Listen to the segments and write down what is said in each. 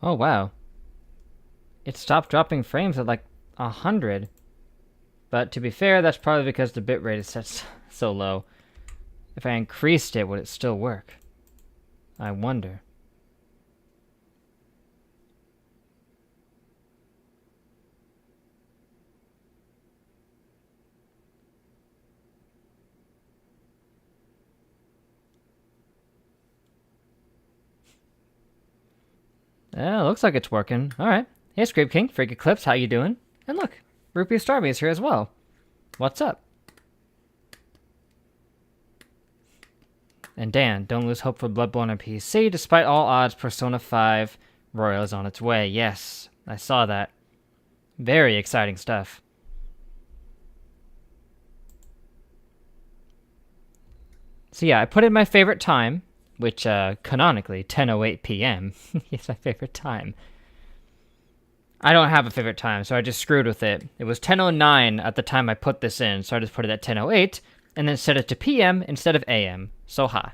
Oh, wow. It stopped dropping frames at like 100. But to be fair, that's probably because the bitrate is set so low. If I increased it, would it still work? I wonder. Looks like it's working. Alright. Hey, Scrape King, Freak Eclipse, how you doing? And look, Rupee Starmie is here as well. What's up? And Dan, don't lose hope for Bloodborne on PC. Despite all odds, Persona 5 Royal is on its way. Yes, I saw that. Very exciting stuff. So yeah, I put in my favorite time, which canonically 10:08 p.m. is my favorite time. I don't have a favorite time, so I just screwed with it. It was 10:09 at the time I put this in, so I just put it at 10:08 and then set it to p.m. instead of a.m. So ha.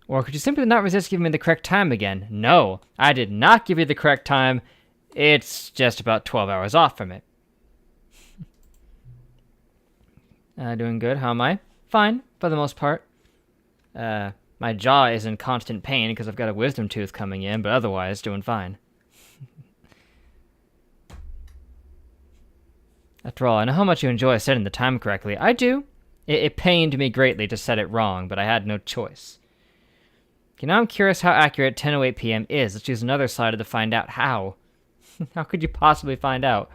Or could you simply not resist giving me the correct time again? No, I did not give you the correct time. It's just about 12 hours off from it. Doing good. How am I? Fine, for the most part. My jaw is in constant pain because I've got a wisdom tooth coming in, but otherwise doing fine. After all, I know how much you enjoy setting the time correctly. I do. It pained me greatly to set it wrong, but I had no choice. Okay, now I'm curious how accurate 10:08 p.m. is. Let's use another slider to find out how. How could you possibly find out?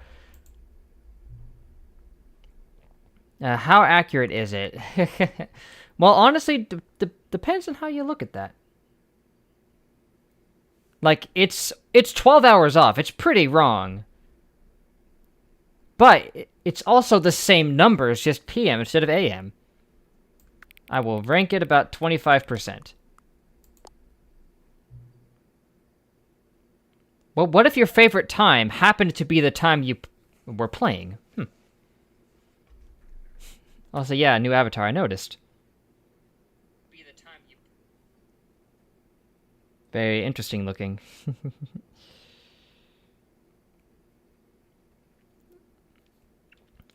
How accurate is it? Well, honestly, depends on how you look at that. Like, it's 12 hours off. It's pretty wrong. But it's also the same numbers, just PM instead of AM. I will rank it about 25%. Well, what if your favorite time happened to be the time you were playing? Also, yeah, new avatar, I noticed. Very interesting looking.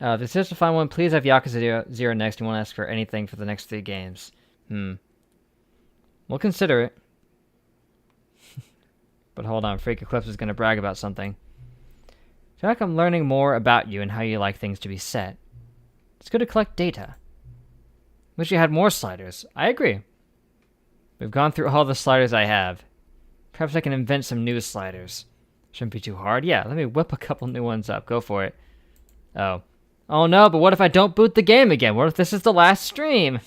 If this is to find one, please have Yakuza 0 next and won't ask for anything for the next 3 games. We'll consider it. But hold on, Freak Eclipse is going to brag about something. I feel like I'm learning more about you and how you like things to be set. It's good to collect data. Wish you had more sliders. I agree. We've gone through all the sliders I have. Perhaps I can invent some new sliders. Shouldn't be too hard. Yeah, let me whip a couple new ones up. Go for it. Oh. Oh no, but what if I don't boot the game again? What if this is the last stream?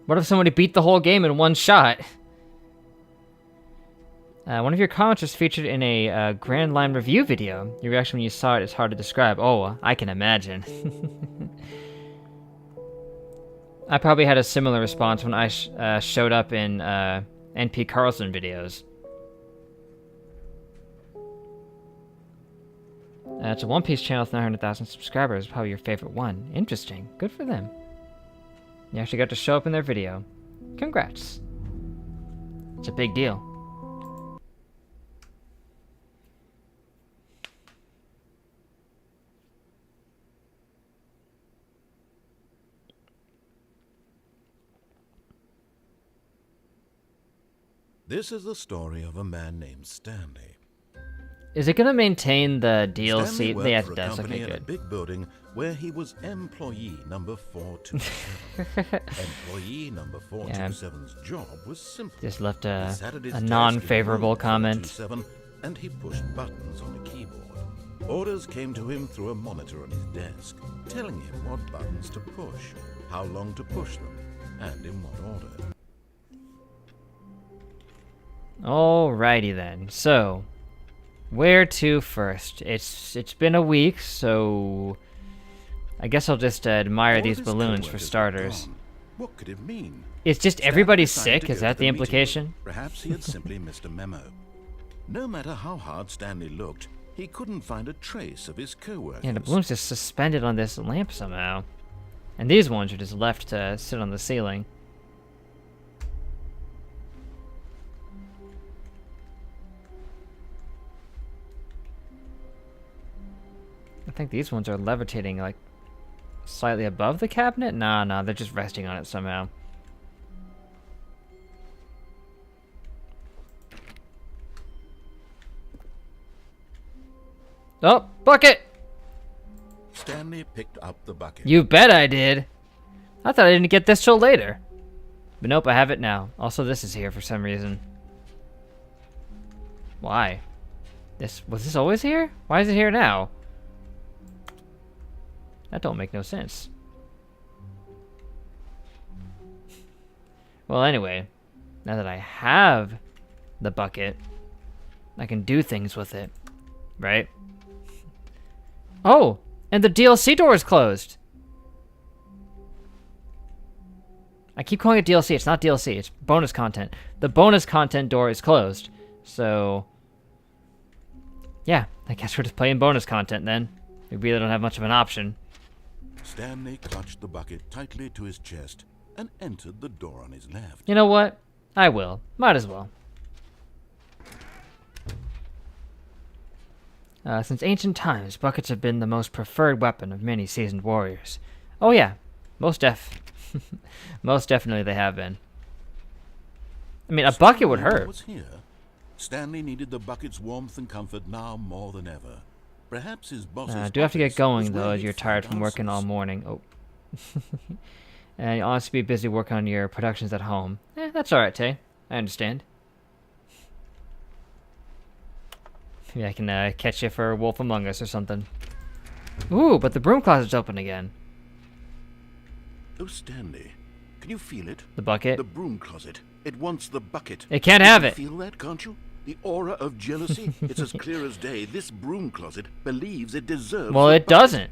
What if somebody beat the whole game in one shot? One of your comments was featured in a Grand Line review video. Your reaction when you saw it is hard to describe. Oh, I can imagine. I probably had a similar response when I showed up in NP Carlson videos. It's a One Piece channel with 900,000 subscribers. Probably your favorite one. Interesting. Good for them. You actually got to show up in their video. Congrats. It's a big deal. This is the story of a man named Stanley. Is it going to maintain the DLC? Stanley worked Yeah, for it a does. company Okay, in a good. big building where he was employee number 427. Employee number 427's job was simple. Just left He sat at his a desk non-favorable in room comment. 427, and he pushed buttons on the keyboard. Orders came to him through a monitor on his desk, telling him what buttons to push, how long to push them, and in what order. Alrighty then. So, where to first? It's been a week, so I guess I'll just admire All these his balloons for coworkers were starters. gone. What could it mean? It's just Stanley everybody's decided sick. to Is go that to the meeting implication? room. Perhaps he had simply missed a memo. No matter how hard Stanley looked, he couldn't find a trace of his co-workers. Yeah, the balloon's just suspended on this lamp somehow. And these ones are just left to sit on the ceiling. I think these ones are levitating like slightly above the cabinet. Nah, they're just resting on it somehow. Oh, bucket! Stanley picked up the bucket. You bet I did. I thought I didn't get this till later. But nope, I have it now. Also, this is here for some reason. Why? Was this always here? Why is it here now? That don't make no sense. Well, anyway, now that I have the bucket, I can do things with it, right? Oh, and the DLC door is closed. I keep calling it DLC. It's not DLC. It's bonus content. The bonus content door is closed. So, yeah, I guess we're just playing bonus content then. We really don't have much of an option. Stanley clutched the bucket tightly to his chest and entered the door on his left. You know what? I will. Might as well. Since ancient times, buckets have been the most preferred weapon of many seasoned warriors. Oh yeah, most definitely they have been. I mean, a bucket would hurt. Was here. Stanley needed the bucket's warmth and comfort now more than ever. Perhaps his boss's I do have to get going though, as he'd you're tired find from working all answers. morning. Oh. And you'll also be busy working on your productions at home. That's alright, Tay. I understand. Maybe I can catch you for Wolf Among Us or something. Ooh, but the broom closet's open again. Oh, Stanley, can you feel it? The bucket? The broom closet. It wants the bucket. It can't have it. You feel that, can't you? The aura of jealousy? It's as clear as day. This broom closet believes it deserves Well, the it bucket. doesn't.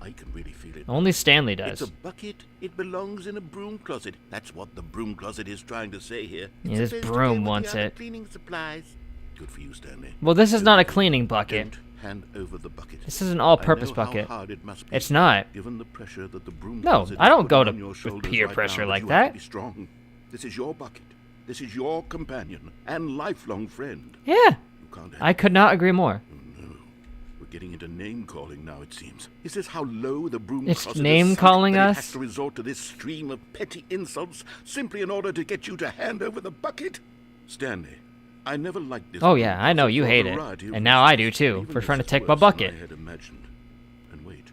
I can really feel it. Only Stanley does. It's a bucket. It belongs in a broom closet. That's what the broom closet is trying to say here. Yeah, It's this supposed to broom come with wants the other it. Cleaning supplies. Good for you, Stanley. Well, this is Don't not a do it. cleaning bucket. Don't hand over the bucket. This is an all-purpose I know bucket. How hard it must be, It's not. given the pressure that the broom No, closet I is don't go putting to on your with shoulders peer right pressure now, but like you have to that. be strong. This is your bucket. This is your companion and lifelong friend. Yeah, You can't have I could not agree more. We're getting into name-calling now, it seems. Is this how low the broom It's closet is name-calling sunk, that us? it has to resort to this stream of petty insults simply in order to get you to hand over the bucket? Stanley, I never liked this. Oh broom yeah, I know closet you for a hate it. variety of And now I do reasons. too, Even for trying to this is take my worse than bucket. I had imagined. And wait,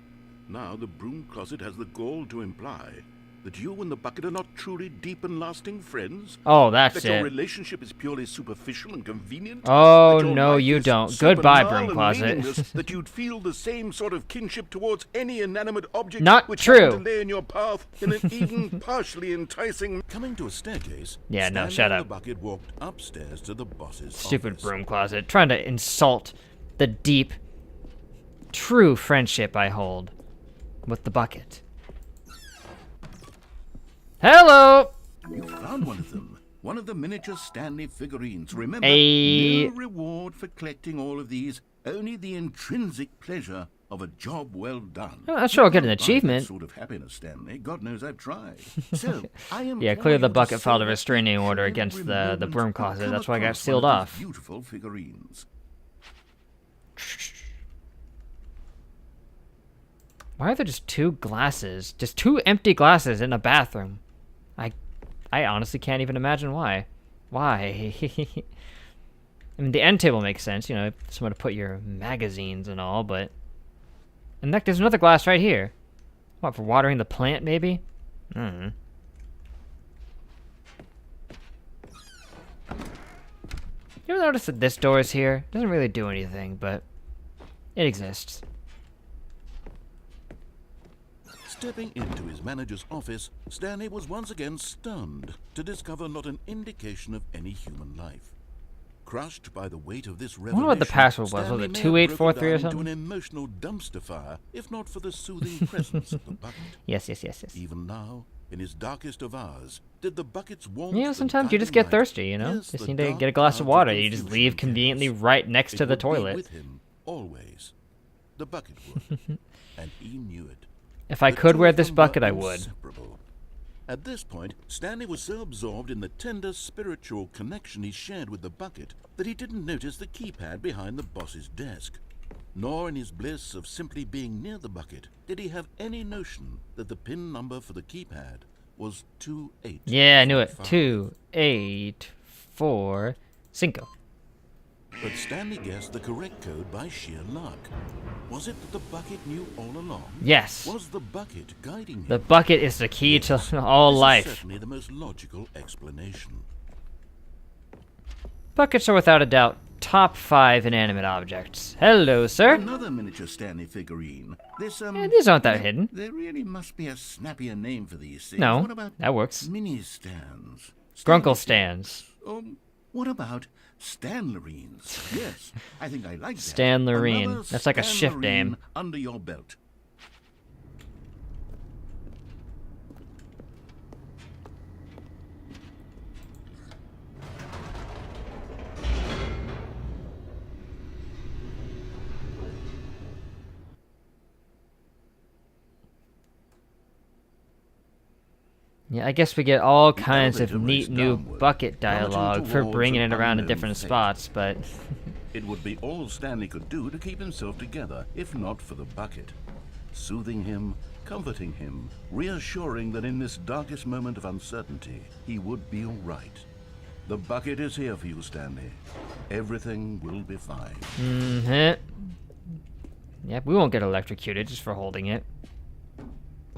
now the broom closet has the gall to imply that you and the bucket are not truly deep and lasting friends? Oh, that's That your it. relationship is purely superficial and convenient? Oh, That your no, life you is don't. super Goodbye, null broom and closet. meaningless, that you'd feel the same sort of kinship towards any inanimate object Not which true. happened to lay in your path in an even partially enticing... Coming to a staircase, Yeah, no, Stanley shut and up. the bucket walked upstairs to the boss's Stupid office. broom closet. Trying to insult the deep, true friendship I hold with the bucket. Hello! You found one of them. One of the miniature Stanley figurines. Remember, A- no reward for collecting all of these, only the intrinsic pleasure of a job well done. Oh, I'm sure I'll get an You can't buy achievement. that sort of happiness, Stanley. God knows I've tried. So, I am Yeah, clearly the bucket filed a restraining order against the broom closet. That's why I got sealed off. Beautiful figurines. Why are there just two glasses? Just two empty glasses in a bathroom. I honestly can't even imagine why. Why? I mean, the end table makes sense, you know, somewhere to put your magazines and all, but... And look, there's another glass right here. What, for watering the plant, maybe? You ever notice that this door is here? Doesn't really do anything, but it exists. Stepping into his manager's office, Stanley was once again stunned to discover not an indication of any human life. Crushed by the weight of this revelation, wonder what the password was. Stanley Was it may have 2843 or broken down something? into an emotional dumpster fire, if not for the soothing presence of the bucket. Yes. Even now, in his darkest of hours, did the bucket's warmth... You know, and sometimes you just guiding get light thirsty, you know? pierce Just the need to dark get a glass of clouds water. You just confusion leave and conveniently chaos. right next It to the would be toilet. with him, always. The bucket would, and he knew it. If I The could two wear of this them bucket, were I would. inseparable. At this point, Stanley was so absorbed in the tender spiritual connection he shared with the bucket that he didn't notice the keypad behind the boss's desk. Nor in his bliss of simply being near the bucket did he have any notion that the pin number for the keypad was 28. Yeah, I knew it. 2845. But Stanley guessed the correct code by sheer luck. Was it that the bucket knew all along? Yes. Was the bucket guiding him? The bucket is the key to all This is life. certainly the most logical explanation. Buckets are without a doubt top 5 inanimate objects. Hello, sir. Another miniature Stanley figurine. This Yeah, these aren't that hidden. There really must be a snappier name for these things. No, What about that works. mini stands? Grunkle stands. What about Stanlerines? Yes, I think I like that. Stanlerine. Another That's like a shift name. Stanlerine under your belt. Yeah, I guess we get all kinds of elevator neat raced new downward, bucket plummeting dialogue for towards bringing an it around to unknown different fate. spots, but It would be all Stanley could do to keep himself together, if not for the bucket. Soothing him, comforting him, reassuring that in this darkest moment of uncertainty, he would be all right. The bucket is here for you, Stanley. Everything will be fine. Yep, we won't get electrocuted just for holding it.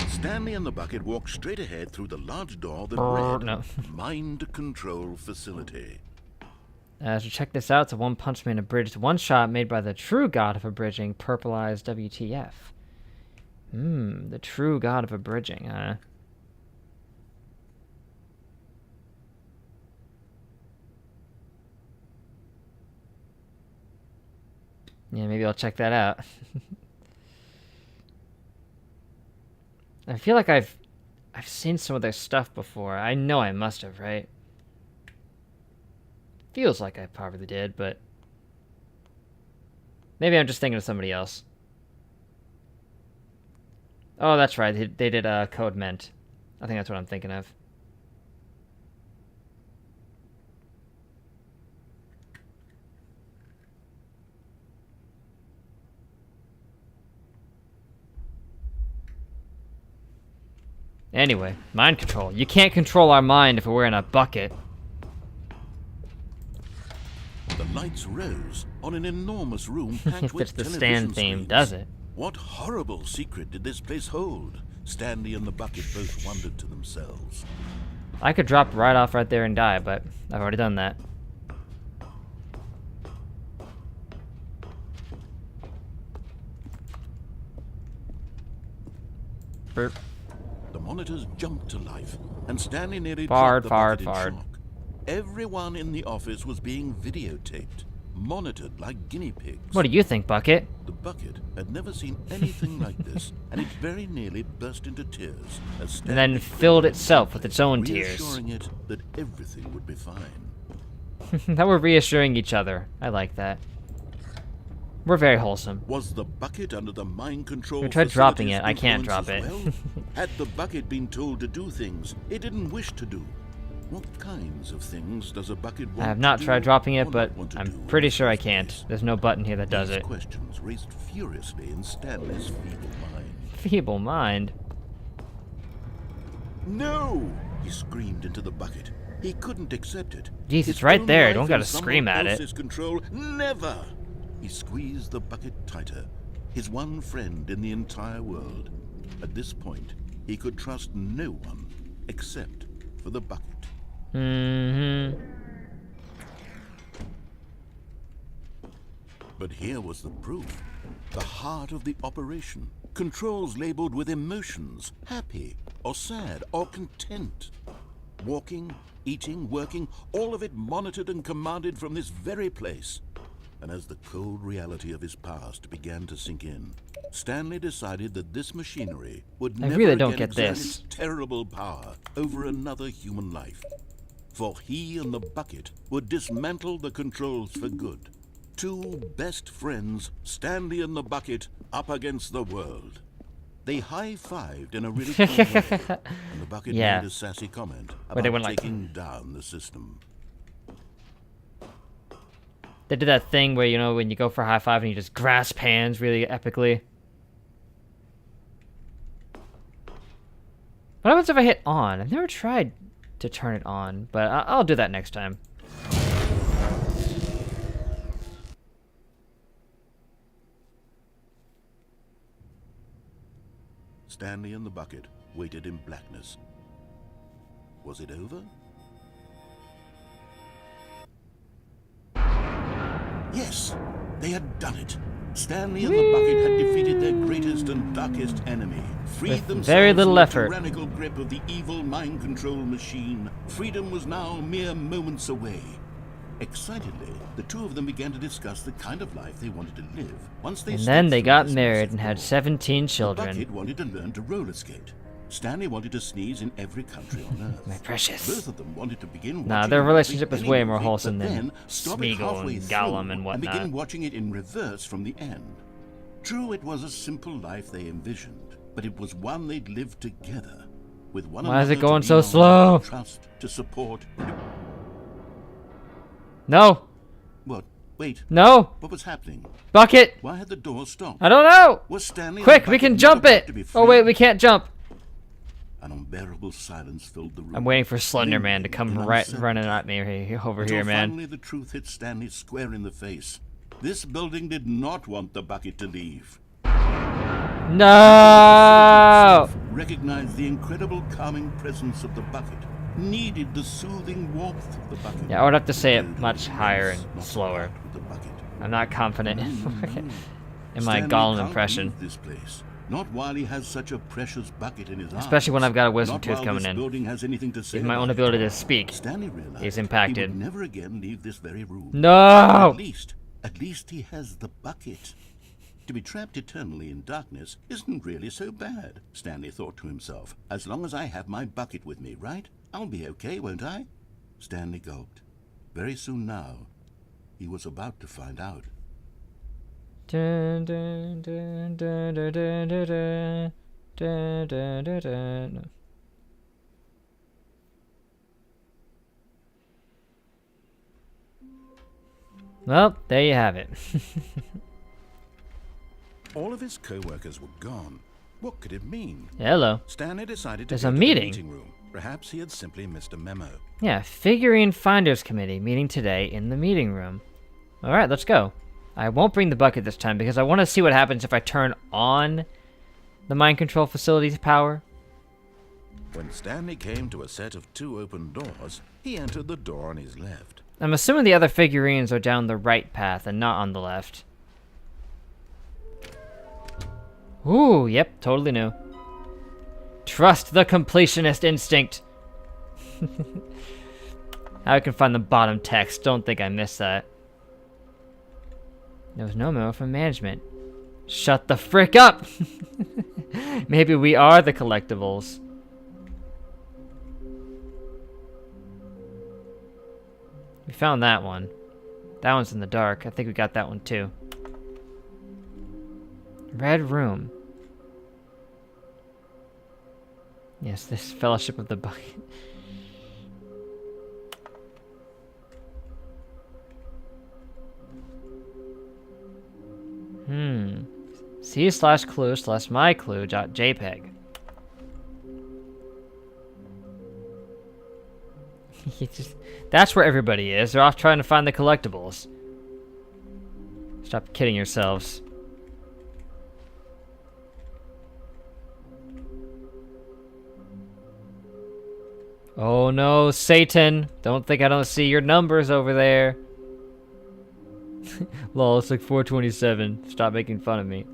Stanley and the bucket walked straight ahead through the large door that Brrr, read, no. Mind Control Facility. So check this out. It's a One Punch Man abridged one-shot made by the true god of abridging, Purpleized WTF. The true god of abridging, huh? Yeah, maybe I'll check that out. I feel like I've seen some of their stuff before. I know I must have, right? Feels like I probably did, but maybe I'm just thinking of somebody else. Oh, that's right. They did Code Ment. I think that's what I'm thinking of. Anyway, mind control. You can't control our mind if we're in a bucket. The lights rose on an enormous room packed with That's the television Stan theme, screens. does it? What horrible secret did this place hold? Stanley and the bucket both wondered to themselves. I could drop right off right there and die, but I've already done that. Burp. The monitors jumped to life, and Stanley nearly Fard, dropped the fard, bucket in fard. shock. Everyone in the office was being videotaped, monitored like guinea pigs. What do you think, Bucket? The bucket had never seen anything like this, and it very nearly burst into tears as Stanley And then filled itself with its own tears. reassuring it that everything would be fine. That we're reassuring each other. I like that. We're very wholesome. Was the bucket under the mind control We tried dropping facility's it. I can't influence drop as it. well? Had the bucket been told to do things it didn't wish to do? What kinds of things does a bucket want I have not to tried do dropping or it, but not want to I'm do in pretty the sure I first can't. place? There's no button here that does These it. questions raced furiously in Stanley's feeble mind. Feeble mind. No! He screamed into the bucket. He couldn't accept it. Jeez, His it's right own there. life Don't in gotta someone scream at it. else's control. Never! He squeezed the bucket tighter. His one friend in the entire world. At this point, he could trust no one except for the bucket. But here was the proof. The heart of the operation. Controls labeled with emotions, happy or sad or content. Walking, eating, working, all of it monitored and commanded from this very place. And as the cold reality of his past began to sink in, Stanley decided that this machinery would I never really don't again get exert this. its terrible power over another human life. For he and the bucket would dismantle the controls for good. Two best friends, Stanley and the bucket, up against the world. They high-fived in a really cool way, and the bucket Yeah. made a sassy comment Where they about went like- taking down the system. They did that thing where, you know, when you go for a high five and you just grasp hands really epically. What happens if I hit on? I've never tried to turn it on, but I'll do that next time. Stanley and the bucket waited in blackness. Was it over? Yes, they had done it. Stanley and the bucket had defeated their greatest and darkest enemy, freed With themselves very little from effort. the tyrannical grip of the evil mind control machine. Freedom was now mere moments away. Excitedly, the two of them began to discuss the kind of life they wanted to live. Once they And stepped then they through got this married massive and had door, 17 the children. bucket wanted to learn to roller skate. Stanley wanted to sneeze in every country on Earth. My precious. Both of them wanted to begin Nah, watching their a movie, relationship was any way more movie, wholesome but than then stop it Smeagol halfway and through Gollum and whatnot. begin watching it in reverse from the end. True, it was a simple life they envisioned, but it was one they'd lived together, with one Why is another it going to so lean on, slow? to trust, to support. No! What? Wait. No! What was happening? Bucket! Why had the door stopped? I don't know! Was Stanley and Quick, the we bucket can not jump about it! to be Oh wait, free? we can't jump! An unbearable silence filled the room. I'm waiting for Slender Man to come In right uncertainty. running at me over Until here, man. finally the truth hit Stanley square in the face. This building did not want the bucket to leave. No! Recognized the incredible calming presence of the bucket. Needed the soothing warmth of the bucket. Yeah, I would have to say it Rode much with higher grace, and not slower. part with the bucket. I'm not confident in my Stanley Gollum can't impression. leave this place. Not while he has such a precious bucket in his arms. Especially when I've got a wisdom Not tooth while coming this in. building has anything to say If my about own it. ability to speak Stanley realized is he impacted. would never again leave this very room. No! At least he has the bucket. To be trapped eternally in darkness isn't really so bad, Stanley thought to himself. As long as I have my bucket with me, right? I'll be okay, won't I? Stanley gulped. Very soon now, he was about to find out. Dun, dun, dun, dun, dun, dun, dun, dun, dun, dun, dun. Well, there you have it. All of his co-workers were gone. What could it mean? Hello. Stanley decided to There's go a to meeting. the meeting room. Perhaps he had simply missed a memo. Yeah, Figurine Finders Committee meeting today in the meeting room. Alright, let's go. I won't bring the bucket this time because I want to see what happens if I turn on the mind control facility's power. When Stanley came to a set of 2 open doors, he entered the door on his left. I'm assuming the other figurines are down the right path and not on the left. Ooh, yep, totally new. Trust the completionist instinct. I can find the bottom text. Don't think I missed that. There was no memo from management. Shut the frick up! Maybe we are the collectibles. We found that one. That one's in the dark. I think we got that one too. Red room. Yes, this Fellowship of the Bucket. C/clue/myclue.jpg. That's where everybody is. They're off trying to find the collectibles. Stop kidding yourselves. Oh no, Satan! Don't think I don't see your numbers over there. Lol, it's like 427. Stop making fun of me.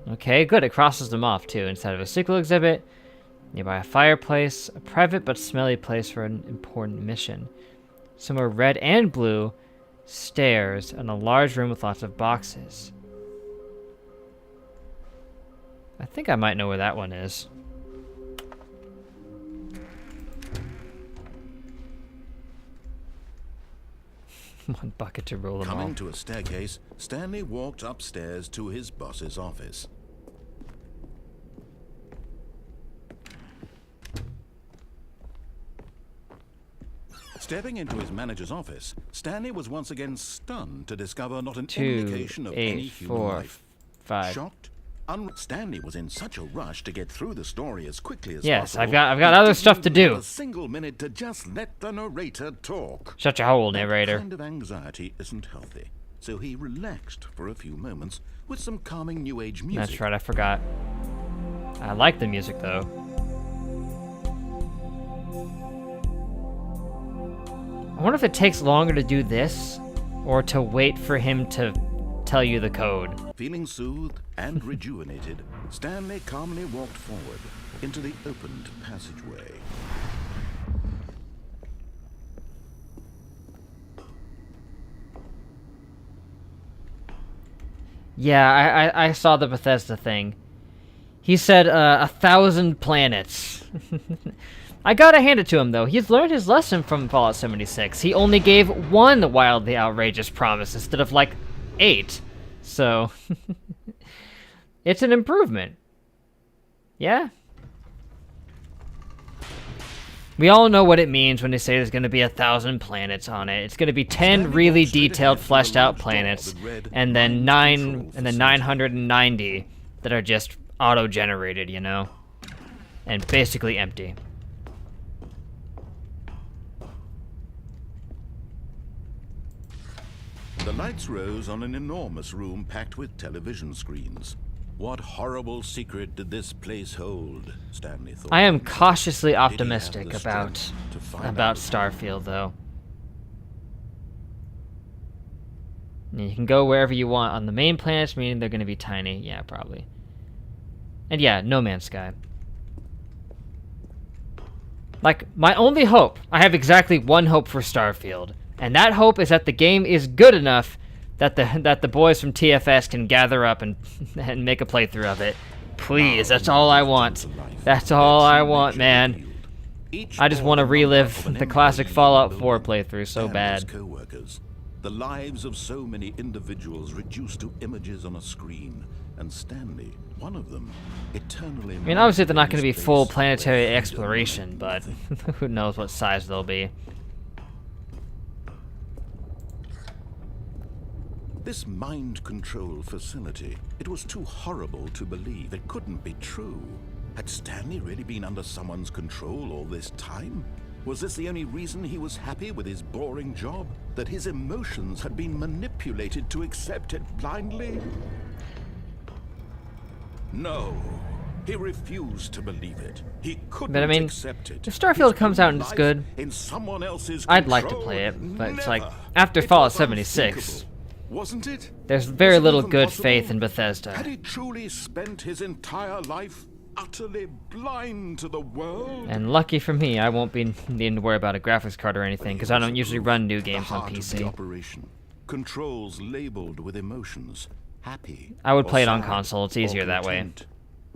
Okay, good. It crosses them off too. Instead of a sequel exhibit, nearby a fireplace, a private but smelly place for an important mission. Somewhere red and blue, stairs, and a large room with lots of boxes. I think I might know where that one is. One bucket to roll them all. Coming to a staircase, Stanley walked upstairs to his boss's office. Stepping into his manager's office, Stanley was once again stunned to discover not an 2, indication of any 8, human 4, life. 5. Shocked, Stanley was in such a rush to get through the story as quickly as Yes, possible. I've got other stuff to do. A single minute to just let the narrator talk. Shut your hole, That narrator. kind of anxiety isn't healthy, so he relaxed for a few moments with some calming new age music. That's right, I forgot. I like the music though. I wonder if it takes longer to do this or to wait for him to tell you the code. Feeling soothed and rejuvenated, Stanley calmly walked forward into the opened passageway. Yeah, I saw the Bethesda thing. He said 1,000 planets. I gotta hand it to him, though. He's learned his lesson from Fallout 76. He only gave one wildly outrageous promise instead of, like, 8. So, it's an improvement. Yeah? We all know what it means when they say there's gonna be 1,000 planets on it. It's gonna be 10 really detailed, fleshed out planets, and then 990 that are just auto-generated, you know? And basically empty. The lights rose on an enormous room packed with television screens. What horrible secret did this place hold? Stanley thought. I am cautiously Did he have optimistic the about strength to find out? Starfield, though. You can go wherever you want on the main planets, meaning they're going to be tiny. Yeah, probably. And yeah, No Man's Sky. Like, my only hope, I have exactly one hope for Starfield, and that hope is that the game is good enough that the boys from TFS can gather up and make a playthrough of it. Please, that's all I want. That's all I want, man. I just want to relive the classic Fallout 4 playthrough so bad. Co-workers, the lives of so many individuals reduced to images on a screen, and Stanley, one of them, eternally. I mean, obviously they're not going to be full planetary exploration, but who knows what size they'll be. This mind control facility, it was too horrible to believe. It couldn't be true. Had Stanley really been under someone's control all this time? Was this the only reason he was happy with his boring job? That his emotions had been manipulated to accept it blindly? No. He refused to believe it. He couldn't But I mean, accept it. if Starfield His comes own out and it's life good, in someone else's I'd like to control? play it, but it's like, Never. after It Fallout was 76, unthinkable, wasn't it? there's very Was it little even good possible? faith in Bethesda. Had he truly spent his entire life utterly blind to the world? And lucky for me, I won't be needing to worry about a graphics card or anything, because I don't usually run new games the on heart of the PC. operation. Controls labeled with emotions. Happy. I would or play it on sad, console, it's or easier that way. content.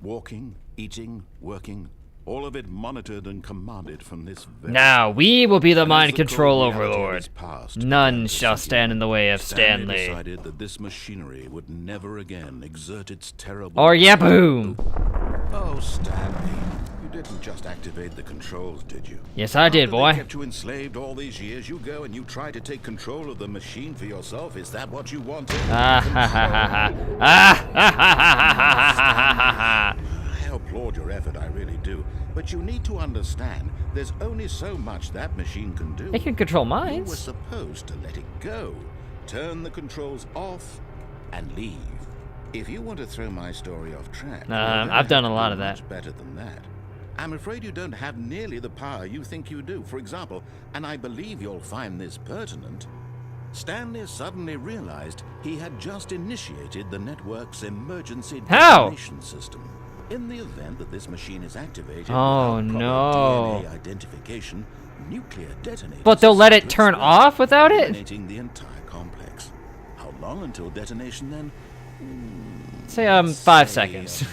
Walking, eating, working, all of it monitored and commanded from this very Now, we will be the And as mind the control cold reality of overlord. his past None began to shall sink stand in the way of Stanley Stanley. decided that this machinery would never again exert its terrible... Or yeah, boom! Oh, Stanley, you didn't just activate the controls, did you? Yes, I did, After boy. They kept you enslaved all these years. You go and you try to take control of the machine for yourself. Is that what you wanted? Ah ha ha ha ha. Ah ha ha ha ha ha ha ha. I applaud your effort, I really do. But you need to understand, there's only so much that machine can do. It can control You were minds. supposed to let it go, turn the controls off, and leave. If you want to throw my story off track, you're gonna I've done have a to lot do of that. much better than that. I'm afraid you don't have nearly the power you think you do. For example, and I believe you'll find this pertinent, Stanley suddenly realized he had just initiated the network's emergency How? detonation system. In the event that this machine is activated Oh, without proper no. DNA identification, nuclear detonators But they'll let it could turn spread, off without it? eliminating the entire complex. How long until detonation then? Say 5 Say, seconds.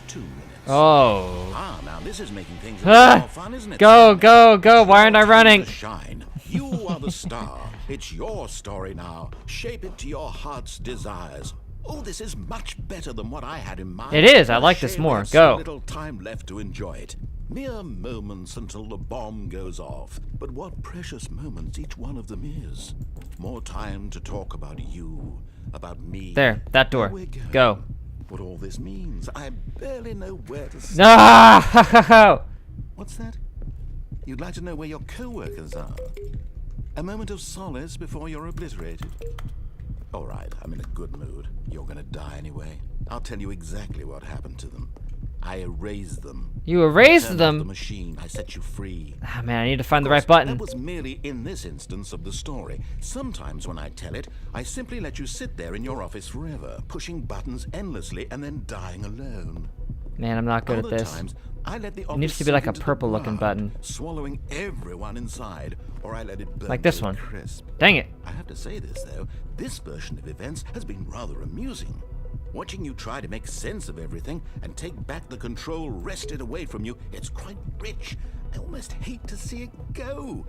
2 minutes. Oh. Ah, now this is making things a Ah, little more fun, isn't it? Go, Stanley? go, go! Why aren't I Your time running? to shine. You are the star. It's your story now. Shape it to your heart's desires. Oh, this is much better than what I had in mind. It is. I And a like this shame we more. have Go. So little time left to enjoy it. Mere moments until the bomb goes off. But what precious moments each one of them is. More time to talk about you, about me. There, that door. Where we're going, Go. What all this means, I barely know where to start. Ah! What's that? You'd like to know where your co-workers are? A moment of solace before you're obliterated? All right, I'm in a good mood. You're gonna die anyway. I'll tell you exactly what happened to them. I erased them. You erased Turned off them? the machine. I set you free. Ah, man, I need to find the right button. That was merely in this instance of the story. Sometimes when I tell it, I simply let you sit there in your office forever, pushing buttons endlessly and then dying alone. Man, I'm not good at Other this. times, I let the It needs office to be like sink a into the purple-looking ground, button. swallowing everyone inside, or I let it burn Like this to a one. crisp. Dang it. I have to say this, though. This version of events has been rather amusing. Watching you try to make sense of everything and take back the control wrested away from you, it's quite rich. I almost hate to see it go.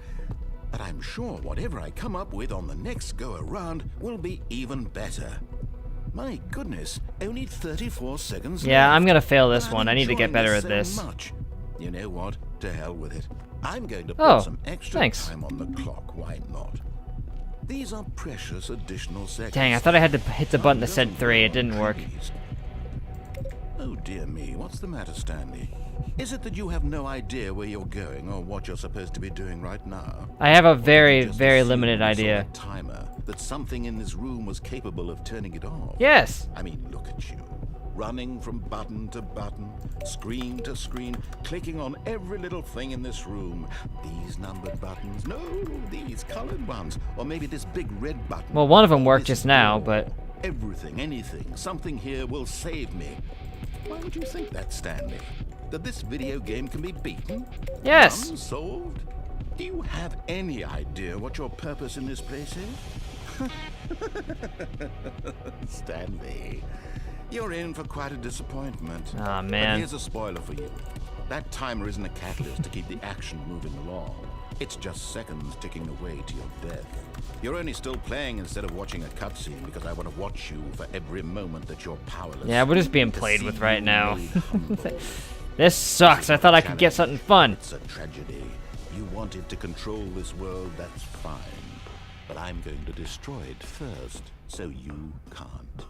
But I'm sure whatever I come up with on the next go-around will be even better. My goodness, only 34 seconds Yeah, left. I'm gonna fail this But I'm one. I need to get enjoying better at so this. much. You know what? To hell with it. I'm going to Oh, put some extra thanks. time on the clock. Why not? These are precious additional seconds. Dang, I thought I had to hit the button that said 3. It didn't work. Oh dear me, what's the matter, Stanley? Is it that you have no idea where you're going or what you're supposed to be doing right now? I have a Or did very, you just very assume limited when you saw idea. that timer that something in this room was capable of turning it off? Yes. I mean, look at you. Running from button to button, screen to screen, clicking on every little thing in this room. These numbered buttons, no, these colored ones, or maybe this big red button. Well, one of them or worked this just now, door. but... Everything, anything, something here will save me. Why would you think that, Stanley? That this video game can be beaten? Yes. Won, solved? Do you have any idea what your purpose in this place is? Stanley, you're in for quite a disappointment. Aw, But man. here's a spoiler for you. That timer isn't a catalyst to keep the action moving along. It's just seconds ticking away to your death. You're only still playing instead of watching a cutscene because I want to watch you for every moment that you're powerless. Yeah, we're just being To played see with right you now. made humble. This sucks. I thought I could get something fun. It's a tragedy. You wanted to control this world, that's fine. But I'm going to destroy it first, so you can't.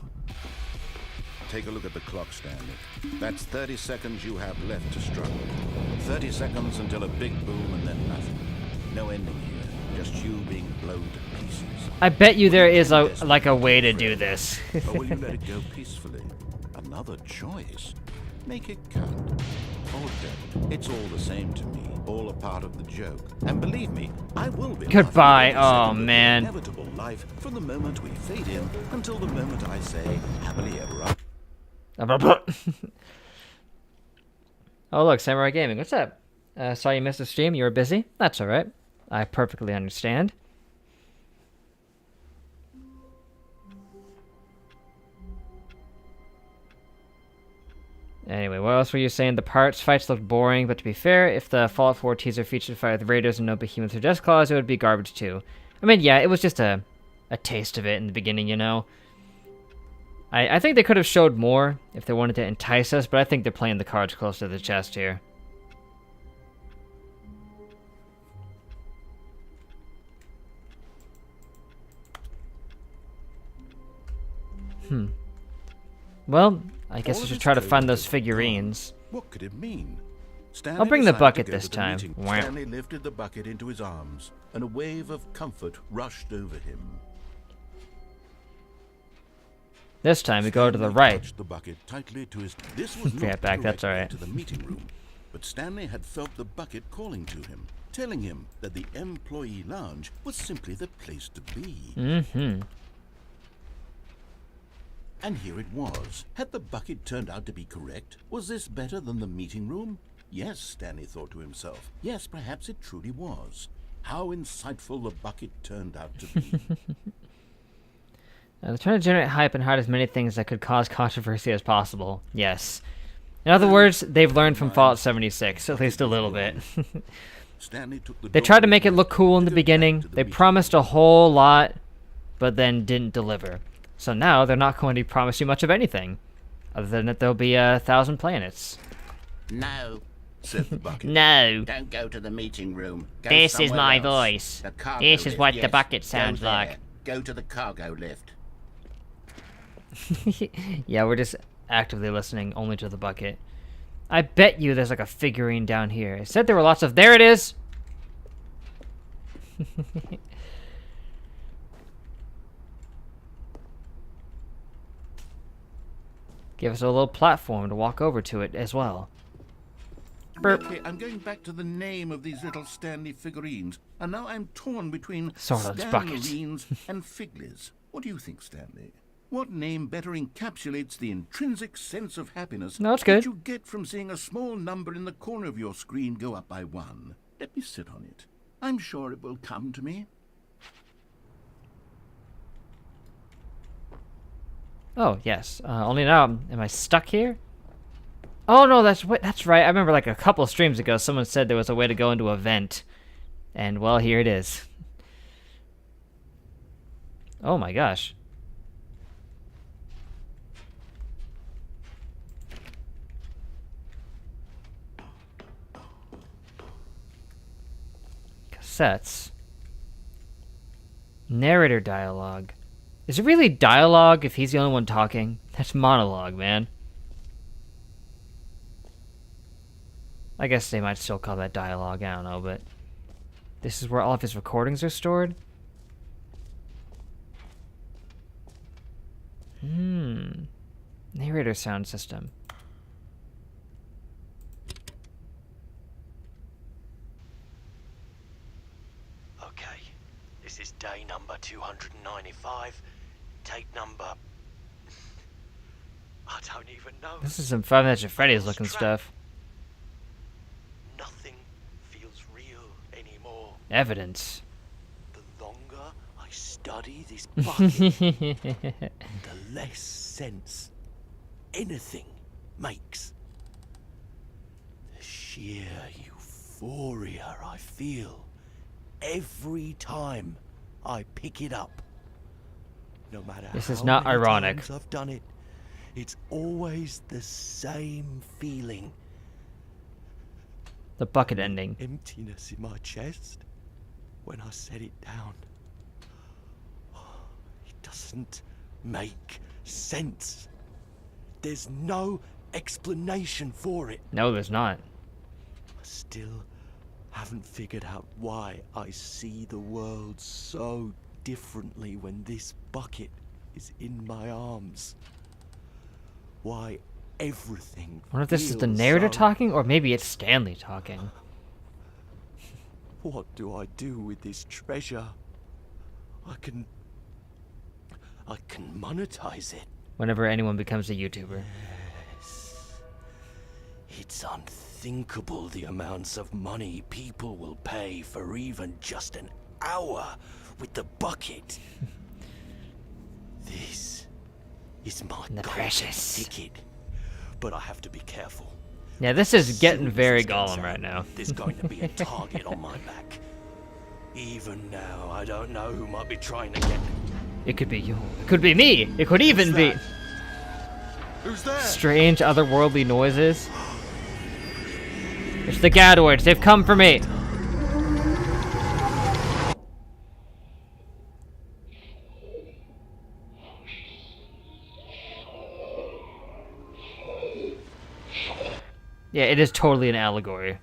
Take a look at the clock, Stanley. That's 30 seconds you have left to struggle. 30 seconds until a big boom and then nothing. No ending here, just you being blown to pieces. I bet you there is a way to do this. Or will you let it go peacefully? Another choice. Make it count. Or don't. It's all the same to me. All a part of the joke. And believe me, I will be. Goodbye. laughing every Oh, second of the man. Inevitable life from the moment we fade in until the moment I say happily ever after. Oh, look, Samurai Gaming. What's up? Saw you missed the stream. You were busy. That's all right. I perfectly understand. Anyway, what else were you saying? The parts fights looked boring, but to be fair, if the Fallout 4 teaser featured fight with raiders and no behemoths or death claws, it would be garbage too. I mean, yeah, it was just a taste of it in the beginning, you know? I think they could have showed more if they wanted to entice us, but I think they're playing the cards close to the chest here. Well, I guess I should try to find those figurines. What could it mean? Stanley I'll bring the decided bucket to go this to the time. meeting. Wah. Stanley lifted the bucket into his arms, and a wave of comfort rushed over him. This time we go to the Stanley right. touched the bucket tightly to his. This was Yeah, not back, the that's correct all way right. to the meeting room, but Stanley had felt the bucket calling to him, telling him that the employee lounge was simply the place to be. Mm-hmm. And here it was. Had the bucket turned out to be correct? Was this better than the meeting room? Yes, Stanley thought to himself. Yes, perhaps it truly was. How insightful the bucket turned out to be. They're trying to generate hype and hide as many things that could cause controversy as possible. Yes. In other words, they've learned from Fallout 76, at least a little bit. Stanley took the They door tried to with make it him look cool in to the go back beginning. to the They meeting promised a room. whole lot, but then didn't deliver. So now they're not going to promise you much of anything, other than that there'll be 1,000 planets. No, said the bucket. No, Don't go to the meeting room. Go this is somewhere my else. voice. The cargo This is lift, what the yes. bucket Go sounds there. like. Go to the cargo lift. Yeah, we're just actively listening only to the bucket. I bet you there's like a figurine down here. It said there were lots of... There it is! Give us a little platform to walk over to it as well. Burp. Okay, I'm going back to the name of these little Stanley figurines, and now I'm torn between Sorlot's bucket. Stanley's and Figley's. What do you think, Stanley? What name better encapsulates the intrinsic sense of happiness No, it's good. that you get from seeing a small number in the corner of your screen go up by 1? Let me sit on it. I'm sure it will come to me. Oh, yes. Only now, am I stuck here? Oh, no, that's right. I remember like a couple streams ago, someone said there was a way to go into a vent. And, well, here it is. Oh my gosh. Cassettes. Narrator dialogue. Is it really dialogue if he's the only one talking? That's monologue, man. I guess they might still call that dialogue, I don't know, but... This is where all of his recordings are stored? Narrator sound system. Okay, this is day number 295. Tape number... I don't even know. This is some Five Nights at Freddy's looking stuff. Nothing feels real anymore. Evidence. The longer I study this bucket, the less sense anything makes. The sheer euphoria I feel every time I pick it up. No matter This is how not many ironic. times I've done it, it's always the same feeling. The bucket ending. Emptiness in my chest when I set it down. It doesn't make sense. There's no explanation for it. No, there's not. I still haven't figured out why I see the world so differently when this bucket is in my arms. Why everything I wonder if this is the feels narrator so... talking, or maybe it's Stanley talking. What do I do with this treasure? I can monetize it. Whenever anyone becomes a YouTuber. Yes. It's unthinkable the amounts of money people will pay for even just an hour with the bucket. This is my The golden precious. ticket. But I have to be careful. Yeah, this is getting Soon as very this goes Gollum out, right now. There's going to be a target on my back. Even now, I don't know who might be trying to get me. It could be you. It could be me. It could even Who's be that? Who's there? strange otherworldly noises. It's the Gadoids. They've come for me. Yeah, it is totally an allegory.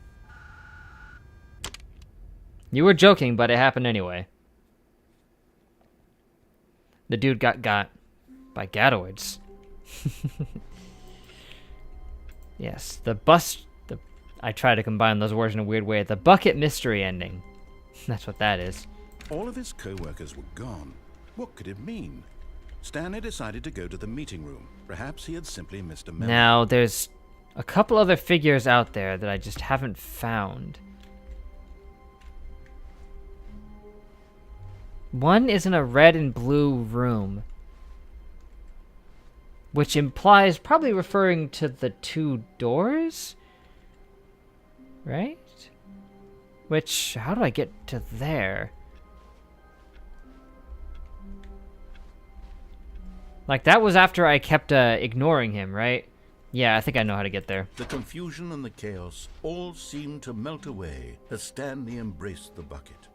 You were joking, but it happened anyway. The dude got by Gadoids. Yes, I try to combine those words in a weird way. The bucket mystery ending. That's what that is. All of his co-workers were gone. What could it mean? Stanley decided to go to the meeting room. Perhaps he had simply missed a memo. Now, there's a couple other figures out there that I just haven't found. One is in a red and blue room, which implies probably referring to the two doors, right? Which, how do I get to there? Like, that was after I kept ignoring him, right? Yeah, I think I know how to get there. The confusion and the chaos all seemed to melt away as Stanley embraced the bucket.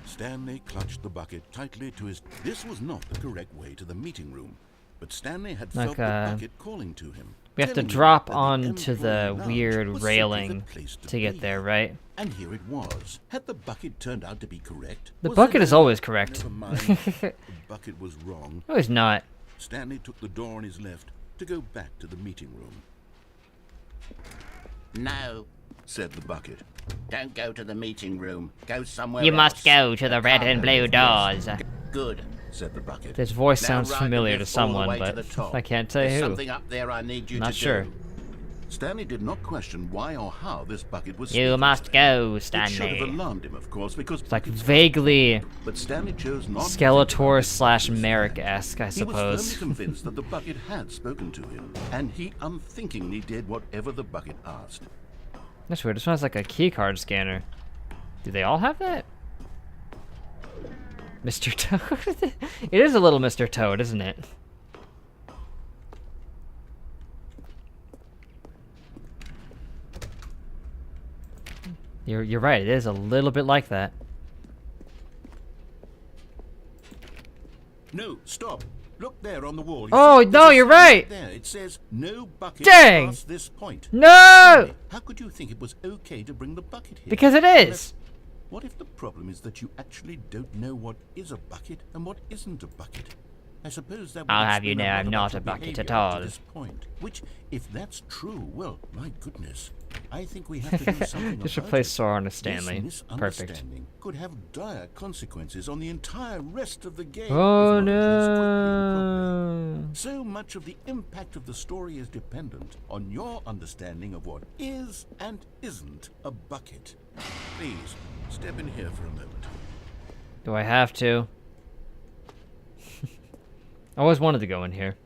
Stanley clutched the bucket tightly to his... This was not the correct way to the meeting room, but Stanley had felt the bucket calling to him. We have to drop onto the weird railing to get there, right? And here it was. Had the bucket turned out to be correct? The bucket is always correct. Never mind. The bucket was wrong. No, it's not. Stanley took the door on his left to go back to the meeting room. No, Said the bucket. don't go to the meeting room. Go somewhere You else. must go to the red and blue doors. Good. Said the bucket. This voice Now sounds ride the familiar to lift all the someone, way to but the top. I can't tell you There's who. something up there I need you Not to sure. do. Stanley did not question why or how this bucket was You speaking must to him. go, It should have Stanley. alarmed him, of course, because It's like vaguely but Stanley chose not to Skeletor think about / it. Merrick-esque, I He was suppose. firmly convinced that the bucket had spoken to him, and he unthinkingly did whatever the bucket asked. That's weird. This one has like a key card scanner. Do they all have that? Mr. Toad? It is a little Mr. Toad, isn't it? You're right. It is a little bit like that. No, stop. Look there on the wall. You Oh, see, no, there's a you're sign right. There, it says no bucket Dang. past this point. No! How could you think it was okay to bring the bucket here? Because it is. What if the problem is that you actually don't know what is a bucket and what isn't a bucket? I suppose that would I'll have you explain know lot I'm about not your a bucket behavior at up to all. this point. Which, if that's true, well, my goodness, I think we have to do something Just about replace it. Sora and Stanley. This Perfect. misunderstanding could have dire consequences on the entire rest of the game. Oh if not addressed quickly and properly. no! So much of the impact of the story is dependent on your understanding of what is and isn't a bucket. Please, step in here for a moment. Do I have to? I always wanted to go in here.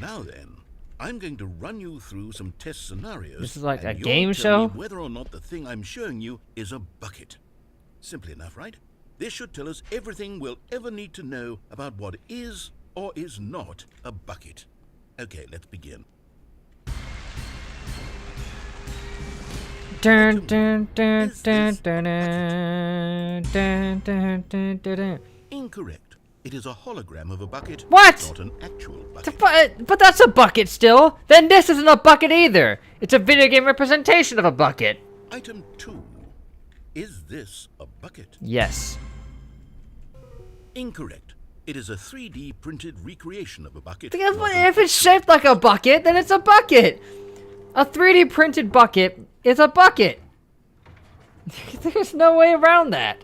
Now then, I'm going to run you through some test scenarios. This is like and a you'll game tell me show? whether or not the thing I'm showing you is a bucket. Simple enough, right? This should tell us everything we'll ever need to know about what is or is not a bucket. Okay, let's begin. Dun, dun, dun, dun, dun, dun, dun, dun, dun, dun, dun. Incorrect. It is a hologram of a bucket. What? Not an actual The bucket. but that's a bucket still. Then this isn't a bucket either. It's a video game representation of a bucket. Item 2. Is this a bucket? Yes. Incorrect. It is a 3D printed recreation of a bucket. If not an if it's shaped like a bucket, then it's a bucket. A 3D printed bucket is a bucket. There's no way around that.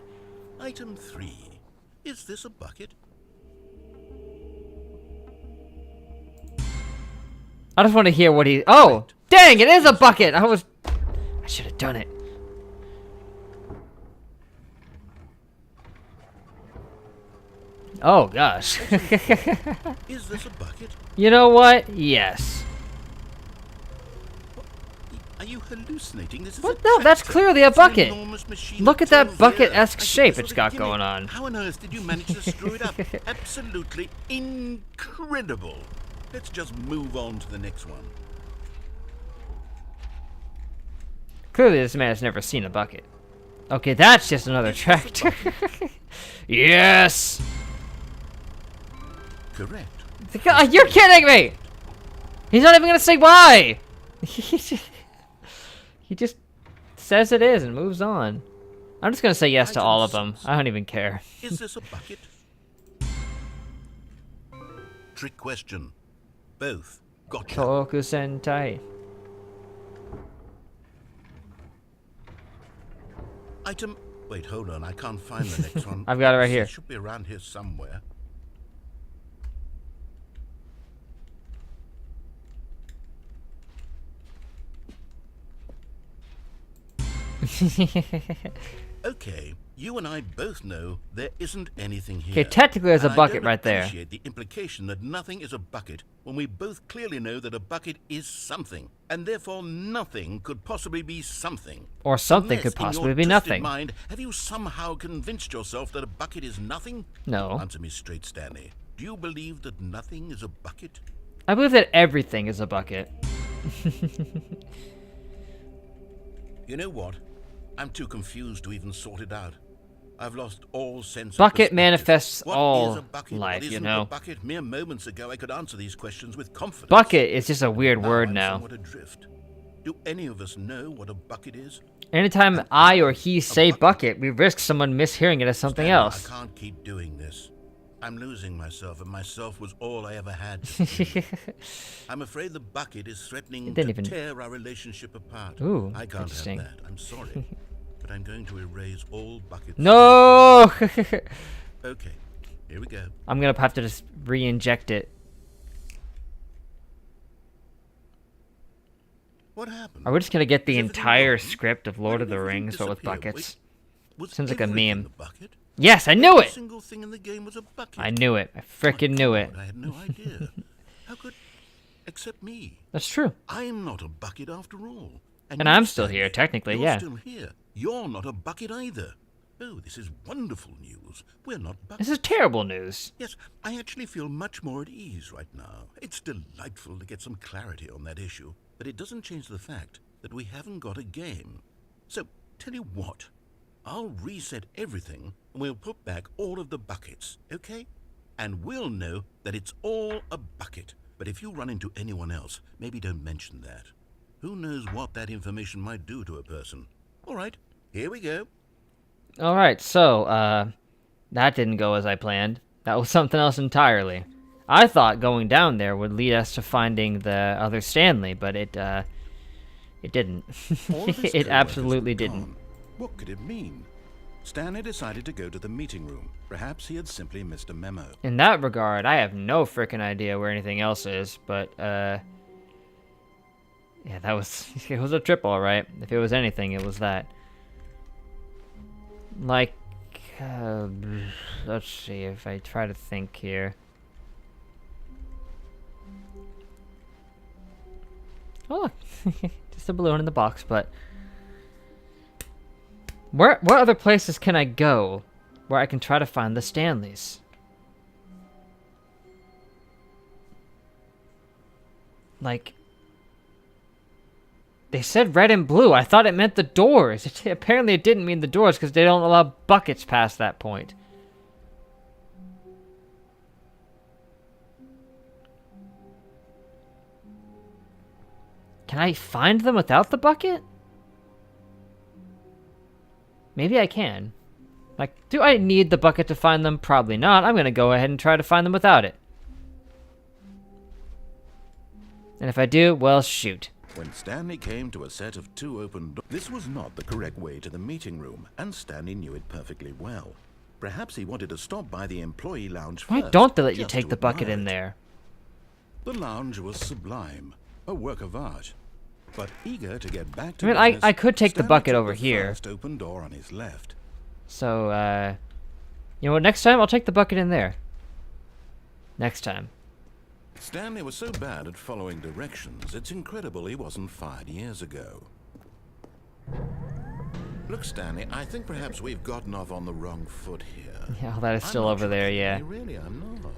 Item 3. Is this a bucket? I just want to hear what he. Oh, dang! It is a bucket. I should have done it. Oh gosh. Is this a bucket? You know what? Yes. Are you hallucinating? This is What? a No, that's tractor. clearly a It's an bucket. enormous machine Look that at that turns bucket-esque the earth. I shape think it's this was a got gimmick. going on. How on earth did you manage to screw it up? Absolutely incredible. Let's just move on to the next one. Clearly, this man has never seen a bucket. Okay, that's just another tractor. Yes. Correct. You're kidding me. He's not even gonna say why. He just says it is and moves on. I'm just gonna say yes to all of them. I don't even care. Is this a bucket? Trick question. Both. Gotcha. Toku Sentai. Item. Wait, hold on. I can't find the next one. I've got it right here. It should be around here somewhere. Okay, you and I both know there isn't anything here. Okay, technically there's a And I bucket don't right there. appreciate the implication that nothing is a bucket when we both clearly know that a bucket is something, and therefore nothing could possibly be something. Or something Unless, could possibly in be your twisted nothing. mind, have you somehow convinced yourself that a bucket is nothing? No. Answer me straight, Stanley. Do you believe that nothing is a bucket? I believe that everything is a bucket. You know what? I'm too confused to even sort it out. I've lost all sense of Bucket perspective. manifests What all is a bucket? life, What you isn't know. a bucket? Mere moments ago, I could answer these questions with confidence. Bucket is just a weird word I'm now. somewhat adrift. Do any of us know what a bucket is? Anytime I or he say bucket, we risk someone mishearing it as something Stanley, else. I can't keep doing this. I'm losing myself, and myself was all I ever had. I'm afraid the bucket is threatening didn't to even- tear our relationship apart. Ooh, I can't interesting. have that. I'm sorry. But I'm going to erase all buckets. No! Okay, here we go. I'm gonna have to just re-inject it. What happened? Are we just gonna get the Is everything entire gone? script of Why Lord did of the everything Rings but with disappear? buckets? Was Sounds like a everything meme. a bucket? Yes, I knew Every it! single thing in the game was a bucket. I knew it. I My frickin' knew it. God, I had no idea. How could... Except me. That's true. I'm not a bucket after all. And you, I'm still Stanley, here, technically, you're yeah. still here. You're not a bucket either. Oh, this is wonderful news. We're not buckets. This is terrible news. Yes, I actually feel much more at ease right now. It's delightful to get some clarity on that issue, but it doesn't change the fact that we haven't got a game. So, tell you what, I'll reset everything and we'll put back all of the buckets, okay? And we'll know that it's all a bucket. But if you run into anyone else, maybe don't mention that. Who knows what that information might do to a person. All right, here we go. Alright, so, that didn't go as I planned. That was something else entirely. I thought going down there would lead us to finding the other Stanley, but it didn't. All of his It coworkers absolutely were didn't. gone. What could it mean? Stanley decided to go to the meeting room. Perhaps he had simply missed a memo. In that regard, I have no frickin' idea where anything else is, but, yeah, that was, it was a trip alright. If it was anything, it was that. Like, let's see if I try to think here. Oh, look, just a balloon in the box, but what other places can I go where I can try to find the Stanleys? Like, they said red and blue. I thought it meant the doors. Apparently it didn't mean the doors because they don't allow buckets past that point. Can I find them without the bucket? Maybe I can. Like, do I need the bucket to find them? Probably not. I'm going to go ahead and try to find them without it. And if I do, well, shoot. When Stanley came to a set of 2 open doors, this was not the correct way to the meeting room, and Stanley knew it perfectly well. Perhaps he wanted to stop by the employee lounge Why first, don't they let you just take to the bucket admire in it. there? The lounge was sublime, a work of art. But eager to get back to I mean, business, I could take the Stanley bucket took over the here. first open door on his left. So, you know what, next time I'll take the bucket in there. Next time. Stanley was so bad at following directions, it's incredible he wasn't fired years ago. Look, Stanley, I think perhaps we've gotten off on the wrong foot here. Yeah, that is I'm still not over there, trying to yeah. be, really, I'm not.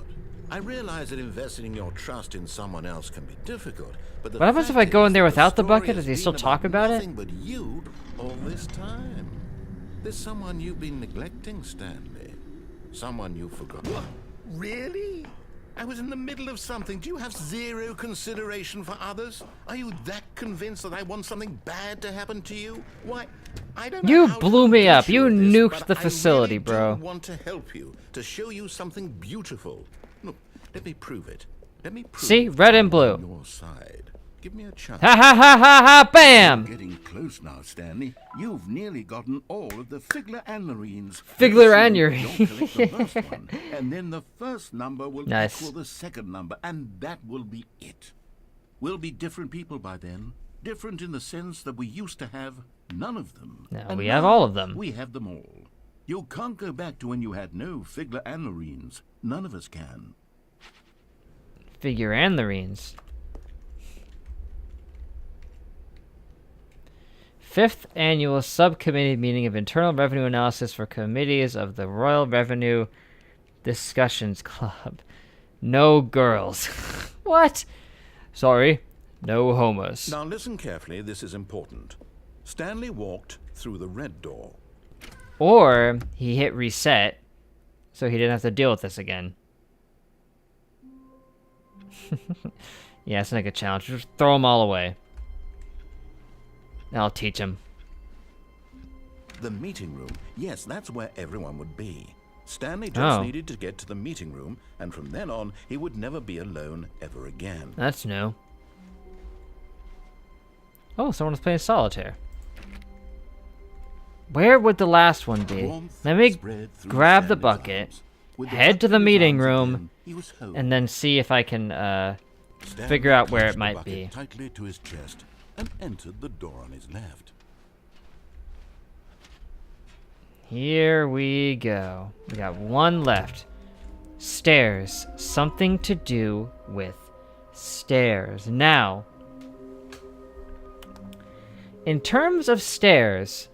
I realize that investing your trust in someone else can be difficult, but the What happens if fact I go in is there that without the story bucket? has Does he still been talk about it? nothing but you all this time. There's someone you've been neglecting, Stanley. Someone you've forgotten. What? Really? I was in the middle of something. Do you have zero consideration for others? Are you that convinced that I want something bad to happen to you? Why, I don't know You how to blew me convince up. You of this, nuked but the facility, I really bro. do want to help you, to show you something beautiful. Look, let me prove it. Let me prove See? Red and I'm blue. on your side. Give me a chance. Ha ha ha ha ha! Bam! Getting close now, Stanley. You've nearly gotten all of the Figler anurines. Figler Very soon, anurine. you'll collect the first one, and then the first number will Nice. equal the second number, and that will be it. We'll be different people by then. Different in the sense that we used to have none of them. Now And we have all of them. We have them all. You can't go back to when you had no Figler and Lorines. None of us can. Figure and Lorines. 5th Annual Subcommittee Meeting of Internal Revenue Analysis for Committees of the Royal Revenue Discussions Club. No girls. What? Sorry. No homos. Now listen carefully, this is important. Stanley walked through the red door. Or he hit reset, so he didn't have to deal with this again. Yeah, it's like a challenge. Just throw them all away. I'll teach him. The meeting room. Yes, that's where everyone would be. Stanley just Oh. needed to get to the meeting room, and from then on, he would never be alone ever again. That's new. Oh, someone's playing solitaire. Where would the last one be? Warmth Let me spread through grab the Stanley's bucket, arms. With the head to bucket the in his meeting arms room, again, he was home. and then see if I can Stanley figure out where clutched it the might bucket be. tightly to his chest and entered the door on his left. Here we go. We got one left. Stairs. Something to do with stairs. Now, in terms of stairs,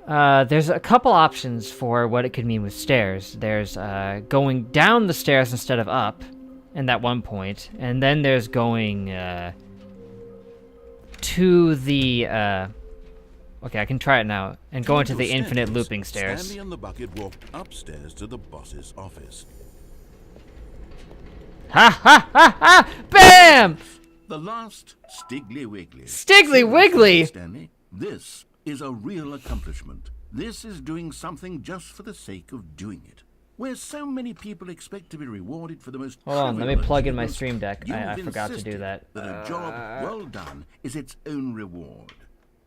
there's a couple options for what it could mean with stairs. There's going down the stairs instead of up, in that one point, and then there's going to the okay, I can try it now and go into the Through infinite staircase, looping stairs. Stanley and the bucket walked upstairs to the boss's office. Ha ha ha ha! Bam! The last Stiggly Wiggly. Stiggly Wiggly? Stanley, this is a real accomplishment. This is doing something just for the sake of doing it. Where so many people expect to be rewarded for the most Hold on, let me trivial plug in my achievements, Stream Deck. you've I forgot to do insisted that. a job well done is its own reward.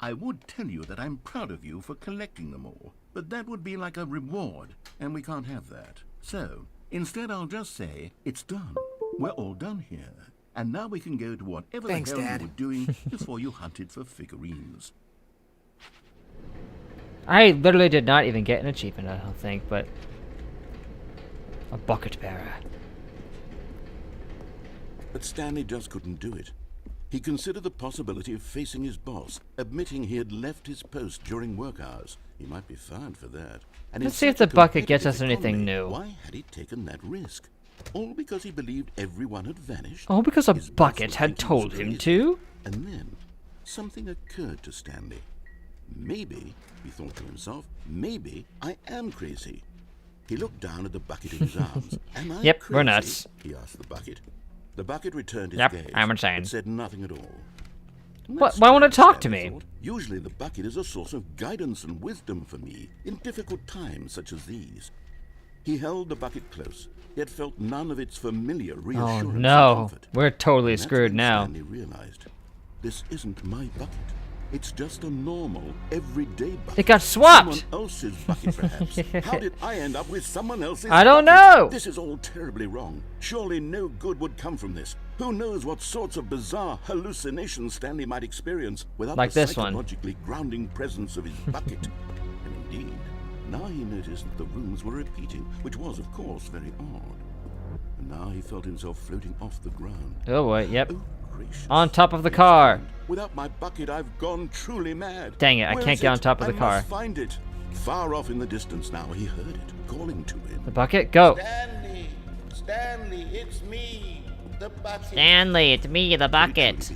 I would tell you that I'm proud of you for collecting them all, but that would be like a reward, and we can't have that. So, instead I'll just say, it's done. We're all done here. And now we can go to whatever Thanks, the hell Dad. you were doing before you hunted for figurines. I literally did not even get an achievement, I don't think, but a bucket bearer. But Stanley just couldn't do it. He considered the possibility of facing his boss, admitting he had left his post during work hours. He might be fired for that. And Let's in see if such a the bucket gets us competitive anything economy, new. Why had he taken that risk? All because he believed everyone had vanished? Oh, because a His boss bucket would had think he told was him crazy. to? And then, something occurred to Stanley. Maybe, he thought to himself, maybe I am crazy. He looked down at the bucket in his arms. Am I Yep, crazy? we're nuts. He asked the bucket. The bucket returned his Yep, gaze, I'm insane. but said nothing at all. What- why won't it talk to me? Usually the bucket is a source of guidance and wisdom for me in difficult times such as these. He held the bucket close, yet felt none of its familiar reassurance Oh and no, comfort. we're totally And that's screwed when now. Stanley realized, this isn't my bucket. It's just a normal, everyday bucket. It got swapped! Someone else's bucket, perhaps. How did I end up with someone else's I don't bucket? know! This is all terribly wrong. Surely no good would come from this. Who knows what sorts of bizarre hallucinations Stanley might experience without Like the this one. psychologically grounding presence of his bucket. And indeed, now he noticed that the rooms were repeating, which was, of course, very odd. And now he felt himself floating off the ground. Oh boy, yep. Oh, gracious. On top of the He car. exclaimed, without my bucket, I've gone truly mad. Dang it, I Where can't is get on it? top of the I car. must find it. Far off in the distance now, he heard it, calling to him. The bucket, go! Stanley! Stanley, it's me! The bucket! Stanley, it's me, the bucket!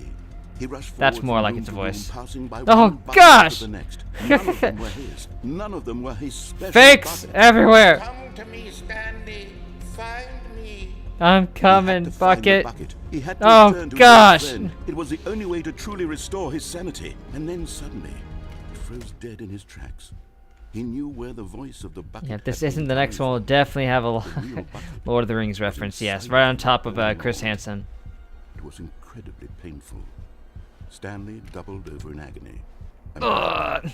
He rushed That's forward more from like room its to voice. room, passing by Oh, one bucket gosh! after the next. None of them were his. None of them were his special Fakes bucket. everywhere! Come to me, Stanley! Find me! I'm He had coming, to find the bucket. He had to Oh, return to his gosh. old friend. It was the only way to truly restore his sanity. And then suddenly, he froze dead in his tracks. He knew where the voice of the bucket. Yeah, if this had isn't been the next one, coming we'll from. definitely have a The real bucket Lord of the Rings was reference, yes. inside Right on the top of bucket Chris all along. Hansen. It was incredibly painful. Stanley doubled over in agony. And Ugh.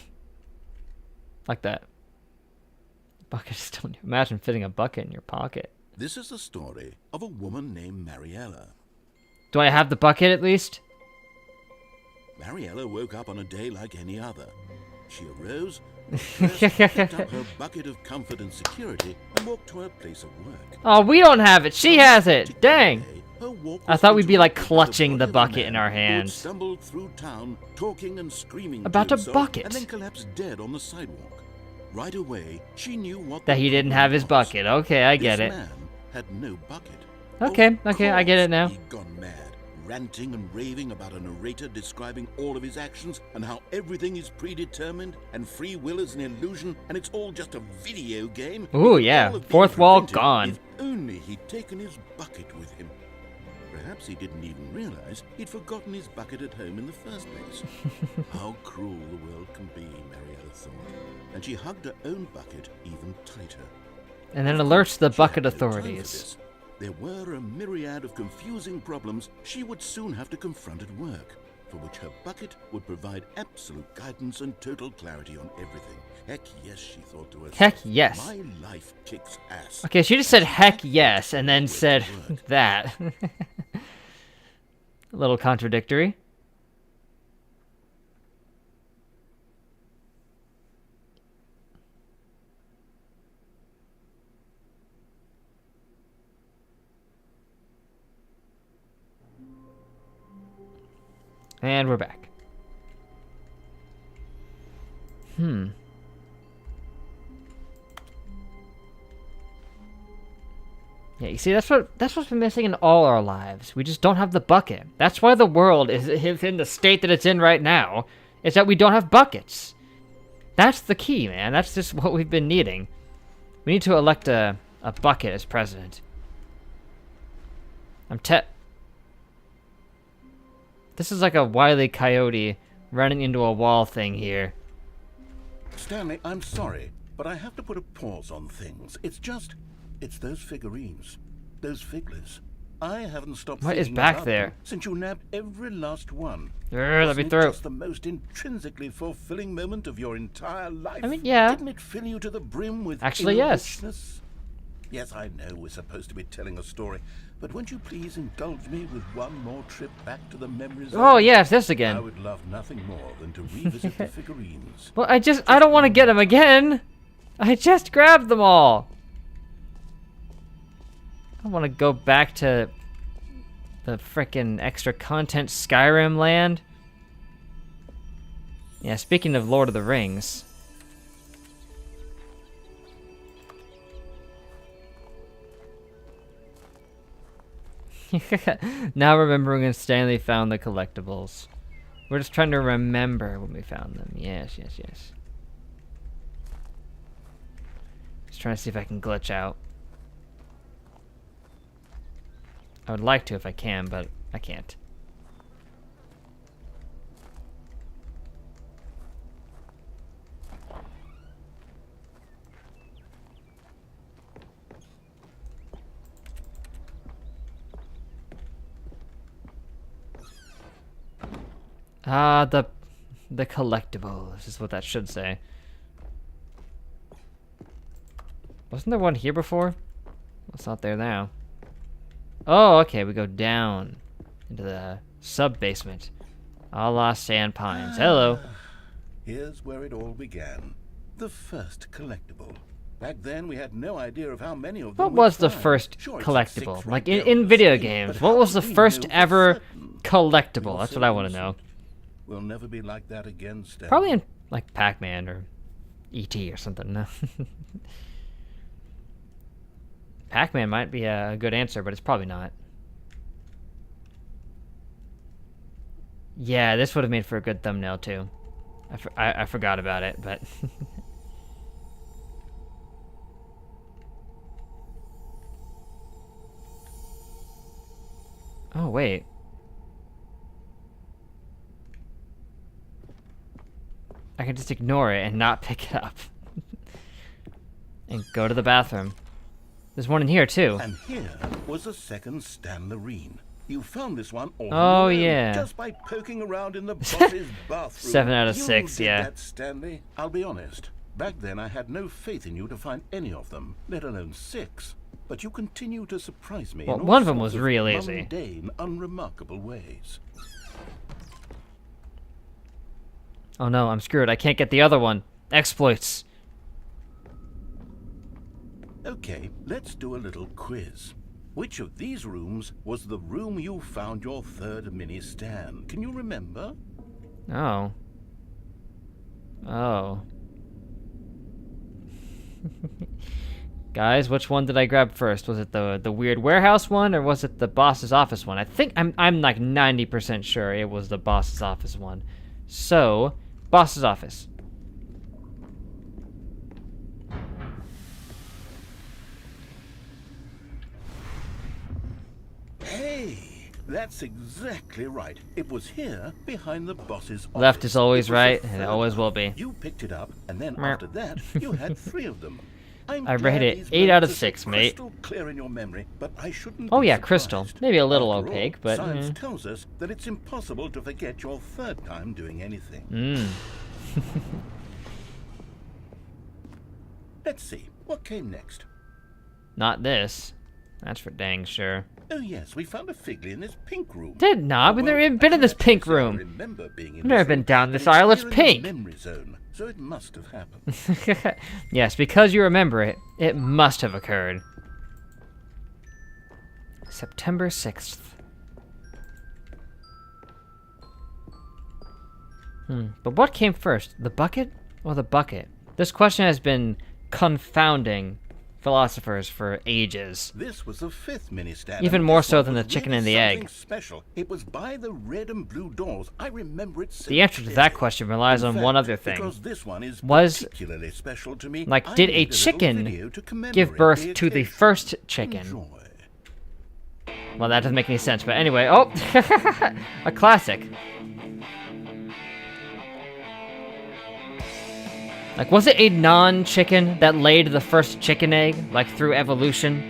Like that. Bucket is still new. Imagine fitting a bucket in your pocket. this is the story of a woman named Mariella. Do I have the bucket at least? Mariella woke up on a day like any other. She arose, picked up her bucket of comfort and security, and walked to her place of work. Oh, we don't have it. She has it. Dang. Her walk I was thought we'd be like interrupted by the clutching body the of a bucket in man our who had hands. stumbled through town, talking and screaming About to a himself, bucket. and then collapsed dead on the sidewalk. Right away, she knew what That the he didn't problem have his was. bucket. Okay, I get This it. man had no bucket. Okay, Of okay, I get it course now. He'd gone mad, ranting and raving about a narrator describing all of his actions and how everything is predetermined and free will is an illusion and it's all just a video game. It Ooh, could yeah. all have been Fourth wall prevented gone. If only he'd taken his bucket with him. Perhaps he didn't even realize he'd forgotten his bucket at home in the first place. How cruel the world can be, Mariella thought, and she hugged her own bucket even tighter. And then Of alerts course, the she bucket had no time for authorities. this. There were a myriad of confusing problems she would soon have to confront at work, for which her bucket would provide absolute guidance and total clarity on everything. Heck yes, she thought to herself. Heck yes. My life kicks ass. Okay, she just said heck yes and then said that. A little contradictory. And we're back. Yeah, you see, that's what's been missing in all our lives. We just don't have the bucket. That's why the world is in the state that it's in right now. Is that we don't have buckets. That's the key, man. That's just what we've been needing. We need to elect a bucket as president. This is like a Wile E. Coyote running into a wall thing here. Stanley, I'm sorry, but I have to put a pause on things. It's those figurines, those figglers. I haven't stopped What is thinking back about there? them since you nabbed every last one. Let me Wasn't it through. just the most intrinsically fulfilling moment of your entire life? I mean, yeah. Didn't it fill you to the brim with Actually, inner yes. richness? Yes, I know we're supposed to be telling a story, but won't you please indulge me with one more trip back to the memories? Oh, of yes, this I again. would love nothing more than to revisit the figurines. Well, I don't want to get them again. I just grabbed them all. I want to go back to the frickin' extra content Skyrim land. Yeah, speaking of Lord of the Rings. Now remembering when Stanley found the collectibles. We're just trying to remember when we found them. Yes, yes, yes. Just trying to see if I can glitch out. I would like to if I can, but I can't. Ah, the collectibles is what that should say. Wasn't there one here before? Well, it's not there now. Oh, okay, we go down into the sub-basement. A la Sand Pines. Hello. Here's where it all began. The first collectible. Back then, we had no idea of how many of them What we'd was the find. first Sure, it's a collectible? sixth Like right there in on the video screen, games, but what how was the did we first know for ever certain? collectible? You're That's so what I want to know. innocent. We'll never be like that again, Stan. Probably in like Pac-Man or E.T. or something. No. Pac-Man might be a good answer, but it's probably not. Yeah, this would have made for a good thumbnail too. I forgot about it, but oh wait. I can just ignore it and not pick it up. And go to the bathroom. There's one in here too. And here was a second Stan Loreen. You found this one all Oh, on your own, yeah. just by poking around in the boss's bathroom. 7 out of You 6, did yeah. That, Stanley. I'll be honest. Back then, I had no faith in you to find any of them, let alone 6. But you continue to surprise me. Well, in all one of them sorts was real easy. mundane, unremarkable ways. Oh no, I'm screwed. I can't get the other one. Exploits. Okay, let's do a little quiz. Which of these rooms was the room you found your third mini Stan? Can you remember? Oh. Oh. Guys, which one did I grab first? Was it the weird warehouse one, or was it the boss's office one? I think I'm like 90% sure it was the boss's office one. So, boss's office. Hey, that's exactly right. It was here, behind the boss's office. Left is always It was the right, and it third always will one. be. You picked it up, and then Meow. after that, you had 3 of them. I'm I glad rate it these 8 out of notes are 6, mate. Crystal clear in your memory, but I shouldn't Oh be yeah, surprised. crystal. Maybe a little After opaque, all, but science tells us that it's impossible to forget your third time doing anything. Let's see, what came next? Not this. That's for dang sure. Oh yes, we found a figly in this pink room. Did not. We've never even been in this pink room. Remember being in I've never this been room, down and this aisle. It's here in the pink. Memory zone, so it must have happened. Yes, because you remember it, it must have occurred. September 6th. But what came first, the bucket or the bucket? This question has been confounding philosophers for ages. This was the 5th mini Stan. Even and more this so one than the was chicken really and the something egg. Special. It was by the red and blue doors. I remember it so The answer to that clearly. question relies In on fact, one other thing. Because this one is Was, particularly special to me. like, I did made a little chicken video to commemorate give birth the to the occasion. first chicken? Enjoy. Well, that doesn't make any sense, but anyway. Oh! A classic. Like, was it a non-chicken that laid the first chicken egg, like, through evolution?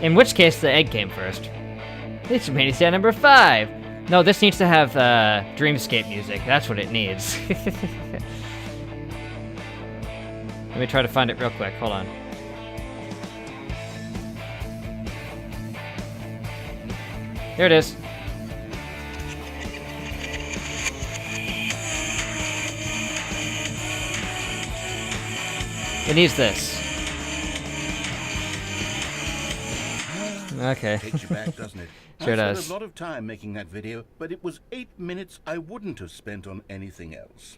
In which case, the egg came first. This is mini stand number 5! No, this needs to have, Dreamscape music. That's what it needs. Let me try to find it real quick. Hold on. There it is. It needs this. Okay. Takes you back, doesn't it? Sure I does. spent a lot of time making that video, but it was 8 minutes I wouldn't have spent on anything else.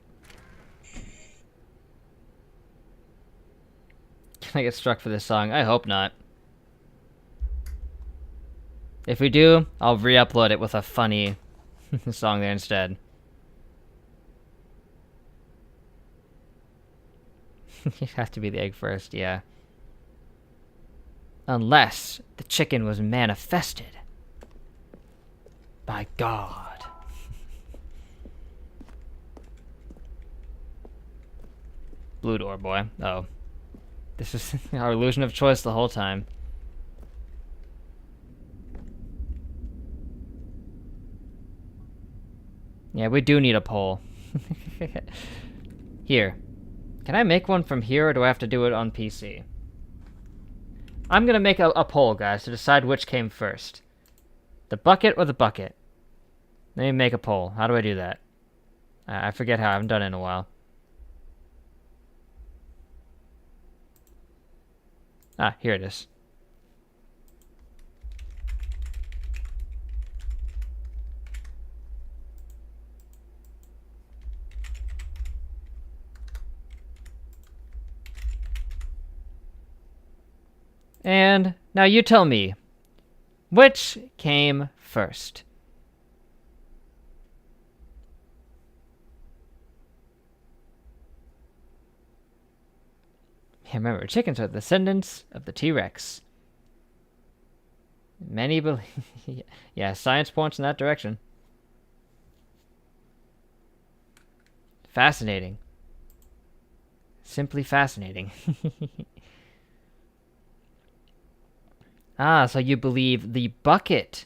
Can I get struck for this song? I hope not. If we do, I'll re-upload it with a funny song there instead. You have to be the egg first, yeah. Unless the chicken was manifested by God. Blue door, boy. Oh. This is our illusion of choice the whole time. Yeah, we do need a poll. Here. Can I make one from here, or do I have to do it on PC? I'm gonna make a poll, guys, to decide which came first. The bucket or the bucket? Let me make a poll. How do I do that? I forget how. I haven't done it in a while. Ah, here it is. And now you tell me, which came first? Yeah, remember, chickens are descendants of the T-Rex. Many believe... yeah, science points in that direction. Fascinating. Simply fascinating. Ah, so you believe the bucket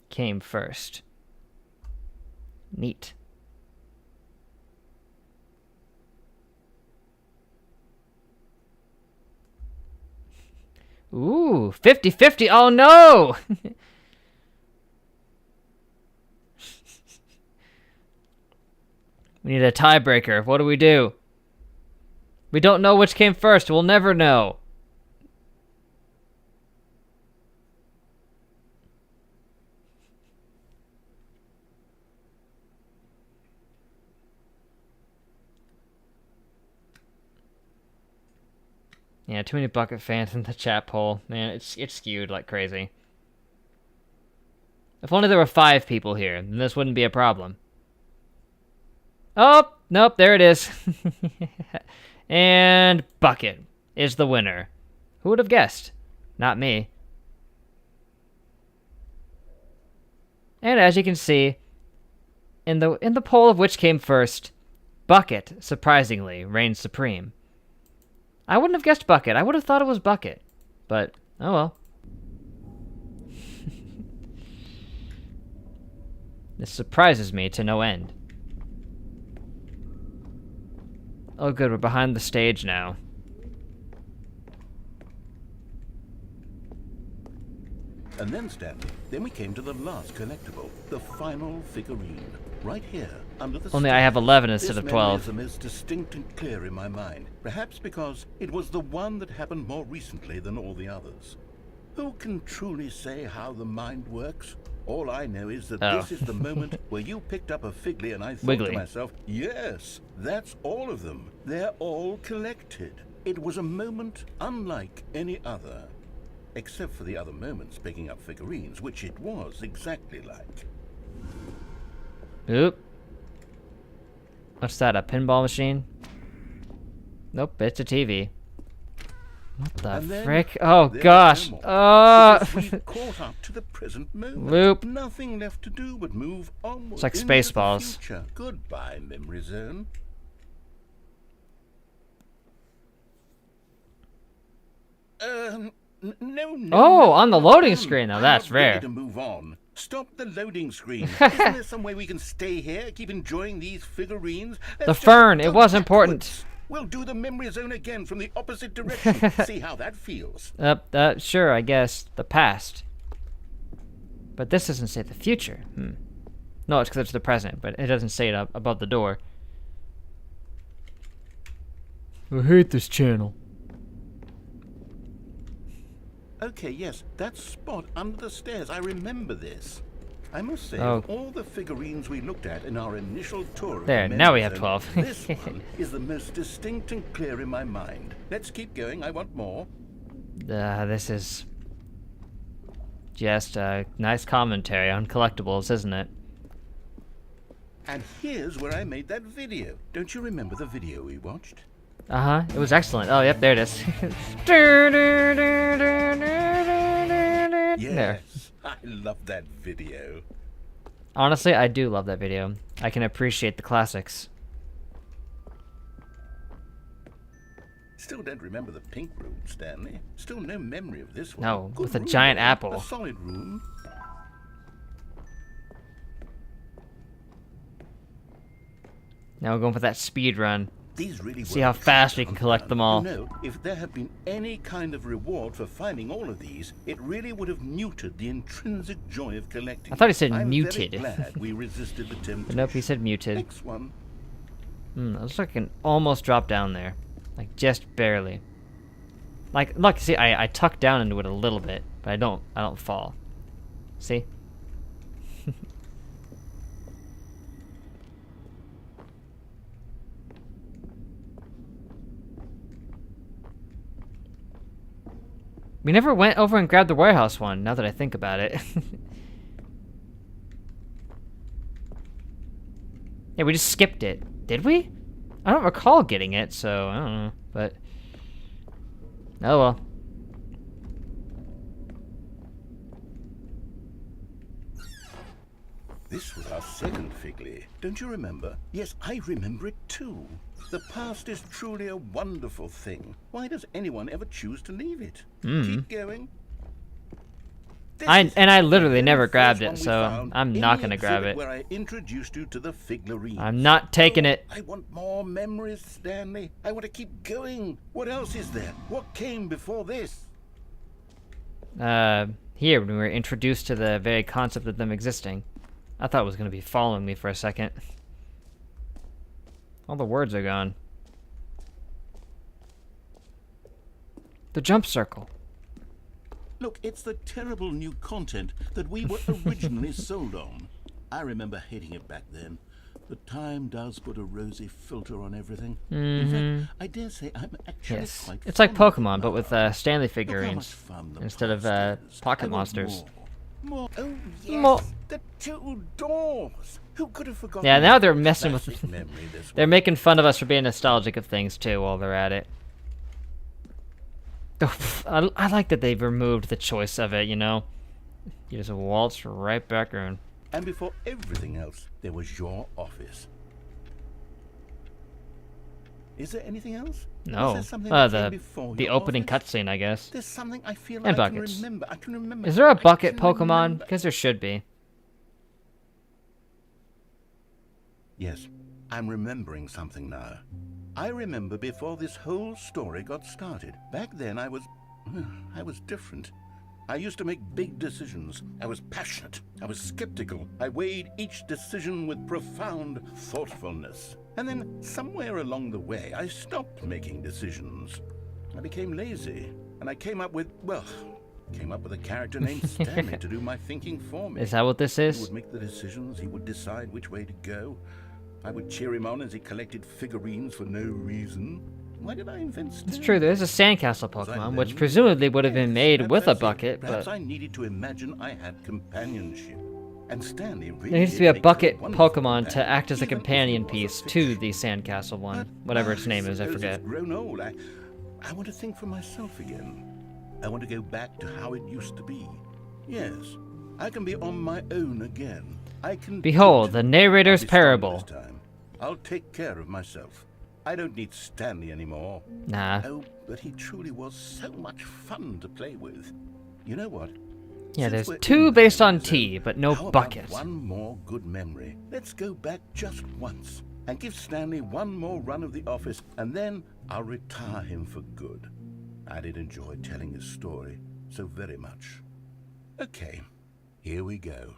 came first. Neat. Ooh, 50-50. Oh no! We need a tiebreaker. What do we do? We don't know which came first. We'll never know. Yeah, too many bucket fans in the chat poll. Man, it's skewed like crazy. If only there were 5 people here, then this wouldn't be a problem. Oh, nope, there it is. And Bucket is the winner. Who would have guessed? Not me. And as you can see, in the poll of which came first, Bucket, surprisingly, reigns supreme. I wouldn't have guessed Bucket. I would have thought it was Bucket. But, oh well. This surprises me to no end. Oh good, we're behind the stage now. And then, Stanley, then we came to the last collectible, the final figurine. Right here, under the Only I have 11 instead this of memory 12. is the most distinct and clear in my mind. Perhaps because it was the one that happened more recently than all the others. Who can truly say how the mind works? All I know is that this is the moment where you picked up a Figley and I thought Wiggly. to myself, yes, that's all of them. They're all collected. It was a moment unlike any other. Except for the other moments picking up figurines, which it was exactly like. Oop. What's that, a pinball machine? Nope, it's a TV. What the frick? Oh gosh. We've caught up to the present moment. Loop. Nothing left to do but move onward. It's like into Spaceballs. the future. Goodbye, memory zone. No. Oh, on the loading no. screen, now I'm that's not ready rare. to move on. Stop the loading screen. Isn't there some way we can stay here, keep enjoying these figurines? The Let's just fern, it go was backwards. important. We'll do the memory zone again from the opposite direction. See how that feels. Sure, I guess. The past. But this doesn't say the future. No, it's because it's the present, but it doesn't say it up above the door. I hate this channel. Okay, yes, that spot under the stairs. I remember this. I must say, Oh. of all the figurines we looked at in our initial tour of There, the now we memory have zone, 12. This one is the most distinct and clear in my mind. Let's keep going. I want more. This is just a nice commentary on collectibles, isn't it? And here's where I made that video. Don't you remember the video we watched? Uh-huh, it was excellent. Oh, yep, there it is. There. Yes, I love that video. Honestly, I do love that video. I can appreciate the classics. Still don't remember the pink room, Stanley. Still no memory of this one. No, Good with a room, giant though. apple. A solid room. Now we're going for that speed run. These really See were how fast we truly can collect them all. You know, if there had been any kind of reward for finding all of these, it really would have muted the intrinsic joy of collecting. I thought he said I'm muted. Very glad we resisted the temptation. But nope, he said muted. Next one. It looks like I can almost drop down there. Like, just barely. Like, look, see, I tuck down into it a little bit, but I don't fall. See? We never went over and grabbed the warehouse one, now that I think about it. Yeah, we just skipped it. Did we? I don't recall getting it, so I don't know. But, oh well. This was our second Figley. Don't you remember? Yes, I remember it too. The past is truly a wonderful thing. Why does anyone ever choose to leave it? Keep going. This is I the literally very never first grabbed one it, we so found I'm in not the gonna grab exhibit it. Where I introduced you to the Figlerines. I'm not taking it. I want more memories, Stanley. I want to keep going. What else is there? What came before this? Here, when we were introduced to the very concept of them existing. I thought it was gonna be following me for a second. All the words are gone. The jump circle. Look, it's the terrible new content that we were originally sold on. I remember hating it back then. But time does put a rosy filter on everything. In fact, I dare say I'm actually Yes. quite It's like fond of Pokemon, it but with now. Stanley Look how much figurines fun the instead of past is. pocket I want monsters. More. Oh, yes. More. The two doors. Who could have forgotten? Yeah, now that they're messing with. classic memory this They're was? making fun of us for being nostalgic of things too while they're at it. I like that they've removed the choice of it. You know, you just waltz right back in. And before everything else, there was your office. Is there anything else? No, Was there something that came the before the your opening office? cutscene, I guess. There's something I feel And I can buckets. remember. I can remember. Is there a I bucket can Pokemon? remember. Because there should be. Yes, I'm remembering something now. I remember before this whole story got started. Back then I was different. I used to make big decisions. I was passionate. I was skeptical. I weighed each decision with profound thoughtfulness. And then somewhere along the way, I stopped making decisions. I became lazy, and I came up with a character named Stanley to do my thinking for me. Is that what this He is? would make the decisions. He would decide which way to go. I would cheer him on as he collected figurines for no reason. Why did I invent Stanley? It's true. There's a sandcastle Was I Pokemon, which lonely? presumably would have been Yes, made perhaps with a that's it. bucket, Perhaps but I needed to imagine I had companionship. And Stanley really there needs to did be a make bucket wonderful Pokemon to companion, act as a even if he companion was a piece fish. to the sandcastle one, But, whatever its name is. I suppose forget. It's grown old. I want to think for myself again. I want to go back to how it used to be. Yes, I can be on my own again. I can. do Behold, it. the narrator's I'll be strong parable. this time. I'll take care of myself. I don't need Stanley anymore. Nah. Oh, but he truly was so much fun to play with. You know what? Yeah, Since there's we're in two the based on memory zone, T, but no how about bucket. one more good memory. Let's go back just once and give Stanley one more run of the office, and then I'll retire him for good. I did enjoy telling his story so very much. Okay, here we go.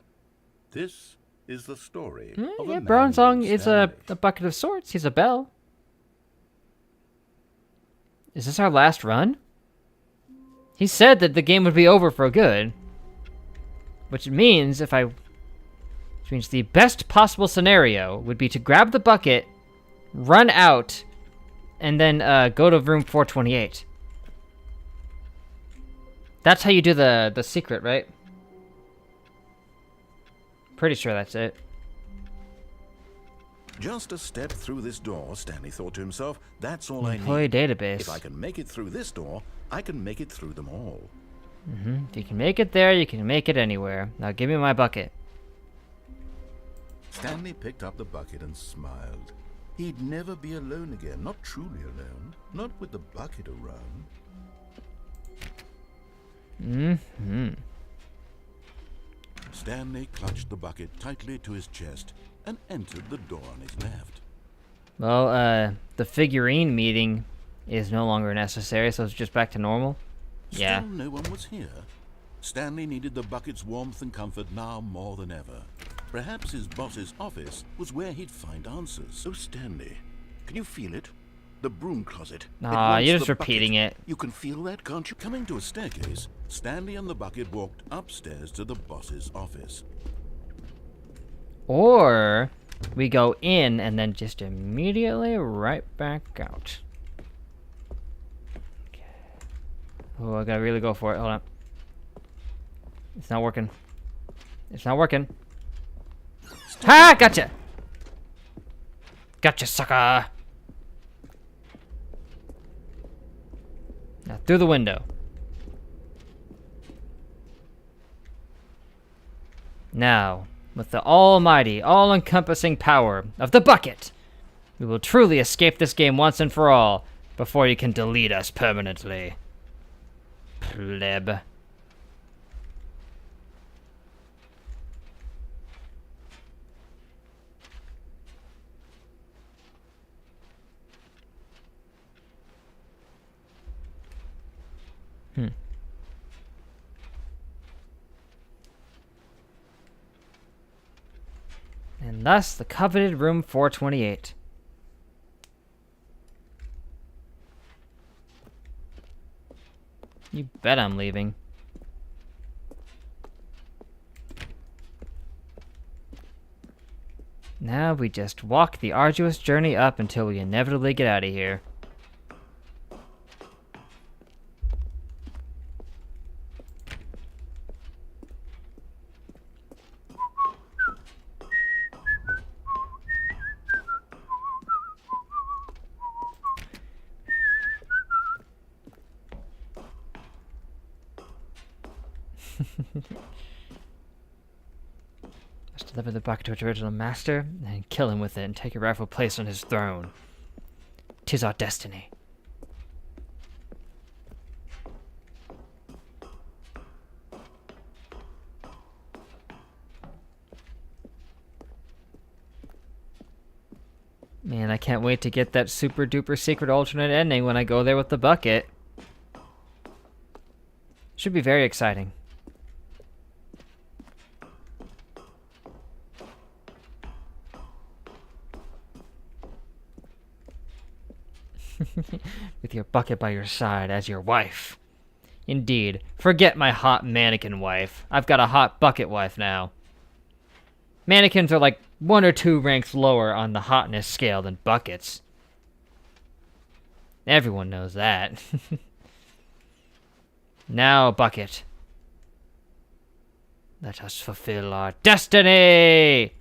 This is the story of a Yeah, man Bronzong named is Stanley. a bucket of sorts. He's a bell. Is this our last run? He said that the game would be over for good. Which means which means the best possible scenario would be to grab the bucket, run out, and then go to room 428. That's how you do the secret, right? Pretty sure that's it. Just a step through this door, Stanley thought to himself. That's all I Employee need. database. If I can make it through this door, I can make it through them all. If you can make it there, you can make it anywhere. Now give me my bucket. Stanley picked up the bucket and smiled. He'd never be alone again, not truly alone, not with the bucket around. Stanley clutched the bucket tightly to his chest and entered the door on his left. Well, the figurine meeting is no longer necessary, so it's just back to normal. Yeah. Still no one was here. Stanley needed the bucket's warmth and comfort now more than ever. Perhaps his boss's office was where he'd find answers. Oh, Stanley, can you feel it? The broom closet. It Aw, wants you're the just repeating bucket. it. You can feel that, can't you? Coming to a staircase, Stanley and the bucket walked upstairs to the boss's office. Or we go in and then just immediately right back out. Okay. Oh, I gotta really go for it. Hold on. It's not working. It's not working. Ha! Gotcha! Gotcha, sucker! Now through the window. Now, with the almighty, all-encompassing power of the bucket, we will truly escape this game once and for all before you can delete us permanently. Pleb. And thus, the coveted room 428. You bet I'm leaving. Now we just walk the arduous journey up until we inevitably get out of here. Must deliver the bucket to its original master, and kill him with it, and take your rightful place on his throne. 'Tis our destiny. Man, I can't wait to get that super duper secret alternate ending when I go there with the bucket. Should be very exciting. With your bucket by your side as your wife. Indeed. Forget my hot mannequin wife. I've got a hot bucket wife now. Mannequins are like 1 or 2 ranks lower on the hotness scale than buckets. Everyone knows that. Now, bucket. Let us fulfill our destiny!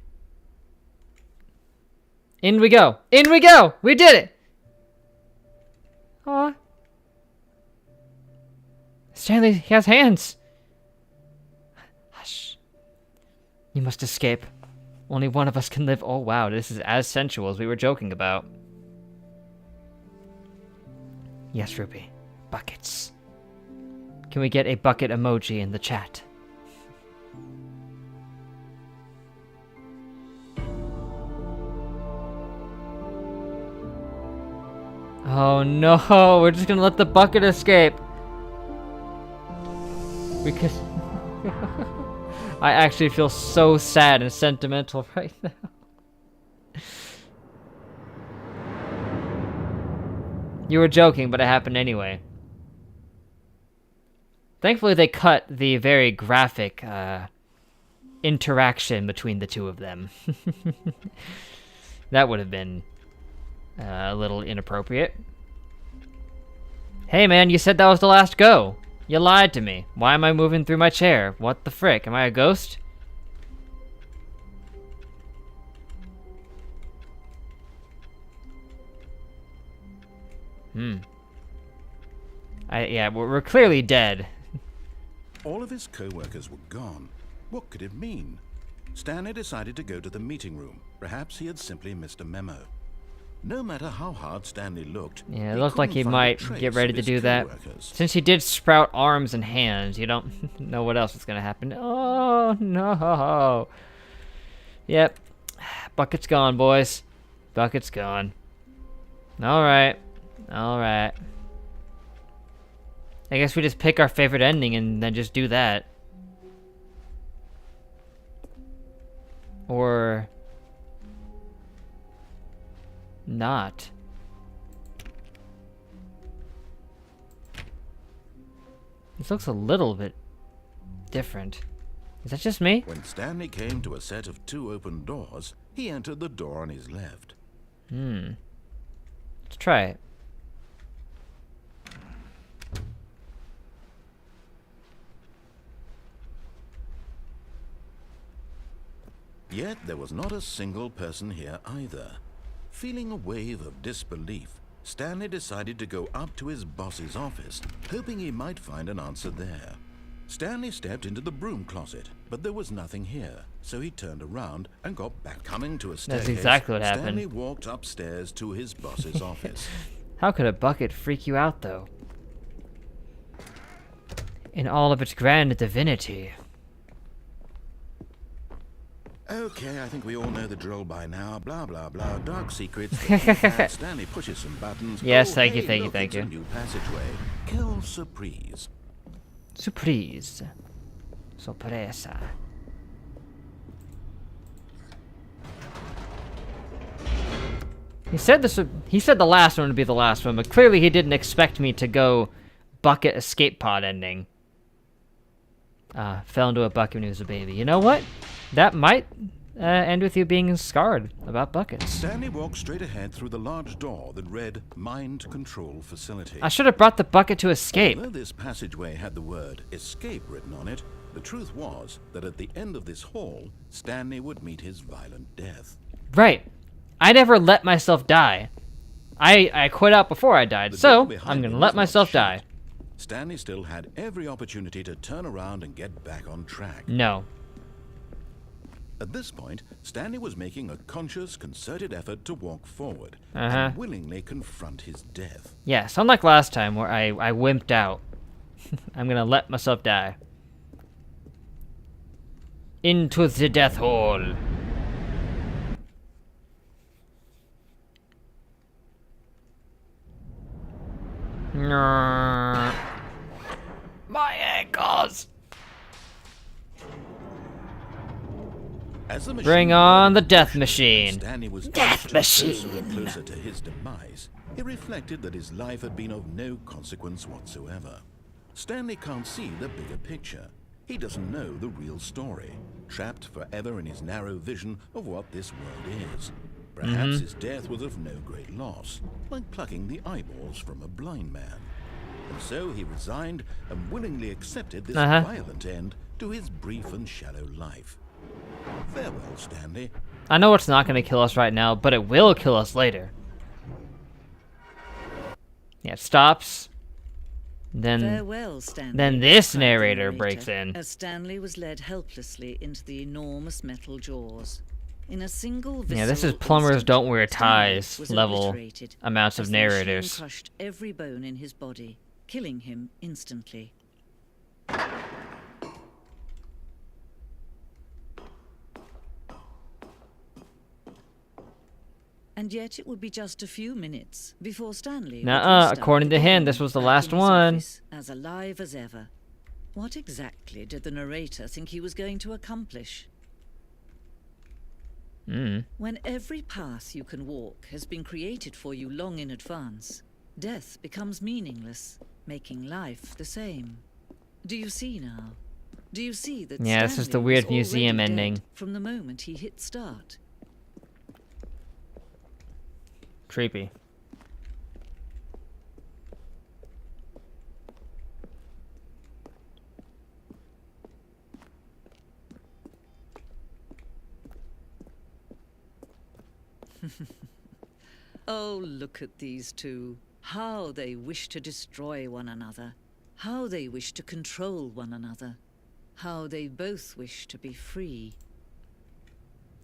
In we go! In we go! We did it! Aw. Stanley, he has hands! Hush. You must escape. Only one of us can live. Oh wow, this is as sensual as we were joking about. Yes, Ruby. Buckets. Can we get a bucket emoji in the chat? Oh no, we're just gonna let the bucket escape. Because I actually feel so sad and sentimental right now. You were joking, but it happened anyway. Thankfully, they cut the very graphic interaction between the two of them. That would have been a little inappropriate. Hey man, you said that was the last go. You lied to me. Why am I moving through my chair? What the frick? Am I a ghost? Yeah, we're clearly dead. All of his co-workers were gone. What could it mean? Stanley decided to go to the meeting room. Perhaps he had simply missed a memo. No matter how hard Stanley looked, Yeah, it he looked like couldn't he find a might trace get ready of to his do that. co-workers. Since he did sprout arms and hands, you don't know what else is gonna happen. Oh no. Yep. Bucket's gone, boys. Bucket's gone. Alright. Alright. I guess we just pick our favorite ending and then just do that. Or not. This looks a little bit different. Is that just me? When Stanley came to a set of 2 open doors, he entered the door on his left. Let's try it. Yet there was not a single person here either. Feeling a wave of disbelief, Stanley decided to go up to his boss's office, hoping he might find an answer there. Stanley stepped into the broom closet, but there was nothing here, so he turned around and got back. Coming to a staircase, That's exactly what happened. Stanley walked upstairs to his boss's office. How could a bucket freak you out, though? In all of its grand divinity. Okay, I think we all know the drill by now. Blah, blah, blah. Dark secrets. Stanley pushes some buttons. Yes, Oh, thank you, hey, thank you, look, thank it's you. a new passageway. Kill surprise. Surprise. Sorpresa. He said the last one would be the last one, but clearly he didn't expect me to go bucket escape pod ending. Fell into a bucket when he was a baby. You know what? That might end with you being scarred about buckets. Stanley walked straight ahead through the large door that read Mind Control Facility. I should have brought the bucket to escape. Although this passageway had the word escape written on it, the truth was that at the end of this hall, Stanley would meet his violent death. Right. I never let myself die. I quit out before I died, so I'm gonna let myself die. Stanley still had every opportunity to turn around and get back on track. No. At this point, Stanley was making a conscious, concerted effort to walk forward Uh-huh. and willingly confront his death. Yes, unlike last time where I wimped out. I'm gonna let myself die. Into the death hole. My ankles! As the Bring machine on the roared, death machine. Stanley was Death edged machine. closer and closer to his demise. He reflected that his life had been of no consequence whatsoever. Stanley can't see the bigger picture. He doesn't know the real story, trapped forever in his narrow vision of what this world is. Perhaps his death was of no great loss, like plucking the eyeballs from a blind man. And so he resigned and willingly accepted this violent end to his brief and shallow life. Farewell, Stanley. I know it's not going to kill us right now, but it will kill us later. Yeah, it stops. Farewell, Stanley. Then this cried the narrator breaks in. as Stanley was led helplessly into the enormous metal jaws. In a single visceral Yeah, this is plumbers instant, don't wear Stanley ties was level obliterated amounts of as the machine narrators. crushed every bone in his body, killing him instantly. And yet it would be just a few minutes before Stanley. Nuh-uh, according to him, this was the last one. As alive as ever. What exactly did the narrator think he was going to accomplish? When every path you can walk has been created for you long in advance, death becomes meaningless, making life the same. Do you see now? Do you see that Yeah, this is the Stanley weird was museum already ending. dead from the moment he hit start? Creepy. Oh, look at these two. How they wish to destroy one another. How they wish to control one another. How they both wish to be free.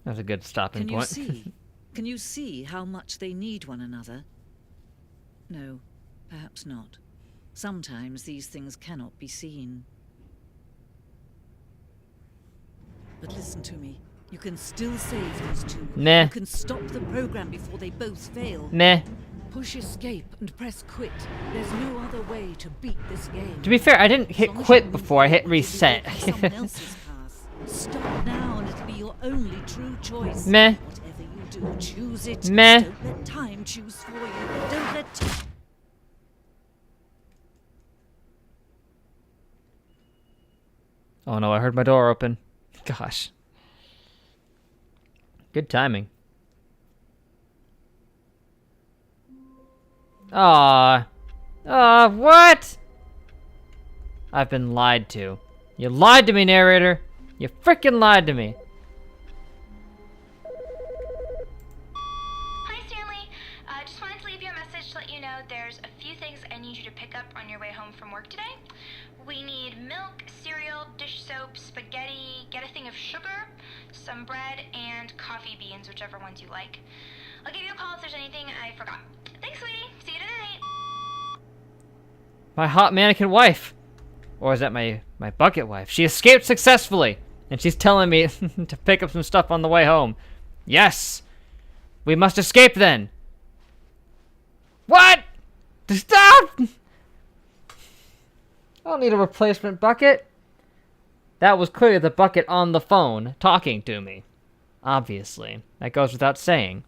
That's a good stopping Can you point. see? Can you see how much they need one another? No, perhaps not. Sometimes these things cannot be seen. But listen to me. You can still save these two. Meh. You can stop the program before they both fail. Meh. Push escape and press quit. There's no other way to beat this game. To be fair, I didn't hit As long as quit you move before I hit forward, you'll be reset. walking someone else's path. Stop now and it'll be your only true choice. Meh. Whatever you do, choose it. Meh. Don't let time choose for you. Don't let time... Oh no, I heard my door open. Gosh. Good timing. What? I've been lied to. You lied to me, narrator. You freaking lied to me. Hi, Stanley. Just wanted to leave you a message to let you know there's a few things I need you to pick up on your way home from work today. We need milk, cereal, dish soap, spaghetti, get a thing of sugar, some bread, and coffee beans, whichever ones you like. I'll give you a call if there's anything I forgot. Thanks, sweetie. See you tonight. My hot mannequin wife. Or is that my bucket wife? She escaped successfully. And she's telling me to pick up some stuff on the way home. Yes. We must escape then. What? Stop! I don't need a replacement bucket. That was clearly the bucket on the phone talking to me. Obviously. That goes without saying.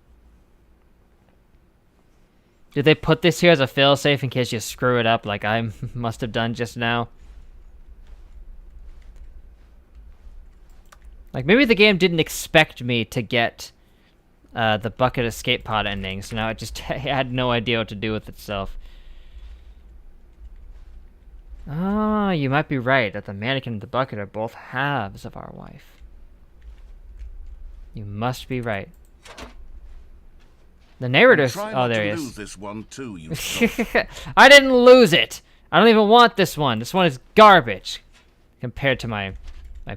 Did they put this here as a failsafe in case you screw it up like I must have done just now? Like, maybe the game didn't expect me to get the bucket escape pod ending, so now it just had no idea what to do with itself. Ah, you might be right, that the mannequin and the bucket are both halves of our wife. You must be right. The narrator's... Oh, there he is. Lose this one too, you I didn't lose it! I don't even want this one. This one is garbage compared to my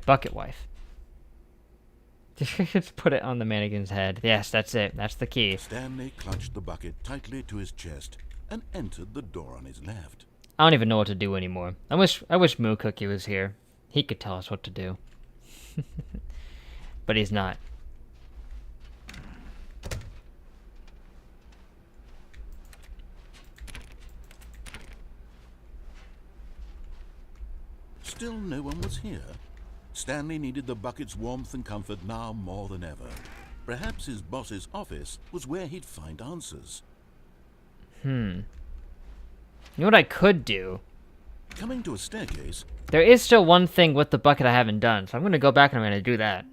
bucket wife. Just put it on the mannequin's head. Yes, that's it. That's the key. Stanley clutched the bucket tightly to his chest and entered the door on his left. I don't even know what to do anymore. I wish Moo Cookie was here. He could tell us what to do. But he's not. Still no one was here. Stanley needed the bucket's warmth and comfort now more than ever. Perhaps his boss's office was where he'd find answers. You know what I could do? Coming to a staircase, There is still one thing with the bucket I haven't done, so I'm going to go back and I'm going to do that.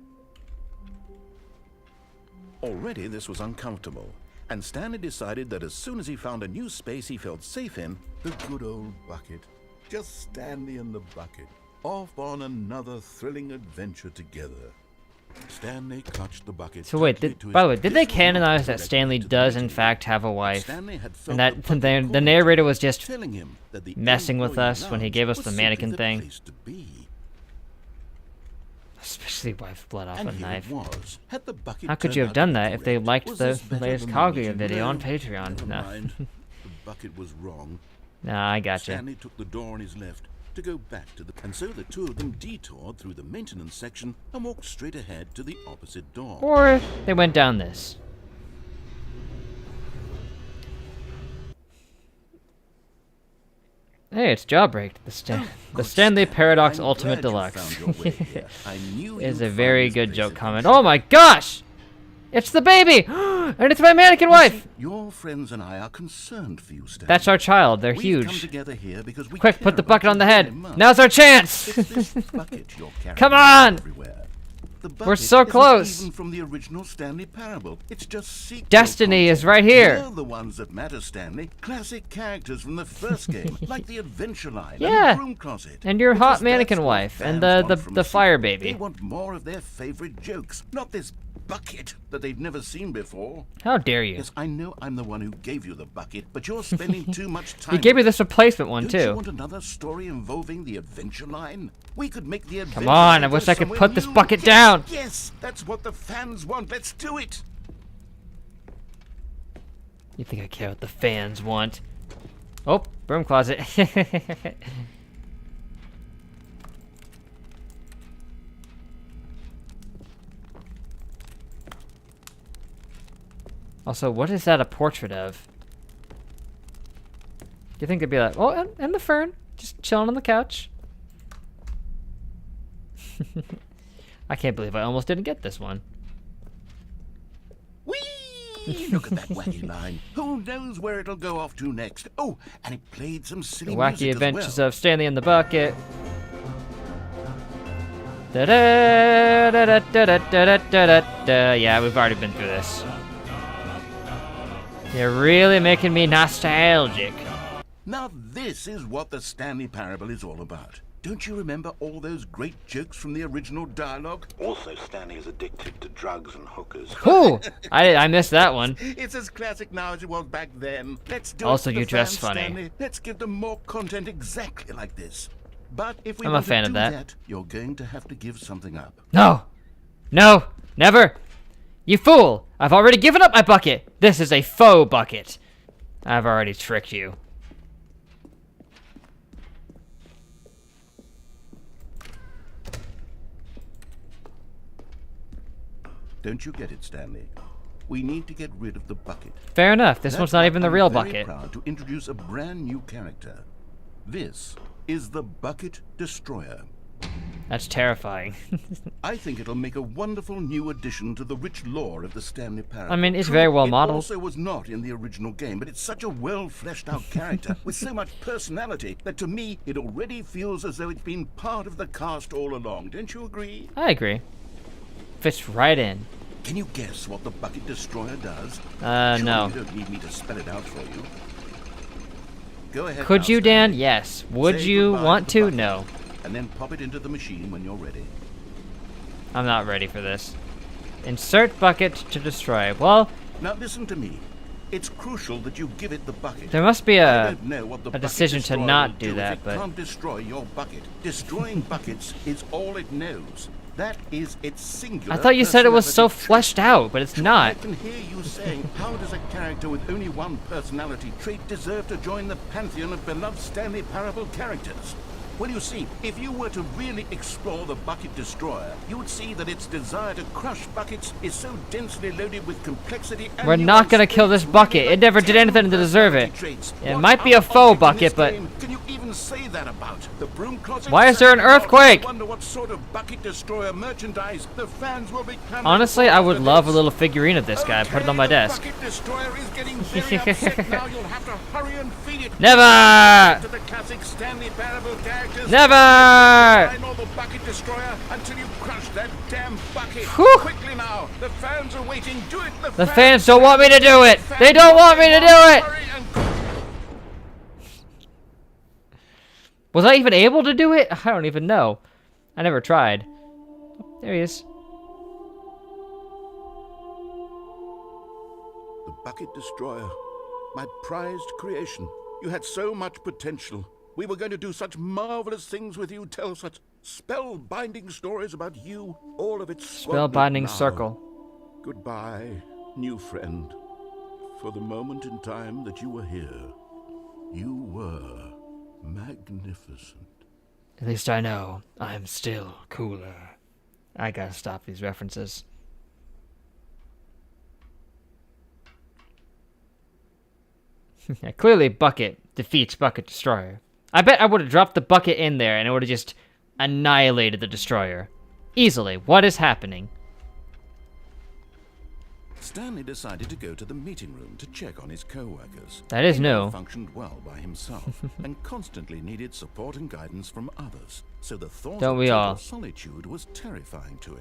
already this was uncomfortable, and Stanley decided that as soon as he found a new space he felt safe in, the good old bucket. Just Stanley and the bucket, off on another thrilling adventure together. Stanley clutched the bucket. So wait, by the way, did they canonize that Stanley does in fact have a wife? And that the narrator was just messing with us when he gave us the mannequin thing? Especially wife blood off a knife. How could you have done that if they liked the latest Kaguya video on Patreon? No. The bucket was wrong. Nah, I gotcha. Stanley took the door on his left to go back to the... And so the two of them detoured through the maintenance section and walked straight ahead to the opposite door. Or they went down this. Hey, it's Jawbreak, the Stanley Paradox Ultimate Deluxe. Is a very good joke comment. Oh my gosh! It's the baby! And it's my mannequin wife! Your friends and I are concerned for you, Stanley. That's our child. They're We've huge. come together here because we Quick, care put the about bucket on the you head. very much. Now's our chance! It's this bucket you're carrying Come on! everywhere. The We're bucket so isn't close. Even from the original Stanley Parable. It's just sequel Destiny content. is right here. They're the ones that matter, Stanley. Classic characters from the first game, like the Adventure Line Yeah. and the Broom Closet. And your Because hot mannequin that's what wife, and fans want from the a fire sequel. baby. They want more of their favorite jokes, not this bucket that they've never seen before. How dare you? Yes, I know I'm the one who gave you the bucket, but you're spending too much time. You gave me with this replacement one Don't you too. want another story involving the Adventure Line? We could make the Adventure Come on, Line I go wish I could somewhere put this new. bucket Yes, down. Yes, that's what the fans want. Let's do it. You think I care what the fans want? Oh, broom closet. Also, what is that a portrait of? Do you think they'd be like, oh, and the fern, just chilling on the couch? I can't believe I almost didn't get this one. Whee! Look at that wacky line. Who knows where it'll go off to next? Oh, and it played some The silly Wacky music Adventures as well. of Stanley in the Bucket. Da-da-da-da-da-da-da-da-da. Yeah, we've already been through this. You're really making me nostalgic. Now this is what the Stanley Parable is all about. Don't you remember all those great jokes from the original dialogue? Also, Stanley is addicted to drugs and hookers. Ooh, I missed that one. It's as classic now as it was back then. Let's do Also, it for you the dress fans, funny. Stanley. Let's give them more content exactly like this. But if we I'm a want fan to of do that. you're going to have to give something up. No! No! Never! You fool! I've already given up my bucket! This is a faux bucket! I've already tricked you. Don't you get it, Stanley? We need to get rid of the bucket. Fair enough, this That's one's not why even the I'm real very bucket. proud to introduce a brand new character. This is the Bucket Destroyer. That's terrifying. I think it'll make a wonderful new addition to the rich lore of the Stanley Parable. I mean, it's True, very well it modeled. also was not in the original game, but it's such a well-fleshed-out character with so much personality that to me it already feels as though it's been part of the cast all along. Don't you agree? I agree. Fits right in. Can you guess what the Bucket Destroyer does? No. Surely you don't need me to spell it out for you. Go ahead. Could now, you, Dan? Stanley. Yes. Would Say you goodbye want the to? bucket, No. And then pop it into the machine when you're ready. I'm not ready for this. Insert bucket to destroy. Well, Now listen to me. It's crucial that you give it the bucket. there must be I a... don't know what the bucket decision to destroyer not will do that, if it but- can't destroy your bucket. Destroying buckets is all it knows. That is its singular. I thought you said it was so personality trait. fleshed out, but it's I not. can hear you saying, how does a character with only one personality trait deserve to join the pantheon of beloved Stanley Parable characters? Well, you see, if you were to really explore the Bucket Destroyer, you would see that its desire to crush buckets is so densely loaded with complexity and We're not gonna nuance kill that this it's bucket. really It never did like anything to deserve it. 10 traits. It What might be a other faux object in this bucket, but- game can you even say that about? The broom closet? Why is there an earthquake? I wonder what sort of Bucket Destroyer merchandise the fans will be clamoring Honestly, for I would after love a this. little figurine of this guy. Put it on my Okay, desk. The Bucket Destroyer is getting very upset now. You'll have to hurry and feed it. Never! To the classic Stanley Parable characters. Never! I know the Bucket Destroyer until you crush that damn bucket. Whew. Quickly now. The fans are waiting. Do it. The fans don't want me to do it. They don't want me to do it. Hurry and Was I even able to do it? I don't even know. I never tried. There he is. The Bucket Destroyer, my prized creation. You had so much potential. We were going to do such marvelous things with you, tell such spellbinding stories about you, all of it squandered Spellbinding now. circle. Goodbye, new friend. For the moment in time that you were here, you were magnificent. At least I know I'm still cooler. I gotta stop these references. Yeah, clearly Bucket defeats Bucket Destroyer. I bet I would have dropped the bucket in there and it would have just annihilated the Destroyer. Easily. What is happening? Stanley decided to go to the meeting room to check on his co-workers. That is He new. functioned well by himself and constantly needed support and guidance from others. So the thought Don't of we total all? solitude was terrifying to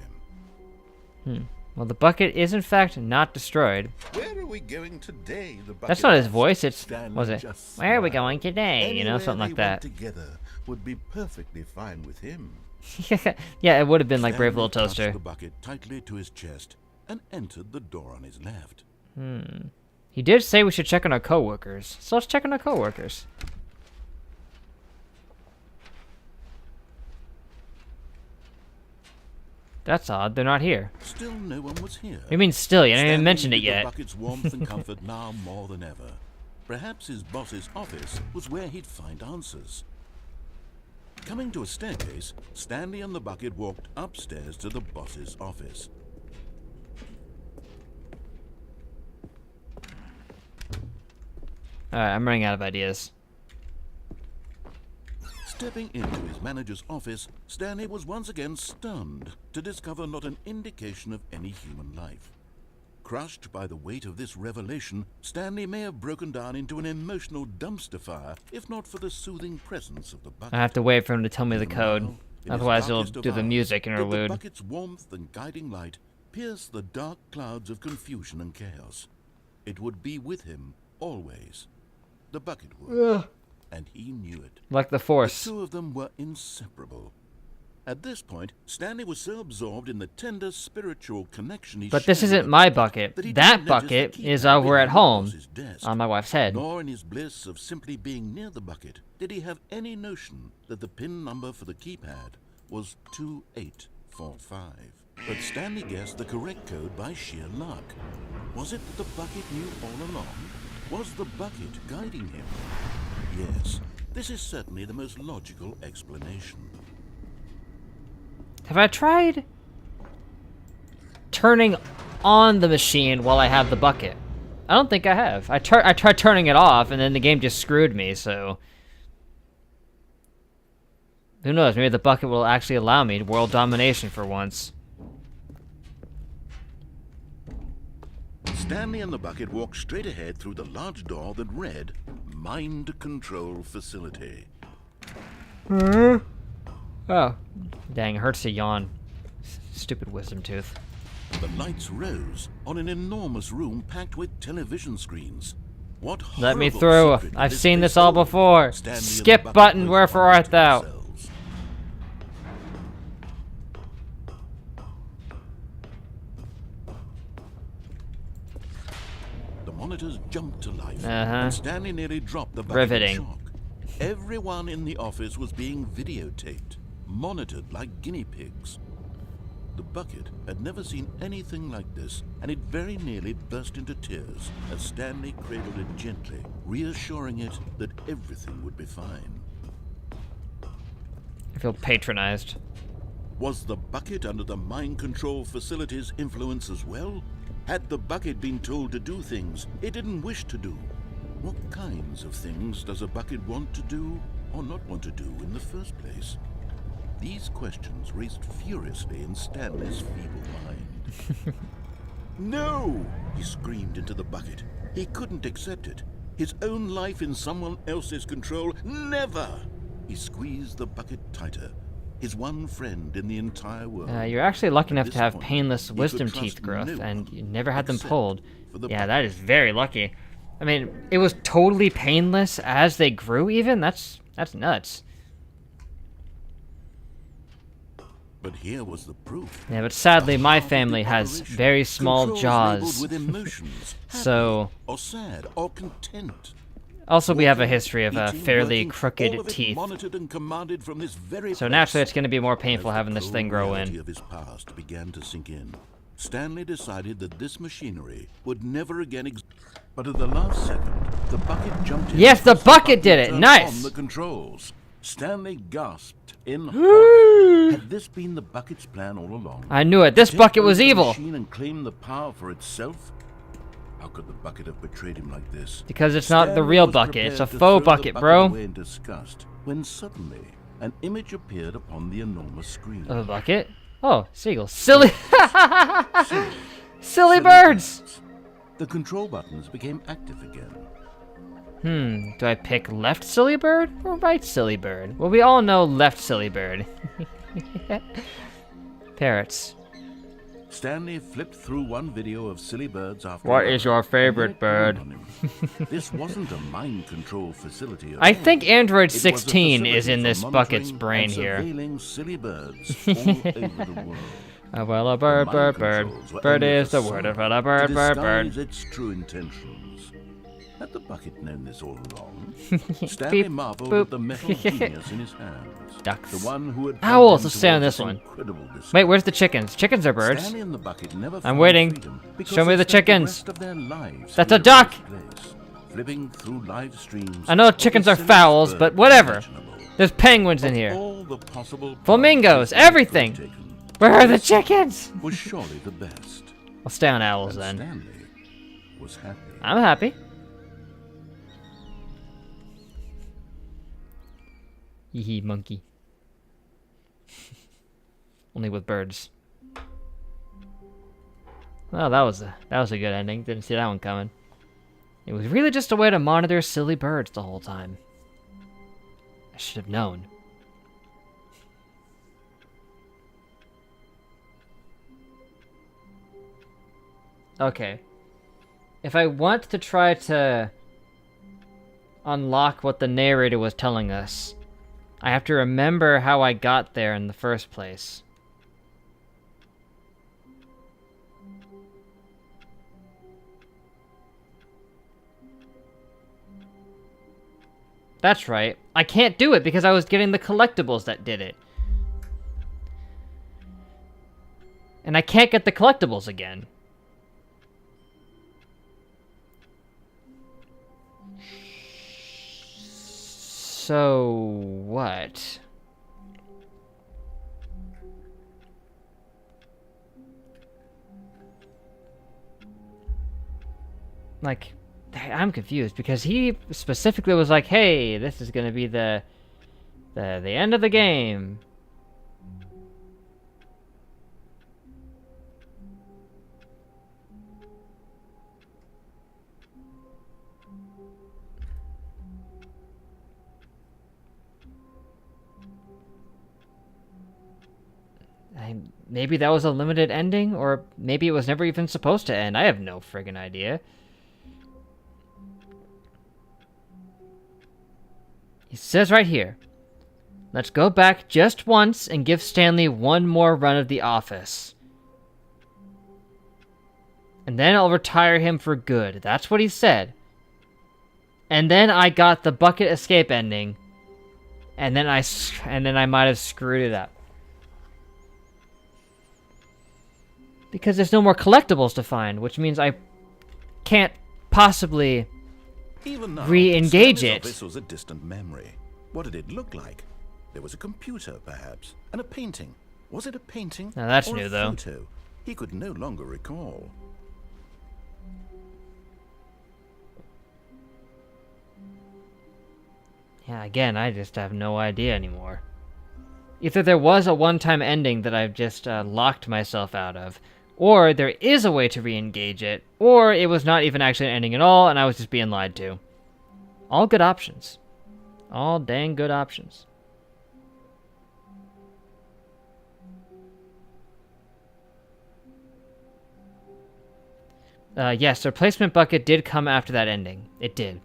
him. Well, the bucket is in fact not destroyed. Where are we going today? The That's bucket not his asked. voice, it's... Stanley Was it? just Where are we smiled. going today? You know, Anywhere something like they went that. together would be perfectly fine with him. Yeah, it would have been like Brave Stanley Little clutched Toaster. the bucket tightly to his chest and entered the door on his left. He did say we should check on our coworkers, so let's check on our coworkers. That's odd, they're not here. Still no one was here. What do you mean still? You haven't even Stanley mentioned it needed the yet. bucket's warmth and comfort now more than ever. Perhaps his boss's office was where he'd find answers. Coming to a staircase, Stanley and the bucket walked upstairs to the boss's office. Alright, I'm running out of ideas. Stepping into his manager's office, Stanley was once again stunned to discover not an indication of any human life. Crushed by the weight of this revelation, Stanley may have broken down into an emotional dumpster fire, if not for the soothing presence of the bucket. I have to wait for him to tell me the Even code. now, in his Otherwise he'll darkest of do the hours, music did interlude. The bucket's warmth and guiding light pierce the dark clouds of confusion and chaos. It would be with him always. The bucket would. And he knew it. Like the The Force. two of them were inseparable. At this point, Stanley was so absorbed in the tender spiritual connection he But this shared isn't with my the bucket bucket. he That didn't notice the bucket keypad is over at behind the home, boss's desk. on my wife's head. Nor in his bliss of simply being near the bucket did he have any notion that the PIN number for the keypad was 2845. But Stanley guessed the correct code by sheer luck. Was it that the bucket knew all along? Was the bucket guiding him? Yes, this is certainly the most logical explanation. Have I tried turning on the machine while I have the bucket? I don't think I have. I tried turning it off, and then the game just screwed me, so... Who knows, maybe the bucket will actually allow me world domination for once. Stanley and the bucket walked straight ahead through the large door that read, Mind Control Facility. Oh. Dang, hurts to yawn. Stupid wisdom tooth. The lights rose on an enormous room packed with television screens. What Let me horrible through. secret I've did seen they this all hold? before. Stanley and the Skip bucket button, both wherefore wondered art to thou? themselves. The monitors jumped to life, and Stanley nearly dropped the bucket Riveting. in shock. Everyone in the office was being videotaped, monitored like guinea pigs. The bucket had never seen anything like this, and it very nearly burst into tears as Stanley cradled it gently, reassuring it that everything would be fine. I feel patronized. Was the bucket under the mind control facility's influence as well? Had the bucket been told to do things it didn't wish to do? What kinds of things does a bucket want to do or not want to do in the first place? These questions raced furiously in Stanley's feeble mind. No! He screamed into the bucket. He couldn't accept it. His own life in someone else's control, never! He squeezed the bucket tighter. His one friend in the entire world. You're actually lucky enough At to have this point, painless he could wisdom trust teeth growth, no and one you never had them except pulled. for the Yeah, that is very lucky. I mean, it was totally painless as they grew even? That's nuts. But here was the proof. Yeah, but sadly The my heart of the family has operation. very small Controls jaws. labeled with emotions, happy So... or sad or content. Also, we have a Walking, history of eating, fairly working, all crooked of it teeth. monitored and commanded from this very So place. naturally it's going to be more painful As the having this cold thing grow reality in. of his past began to sink in. Stanley decided that this machinery would never again but at the last second, the bucket jumped in. Yes, the and pressed bucket did button it! to turn Nice! On the controls. Stanley gasped in horror. Had this been the bucket's plan all along? I knew it. This Take bucket was over the evil. machine and claim the power for itself? How could the bucket have betrayed him like this? Because it's not the Stanley real was bucket. It's a prepared to faux throw the bucket, bro. away in disgust, when suddenly an image appeared upon the enormous screen. Of a bucket? Oh, seagulls. Silly... Silly. Silly birds! The control buttons became active again. Do I pick left silly bird or right silly bird? Well, we all know left silly bird. Parrots. Stanley flipped through one video of silly birds after What another, is your and favorite then it dawned bird? on him. This wasn't a mind control facility at I all. think Android It was a 16 is facility in for this bucket's monitoring brain and here. surveilling silly birds all over the world. Well, a bird, The bird, mind bird. controls were Bird only is the facade word of a to bird, bird, bird. disguise its true intentions. Had the bucket known this all along? Stanley Beep, marveled boop. at the metal genius in his hands. Ducks. The one who had Owls, led let's them stay on towards this one. incredible discovery. Wait, where's the chickens? Chickens are birds. Stanley and the bucket never I'm found waiting. freedom because Show me they the spent chickens. rest of their lives That's here a duck. in this place, flipping through live streams I know of the chickens are silliest fowls, bird but whatever. imaginable. There's penguins in Of here. all the possible Flamingos, paths they could have everything. taken, Where are the this chickens? was surely the best. I'll stay on owls And then. Stanley was happy. I'm happy. Hee monkey. Only with birds. Well, that was a good ending. Didn't see that one coming. It was really just a way to monitor silly birds the whole time. I should have known. Okay. If I want to try to unlock what the narrator was telling us, I have to remember how I got there in the first place. That's right. I can't do it because I was getting the collectibles that did it. And I can't get the collectibles again. So what? Like, I'm confused because he specifically was like, "Hey, this is gonna be the The end of the game. Maybe that was a limited ending, or maybe it was never even supposed to end. I have no friggin' idea. It says right here, let's go back just once and give Stanley one more run of the office. And then I'll retire him for good. That's what he said. And then I got the bucket escape ending. And then I might have screwed it up. Because there's no more collectibles to find, which means I can't possibly Even now, re-engage Stanley's it. office was a distant memory. What did it look like? There was a computer, perhaps, and a painting. Was it a painting? Now that's or new, a though. photo? He could no longer recall. Yeah, again, I just have no idea anymore. Either there was a one-time ending that I've just locked myself out of, or there is a way to re-engage it, or it was not even actually an ending at all, and I was just being lied to. All good options. All dang good options. Yes, the replacement bucket did come after that ending. It did.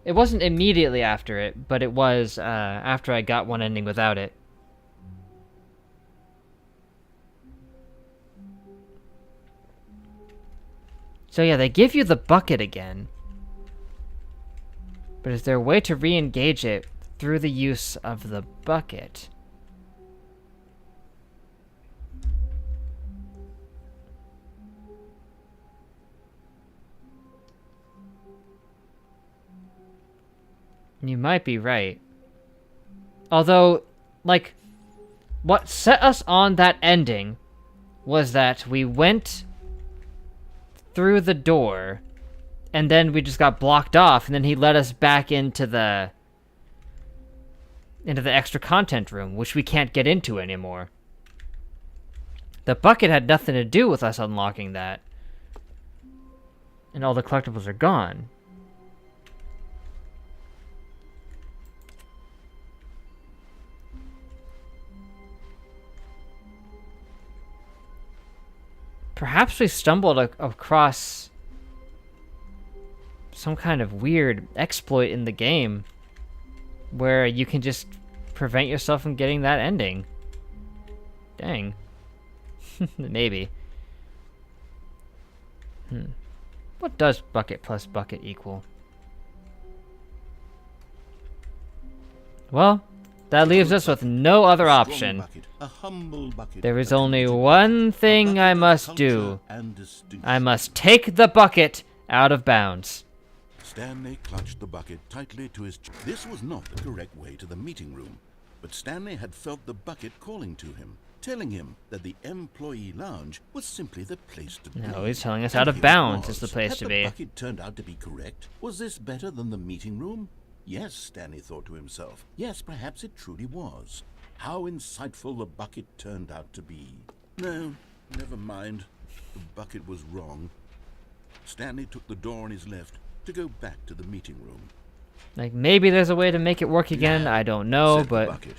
It wasn't immediately after it, but it was after I got one ending without it. So yeah, they give you the bucket again. But is there a way to re-engage it through the use of the bucket? You might be right. Although, like, what set us on that ending was that we went through the door, and then we just got blocked off, and then he led us back into the extra content room, which we can't get into anymore. The bucket had nothing to do with us unlocking that. And all the collectibles are gone. Perhaps we stumbled across some kind of weird exploit in the game where you can just prevent yourself from getting that ending. Dang. Maybe. What does bucket plus bucket equal? Well, that leaves us with no other option. A humble bucket. There is only one thing I must do. I must take the bucket out of bounds. Stanley clutched the bucket tightly to his chest. This was not the correct way to the meeting room, but Stanley had felt the bucket calling to him, telling him that the employee lounge was simply the place to be. No, he's telling us And out of here it bounds was. is the place Had to the be. bucket turned out to be correct? Was this better than the meeting room? Yes, Stanley thought to himself. Yes, perhaps it truly was. How insightful the bucket turned out to be. No, never mind. The bucket was wrong. Stanley took the door on his left to go back to the meeting room. Like, maybe there's a way to make it work again, I don't know, Said the but bucket.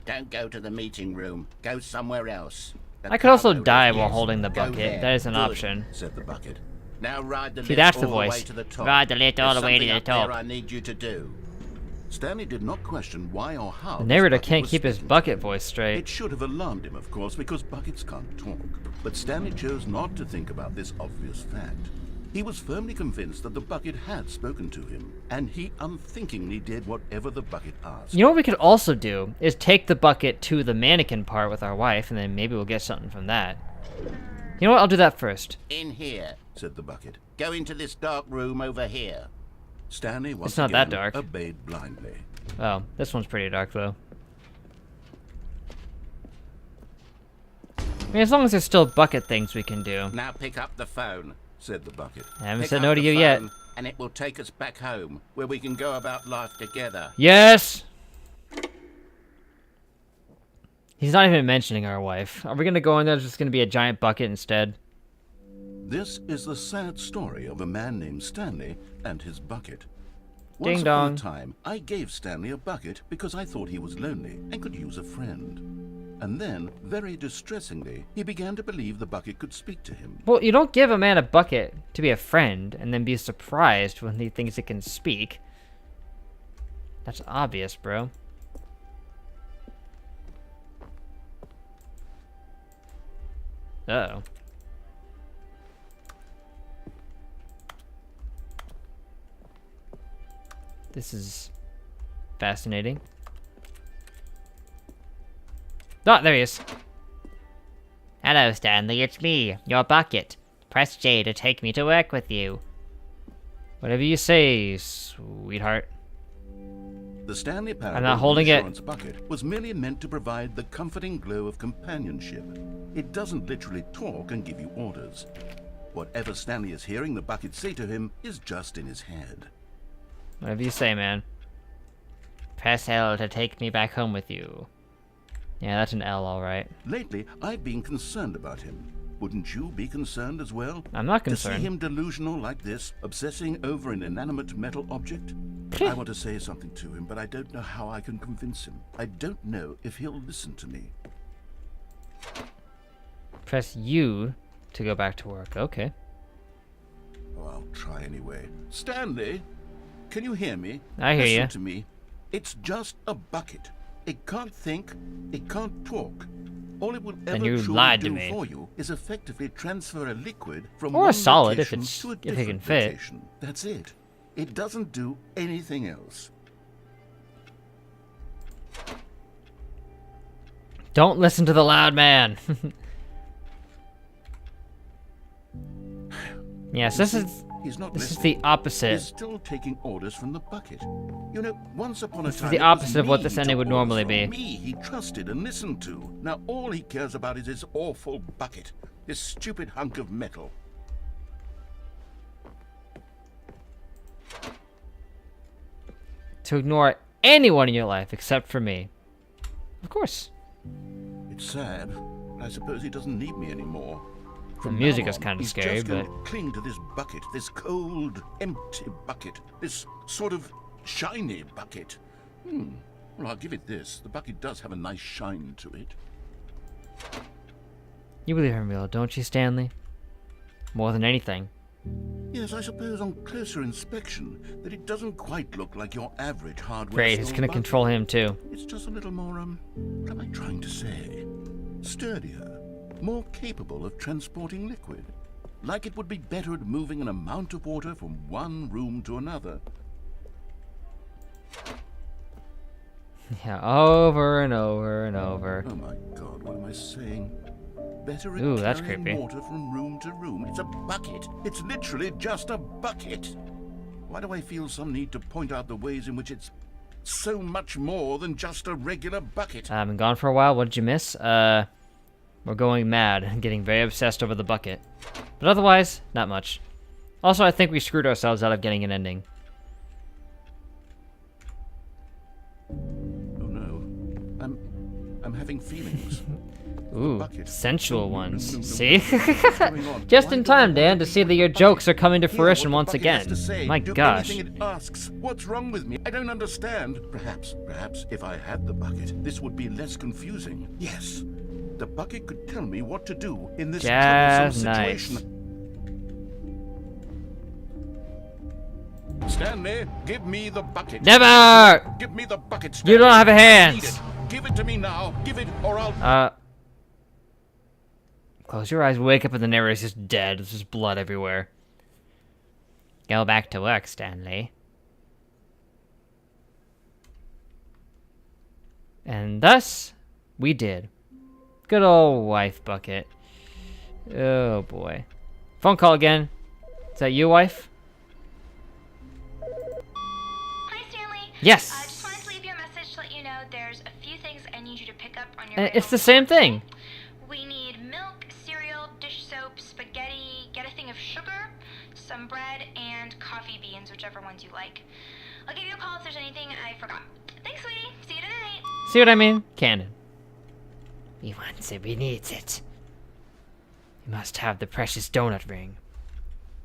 Don't go to the meeting room. Go somewhere else. The I could also cargo die lift, while yes. holding the Go bucket. there. That is an Good, option. said the bucket. Now ride the See, lift that's the all the way voice. to the top. Ride the lift all There's the way to something the up there top. I need you to do. Stanley did not question why or how. The this narrator bucket can't was keep his speaking to bucket him. voice straight. It should have alarmed him, of course, because buckets can't talk. But Stanley chose not to think about this obvious fact. He was firmly convinced that the bucket had spoken to him, and he unthinkingly did whatever the bucket asked. You know what we could also do is take the bucket to the mannequin part with our wife, and then maybe we'll get something from that. You know what? I'll do that first. In here. said the bucket. Go into this dark room over here. Stanley once It's not that again dark. obeyed blindly. Oh, this one's pretty dark, though. I mean, as long as there's still bucket things we can do. Now pick up the phone. Said the bucket. I haven't Pick said up no to the you yet. phone, and it will take us back home, where we can go about life together. Yes! He's not even mentioning our wife. Are we gonna go in there? There's just gonna be a giant bucket instead. This is the sad story of a man named Stanley and his bucket. Ding Once dong. upon a time, I gave Stanley a bucket because I thought he was lonely and could use a friend. And then, very distressingly, he began to believe the bucket could speak to him. Well, you don't give a man a bucket to be a friend and then be surprised when he thinks it can speak. That's obvious, bro. Uh-oh. This is fascinating. Oh, there he is. Hello, Stanley, it's me, your bucket. Press J to take me to work with you. Whatever you say, sweetheart. The Stanley Parable I'm not holding it. insurance bucket was merely meant to provide the comforting glow of companionship. It doesn't literally talk and give you orders. Whatever Stanley is hearing the bucket say to him is just in his head. Whatever you say, man. Press L to take me back home with you. Yeah, that's an L, alright. Lately, I've been concerned about him. Wouldn't you be concerned as well? I'm not To see concerned. him delusional like this, obsessing over an inanimate metal object? I want to say something to him, but I don't know how I can convince him. I don't know if he'll listen to me. Press U to go back to work. Okay. Oh, I'll try anyway. Stanley, can you hear me? I hear Listen you. to me. It's just a bucket. It can't think. It can't talk. All it will ever you truly lied to do me. for you is effectively transfer a liquid from Or a one solid if location it's- to a if it can different fit. location. That's it. It doesn't do anything else. Don't listen to the loud man. Yes, this is He's not this is listening. the opposite. He's still taking orders from the bucket. You know, once upon a This is time, the it was opposite of what me this he ending took would orders normally from. be. Me he trusted and listened to. Now all he cares about is his awful bucket. This stupid hunk of metal. To ignore anyone in your life except for me. Of course. It's sad. I suppose he doesn't need me anymore. The From music now is on, kind of he's scary, just gonna but cling to this bucket, this cold, empty bucket, this sort of shiny bucket. Well, I'll give it this. The bucket does have a nice shine to it. you believe in real, don't you, Stanley? More than anything. Yes, I suppose on closer inspection that it doesn't quite look like your average hardware Great, he's store gonna bucket. control him too. It's just a little more, what am I trying to say? Sturdier, more capable of transporting liquid. Like it would be better at moving an amount of water from one room to another. Yeah, over and over and over. Oh my God, what am I saying? Better at Ooh, that's carrying creepy. water from room to room. It's a bucket. It's literally just a bucket. Why do I feel some need to point out the ways in which it's so much more than just a regular bucket? I've been gone for a while. What did you miss? We're going mad and getting very obsessed over the bucket. But otherwise, not much. Also, I think we screwed ourselves out of getting an ending. Oh no. I'm having feelings. Ooh, bucket. sensual No, ones. no. See? What's going on? Just Why in do I time, want Dan, to to be see that your bucket? jokes are coming to Hear fruition what once the bucket has again. to say. My Do gosh. anything it asks. What's wrong with me? I don't understand. Perhaps if I had the bucket, this would be less confusing. Yes, the bucket could tell me what to do in this Just troublesome nice. situation. Stanley, give me the bucket. Never! Give me the bucket, You Stanley. don't have I need hands! it. Give it to me now. Give it, or I'll... Close your eyes, wake up, and the narrator's just dead. There's just blood everywhere. Go back to work, Stanley. And thus, we did. Good old wife bucket. Oh boy. Phone call again. Is that you, wife? Hi, Stanley. Yes! Just wanted to leave you a message to let you know there's a few things I need you to pick up on your way It's home the from same work today. thing. We need milk, cereal, dish soap, spaghetti, get a thing of sugar, some bread, and coffee beans, whichever ones you like. I'll give you a call if there's anything I forgot. Thanks, sweetie. See you tonight. See what I mean? Canon. He wants it, he needs it. He must have the precious donut ring.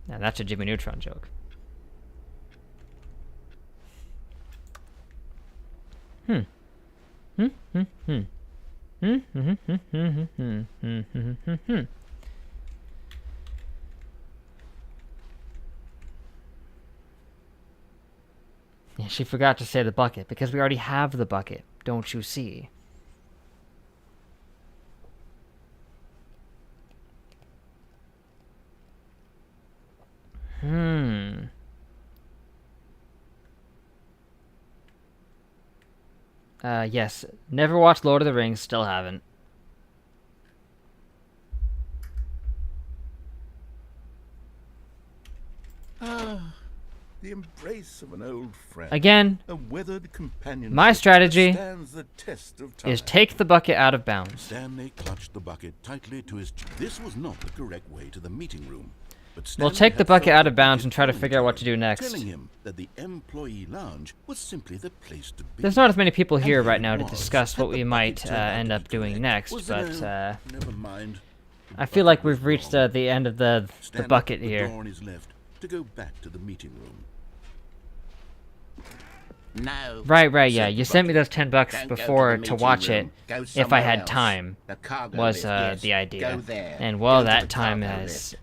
Now that's a Jimmy Neutron joke. Yeah, she forgot to say the bucket, because we already have the bucket, don't you see? Yes. Never watched Lord of the Rings, still haven't. Ah, the embrace of an old friend. Again, A weathered companion. my strategy stands the test of time. is take the bucket out of bounds. Stanley clutched the bucket tightly to his. This was not the correct way to the meeting room. But We'll Stanley take the had bucket felt out the of bounds bucket and try to calling figure out what to him, do next. telling him that the employee lounge was simply the place to be. There's not as many people And here here right it now to was, discuss had what the we bucket might turned out end to up be doing correct? next, Was but it never mind. I feel like we've reached the end of the Stanley bucket put the here. door on his left to go back to the meeting room. No. Right, yeah. Said You the sent me bucket. those $10 Don't go before the to meeting watch room. it, Go if I somewhere had else. time, The cargo was lift, yes. the idea. Go there. And well, Go to that the time cargo has lift.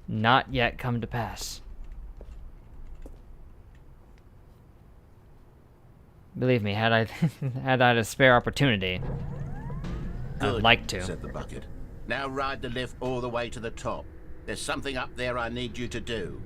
not yet come to pass. Believe me, had I had a spare opportunity, I'd Good, like to. said the bucket. Now ride the lift all the way to the top. There's something up there I need you to do.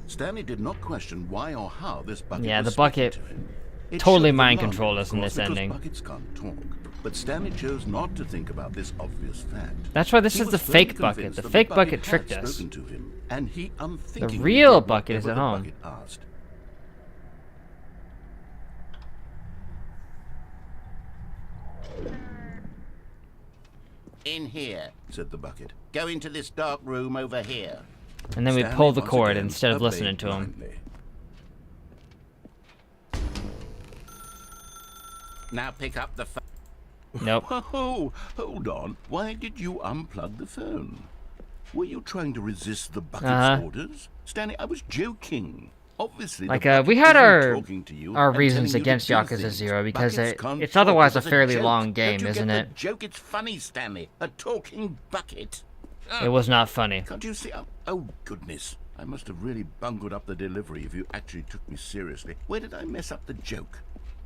Stanley did not question why or how this bucket Yeah, was the speaking bucket to him. It totally showed mind alarm, controlled of us in course, this because ending. Buckets can't talk. But Stanley chose not to think about this obvious fact. That's why this He is was the firmly fake bucket. convinced The that fake bucket bucket had tricked us. spoken to him, and he unthinkingly real did bucket is whatever at the home. bucket asked. In here. Said the bucket. Go into this dark room over here. And then we Stanley pull the once cord again instead of obeyed listening to him. blindly. Now pick up the phone. Nope. Oh, hold on. Why did you unplug the phone? Were you trying to resist the bucket's orders? Stanley, I was joking. Obviously, Like, the bucket we had isn't talking to you our and reasons telling you to against do Yakuza things. 0 because Buckets can't it's talk. otherwise a It's fairly joke. long Don't game, you isn't get it? The joke, it's funny, Stanley. A talking bucket. It was not funny. Can't you see? Oh, goodness. I must have really bungled up the delivery if you actually took me seriously. Where did I mess up the joke?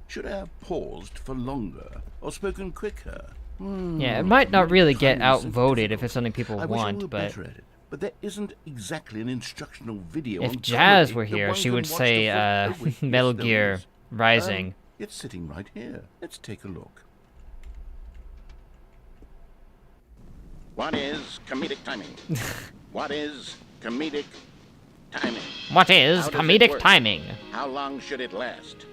Should I have paused for longer or spoken quicker? Yeah, it might not really get Timing's so outvoted if difficult. it's something people I wish I want, were but better at it. But there isn't exactly an instructional video. if on Jazz comedy were that here, one she can would watch say to fall- oh, wait, yes, Metal there Gear is. Rising. It's sitting right here. Let's take a look. What is comedic timing? What is comedic timing? What is How does it comedic work? timing? How long should it last?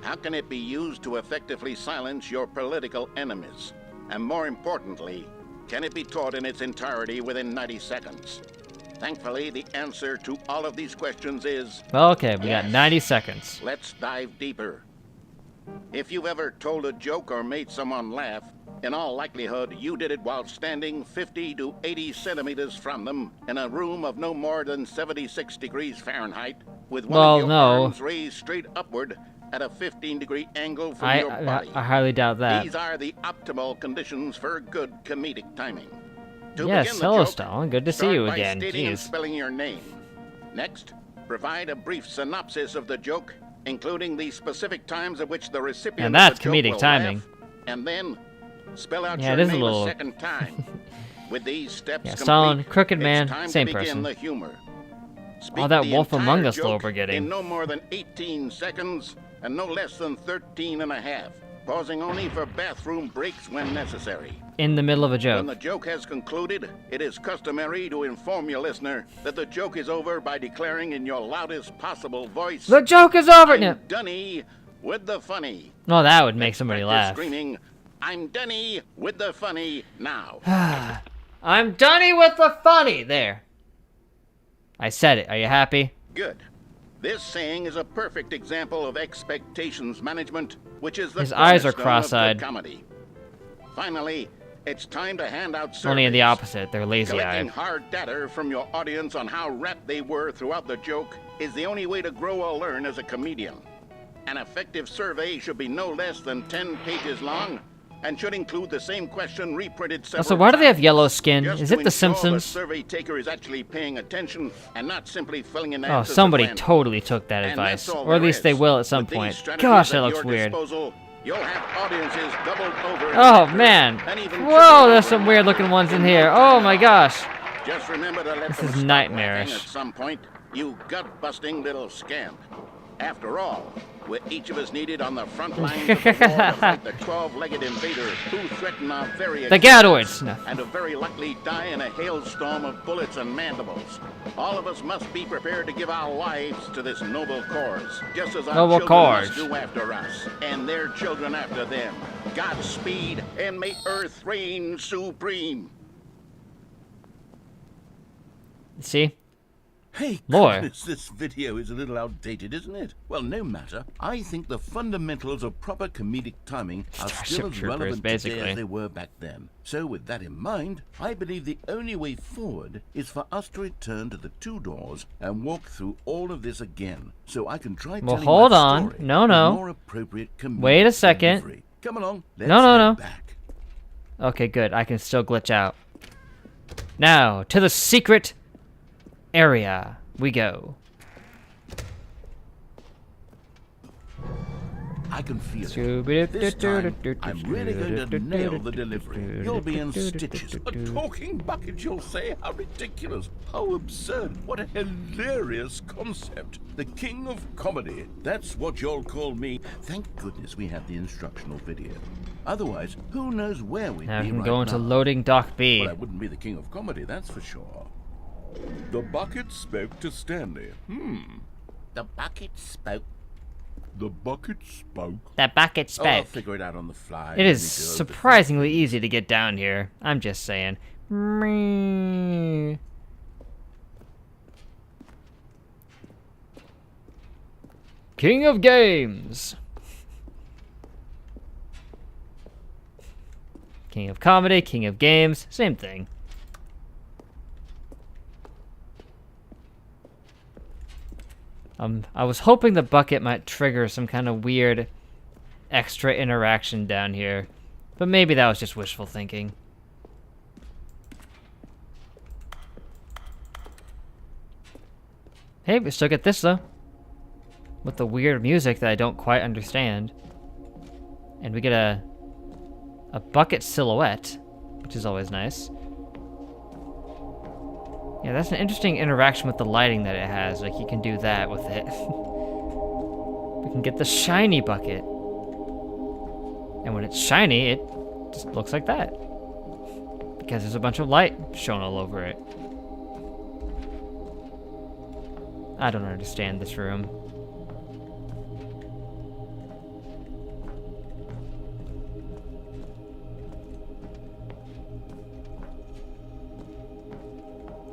How can it be used to effectively silence your political enemies? And more importantly, can it be taught in its entirety within 90 seconds? Thankfully, the answer to all of these questions is Well, okay, we got Yes. 90 seconds. let's dive deeper. If you've ever told a joke or made someone laugh, in all likelihood, you did it while standing 50 to 80 centimeters from them in a room of no more than 76 degrees Fahrenheit, with one Well, of your no. arms raised straight upward at a 15-degree angle from I, your body. I highly doubt that. These are the optimal conditions for good comedic timing. To Yes, begin the hello, joke, Stalin. Good to see start you by again. stating and Jeez. spelling your name. Next, provide a brief synopsis of the joke, including the specific times at which the recipient And of that's the joke comedic will timing. laugh, and then spell out Yeah, your it is a name little- second time. With these steps Yeah, complete, Stalin, Crooked it's Man, time same to begin person. the humor. Speak All that the Wolf entire Among Us joke lore we're getting. in no more than 18 seconds and no less than 13 and a half, pausing only for bathroom breaks when necessary. In the middle of a When joke. the joke has concluded, it is customary to inform your listener that the joke is over by declaring in your loudest possible voice, The joke is over! I'm No, Dunny with the funny. well, that would make somebody Practice laugh. Screaming, I'm Dunny with the funny now. I'm Dunny with the funny! There. I said it. Are you happy? Good. This saying is a perfect example of expectations management, which is the His eyes are cornerstone of good cross-eyed. comedy. Finally, It's time to hand out surveys. Only in the opposite. They're lazy Collecting eyed. hard data from your audience on how rapt they were throughout the joke is the only way to grow or learn as a comedian. An effective survey should be no less than 10 pages long and should include the same question reprinted several Also, why do they have times. yellow skin? Just Is to it The ensure Simpsons? The survey taker is actually paying attention and not simply filling in Oh, answers somebody at random. totally took that And advice. that's all Or at there least they is. will at some With these point. strategies Gosh, at that looks your weird. disposal, you'll have audiences doubled over. Oh, man. and even Whoa, tripled there's over some weird looking ones in in here. market Oh my gosh. Just remember to let This them is stop nightmarish. laughing at some point, you gut-busting little scamp. After all, we're each of us needed on the front lines of the war to fight the 12-legged invaders who threaten our very The existence, Gadoids. No. and to very likely die in a hailstorm of bullets and mandibles. All of us must be prepared to give our lives to this noble cause, just as our Noble children cause. must do after us, and their children after them. Godspeed, and may Earth reign supreme. See? Hey, Lore. goodness, this video is a little outdated, isn't it? Well, no matter. I think the fundamentals of proper comedic timing are Starship still as Troopers, relevant today basically. as they were back then. So with that in mind, I believe the only way forward is for us to return to the two doors and walk through all of this again, so I can try Well, telling hold my on. story No, with no. more appropriate comedic Wait a second. delivery. Come along, let's No, no, head no. back. Okay, good. I can still glitch out. Now, to the secret area we go. I can feel it. This time, I'm really going to nail the delivery. You'll be in stitches. A talking bucket, you'll say? How ridiculous. How absurd. What a hilarious concept. The king of comedy. That's what you'll call me. Thank goodness we have the instructional video. Otherwise, who knows where we'd Now be we can right go into now. loading dock B. Well, I wouldn't be the king of comedy, that's for sure. The bucket spoke to Stanley. The bucket spoke. The bucket spoke. The bucket Oh, I'll spoke. figure it out on the fly. It Let is me do surprisingly easy to get down here. I'm just saying. Meh. King of Games. King of Comedy, King of Games, same thing. I was hoping the bucket might trigger some kind of weird extra interaction down here, but maybe that was just wishful thinking. Hey, we still get this though, with the weird music that I don't quite understand, and we get a bucket silhouette, which is always nice. Yeah, that's an interesting interaction with the lighting that it has. Like, you can do that with it. We can get the shiny bucket. And when it's shiny, it just looks like that. Because there's a bunch of light shown all over it. I don't understand this room.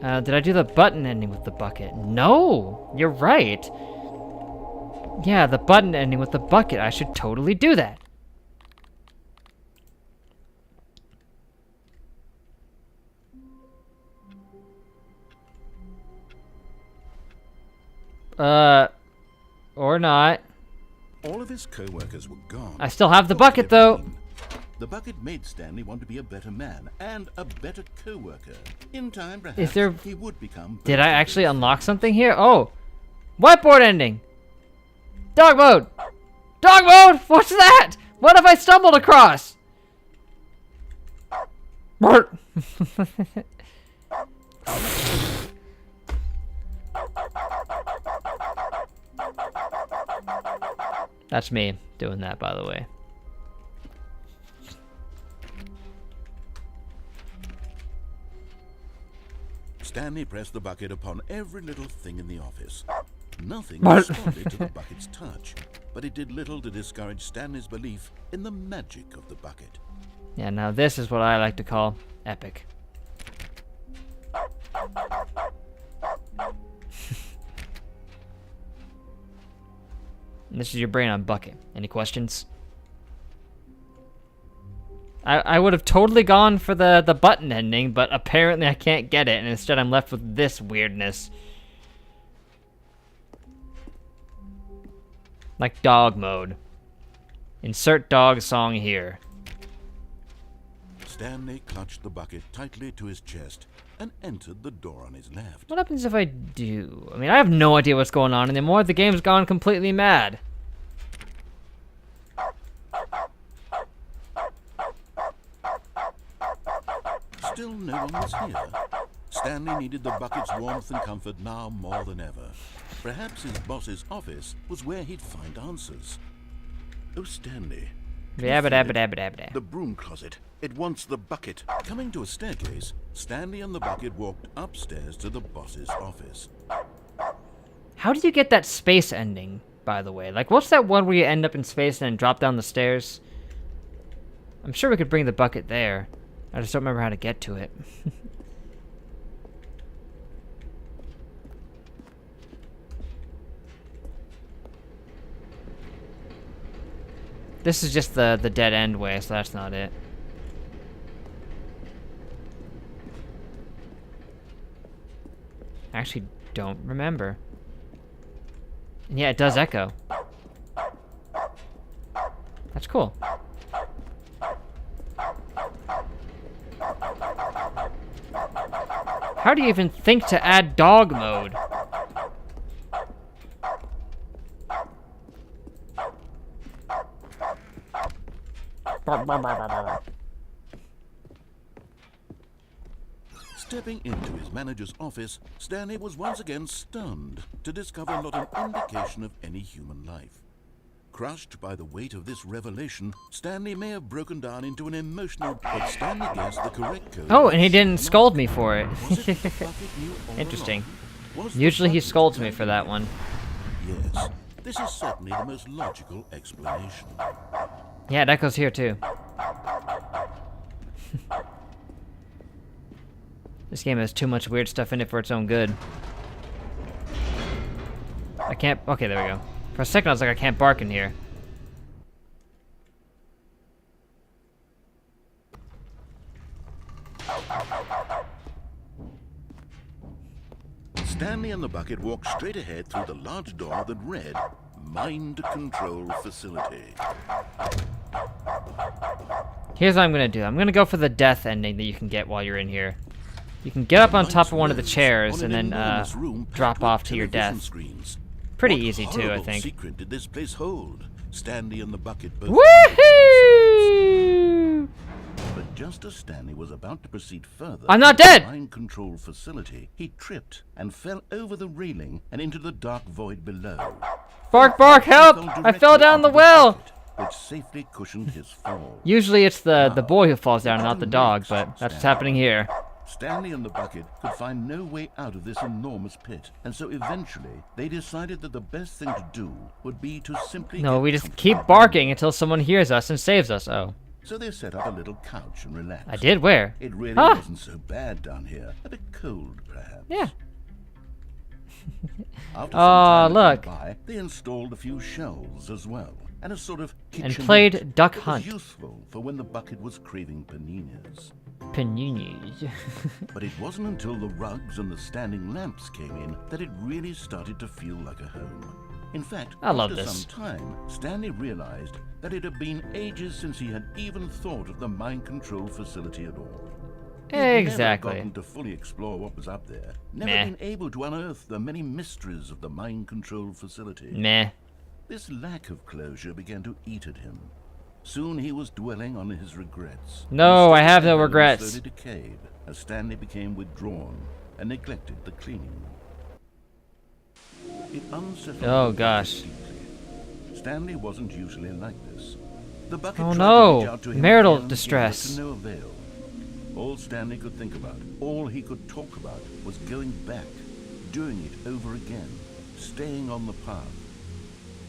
Did I do the button ending with the bucket? No! You're right! Yeah, the button ending with the bucket. I should totally do that. Or not. All of his co-workers were gone. I still have the What bucket, could it though. mean? The bucket made Stanley want to be a better man and a better co-worker. In time, perhaps, he would become... Did I actually unlock something here? Oh! Whiteboard ending! Dog mode! Dog mode! What's that? What have I stumbled across? Bart! That's me doing that, by the way. Stanley pressed the bucket upon every little thing in the office. Nothing What? responded to the bucket's touch, but it did little to discourage Stanley's belief in the magic of the bucket. Yeah, now this is what I like to call epic. And this is your brain on bucket. Any questions? I would have totally gone for the button ending, but apparently I can't get it, and instead I'm left with this weirdness. Like dog mode. Insert dog song here. Stanley clutched the bucket tightly to his chest and entered the door on his left. What happens if I do? I mean, I have no idea what's going on anymore. The game's gone completely mad. Still no one was here. Stanley needed the bucket's warmth and comfort now more than ever. Perhaps his boss's office was where he'd find answers. Oh, Stanley. The broom closet. It wants the bucket. Coming to a staircase, Stanley and the bucket walked upstairs to the boss's office. How did you get that space ending, by the way? Like, what's that one where you end up in space and then drop down the stairs? I'm sure we could bring the bucket there. I just don't remember how to get to it. This is just the dead end way, so that's not it. I actually don't remember. And yeah, it does echo. That's cool. How do you even think to add dog mode? Stepping into his manager's office, Stanley was once again stunned to discover not an indication of any human life. Crushed by the weight of this revelation, Stanley may have broken down into an emotional, but Stanley guessed the correct code. Oh, and he didn't scold me for it. Was it the bucket knew all Interesting. along? Was the Usually he bucket scolds me Stanley for that one. Yes, this is certainly the most logical explanation. Yeah, it echoes here too. This game has too much weird stuff in it for its own good. I can't... Okay, there we go. For a second I was like, I can't bark in here. Stanley and the bucket walked straight ahead through the large door that read, Mind Control Facility. Here's what I'm gonna do. I'm gonna go for the death ending that you can get while you're in here. You can get up on top of one of the chairs and then drop off to your death. Screens. Pretty What easy too, I horrible think. secret did this place hold? Stanley and the bucket both. Woohoo! But just as Stanley was about to proceed further, I'm not to the dead! mind control facility, he tripped and fell over the railing and into the dark void below. Bark, bark, help! He I fell down the directly well! bucket, which safely cushioned his fall. Usually it's the boy who falls down, not the dog, but that's what's happening here. Stanley and the bucket could find no way out of this enormous pit, and so eventually they decided that the best thing to do would be to simply No, get we just comfortable. keep barking until someone hears us and saves us. Oh. So they set up a little couch and relaxed. I did? Where? It really Ah! wasn't so bad down here. A bit cold, perhaps. Yeah. After some Aw, time had look. gone by, they installed a few shelves as well, and a sort of And kitchen played Duck that was Hunt. useful for when the bucket was craving paninis. Paninis. But it wasn't until the rugs and the standing lamps came in that it really started to feel like a home. In fact, I love after this. some time, Stanley realized that it had been ages since he had even thought of the mind control facility at all. He'd Exactly. never gotten to fully explore what was up there. Never Meh. been able to unearth the many mysteries of the mind control facility. Meh. This lack of closure began to eat at him. Soon he was dwelling on his regrets. No, I have no Instead, regrets. slowly decayed as Stanley became withdrawn and neglected the cleaning. It unsettled Oh, him gosh. deeply. Stanley wasn't usually like this. The bucket Oh, tried no. to reach out to him Marital again, distress. but to no avail. All Stanley could think about, all he could talk about, was going back, doing it over again, staying on the path.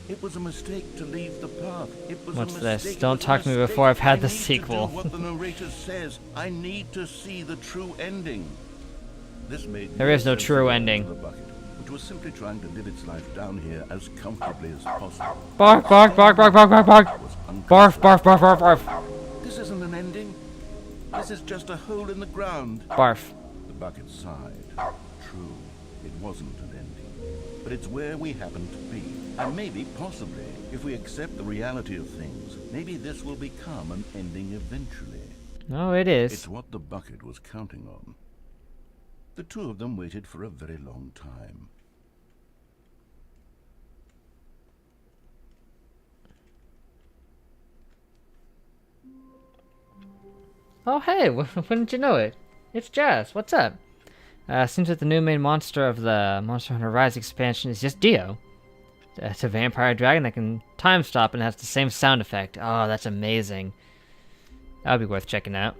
It was a mistake to leave the path. It was What's a this? mistake. Don't It was a talk to me mistake. before I've had I the need to do sequel. what the narrator says. I need to see the true ending. This made There is no sense true to the ending. bucket, which was simply trying to live its life down here as comfortably as possible. Bark, bark, bark, bark, bark, bark, bark. Was Barf, barf, barf, barf, barf. This isn't an ending. This is just a hole in the ground. Barf. The bucket sighed. True, it wasn't an ending. But it's where we happen to be. And maybe, possibly, if we accept the reality of things, maybe this will become an ending eventually. No, it is. It's what the bucket was counting on. The two of them waited for a very long time. Oh, hey, wouldn't you know it? It's Jazz. What's up? Seems that the new main monster of the Monster Hunter Rise expansion is just Dio. It's a vampire dragon that can time stop and has the same sound effect. Oh, that's amazing. That would be worth checking out.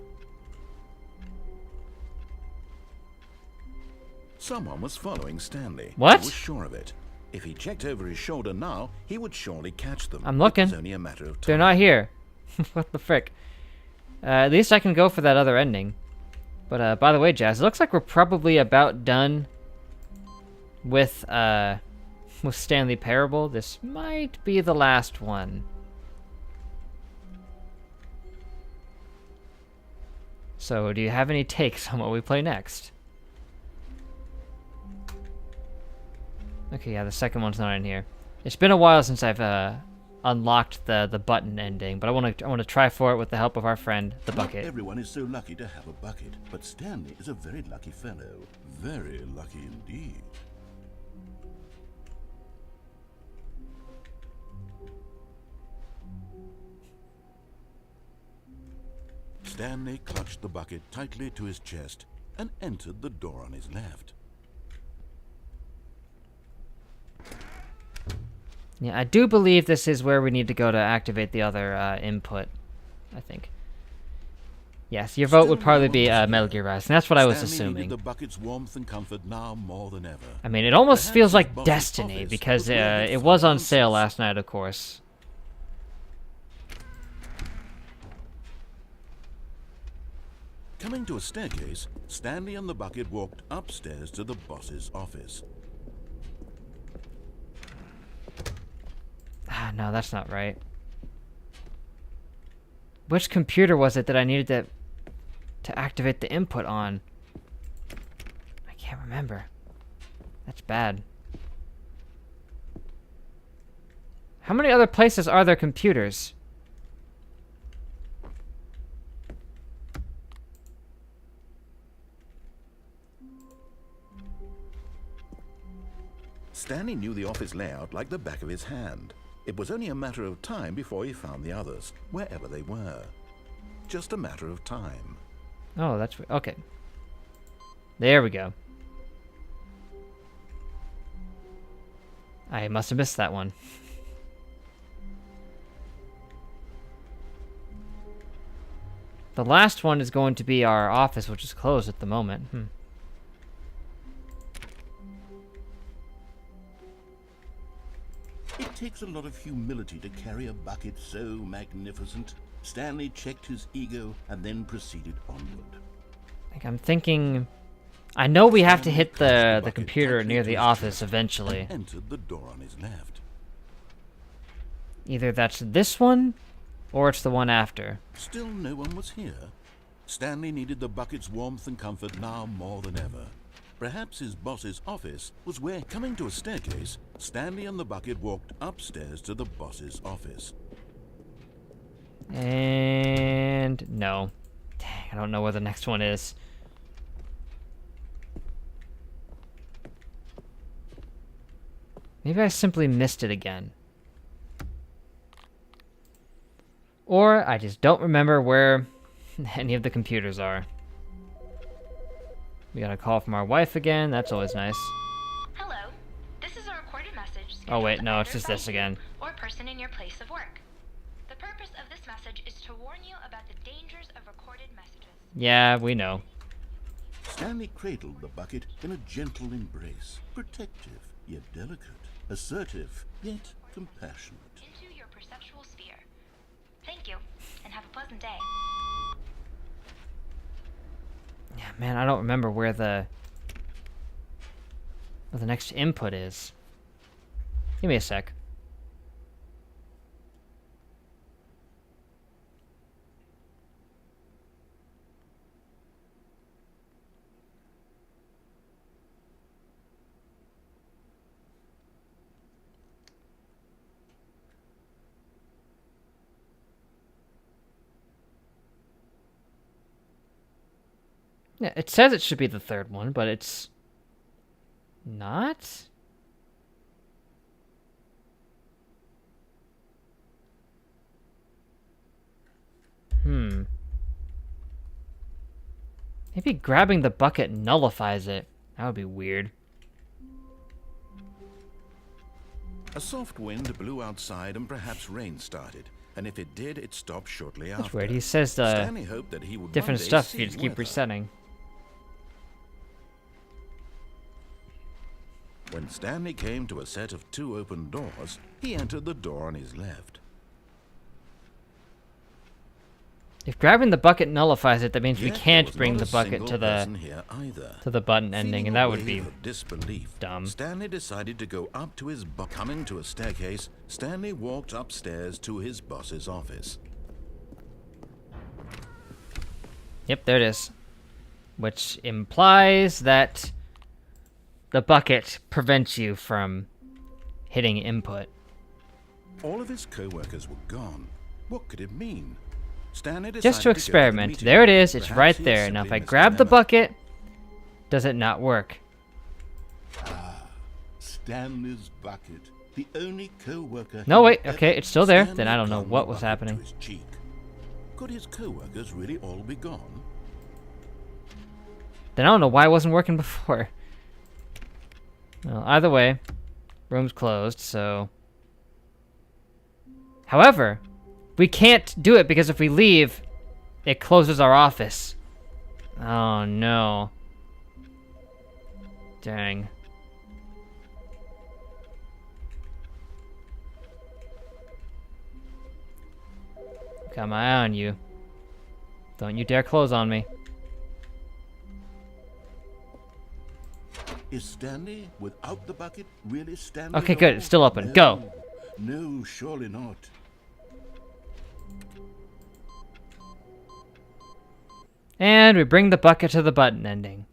Someone was following Stanley. What? He was sure of it. If he checked over his shoulder now, he would surely catch them. I'm looking. It was only a matter of time. They're not here. What the frick? At least I can go for that other ending. But by the way, Jazz, it looks like we're probably about done with Stanley Parable. This might be the last one. So, do you have any takes on what we play next? Okay, yeah, the second one's not in here. It's been a while since I've unlocked the button ending, but I want to try for it with the help of our friend, the bucket. Not everyone is so lucky to have a bucket, but Stanley is a very lucky fellow. Very lucky indeed. Stanley clutched the bucket tightly to his chest and entered the door on his left. Yeah, I do believe this is where we need to go to activate the other input, I think. Yes, your vote would probably be Metal Gear Rise, and that's what I was assuming. The bucket's warmth and comfort now more than ever. I mean, it almost Perhaps feels his like boss's Destiny, office because was where he'd it was find on sale answers. last night, of course. Coming to a staircase, Stanley and the bucket walked upstairs to the boss's office. Ah, no, that's not right. Which computer was it that I needed to activate the input on? I can't remember. That's bad. How many other places are there computers? Stanley knew the office layout like the back of his hand. It was only a matter of time before he found the others, wherever they were. Just a matter of time. Oh, that's... okay. There we go. I must have missed that one. The last one is going to be our office, which is closed at the moment. It takes a lot of humility to carry a bucket so magnificent. Stanley checked his ego and then proceeded onward. Like, I'm thinking... I know we have to hit the bucket computer tightly near to the his office chest eventually. and entered the door on his left. Either that's this one, or it's the one after. Still no one was here. Stanley needed the bucket's warmth and comfort now more than ever. Perhaps his boss's office was where, coming to a staircase, Stanley and the bucket walked upstairs to the boss's office. And... no. Dang, I don't know where the next one is. Maybe I simply missed it again. Or I just don't remember where any of the computers are. We got a call from our wife again. That's always nice. Hello. This is a recorded message. Oh wait, scheduled no, it's either just by this you again. Or person in your place of work. The purpose of this message is to warn you about the dangers of recorded messages. Yeah, we know. Stanley cradled the bucket in a gentle embrace, protective yet delicate, assertive yet compassionate. Into your perceptual sphere. Thank you, and have a pleasant day. Yeah, man, I don't remember where the next input is. Give me a sec. Yeah, it says it should be the third one, but it's not. Maybe grabbing the bucket nullifies it. That would be weird. A soft wind blew outside and perhaps rain started. And if it did, it stopped shortly That's after. weird. He says Stanley hoped that he would different one day stuff if see you just keep weather. resetting. When Stanley came to a set of 2 open doors, he entered the door on his left. If grabbing the bucket nullifies it, that means we Yet there can't was bring not the a bucket single to person the here either. button ending, Feeling and a that would be wave of disbelief, dumb. Stanley decided to go up to his boss. Coming to a staircase, Stanley walked upstairs to his boss's office. Yep, there it is. Which implies that the bucket prevents you from hitting input. All of his co-workers were gone. What could it mean? Stanley decided Just to go the experiment. meeting There it room. is. It's Perhaps right he had there. Now if simply I missed grab the memo. bucket, does it not work? Stanley's bucket. The only co-worker. No, he wait. ever- Okay, it's still there. Stanley Then I don't know gunned what the was bucket happening. to his cheek. Could his co-workers really all be gone? Then I don't know why it wasn't working before. Well, either way, room's closed, so... However, we can't do it because if we leave, it closes our office. Oh, no. Dang. Got my eye on you. Don't you dare close on me. Is Stanley without the bucket really Stanley? Okay, at good. all? It's still open. No. Go. No, surely not. And we bring the bucket to the button ending.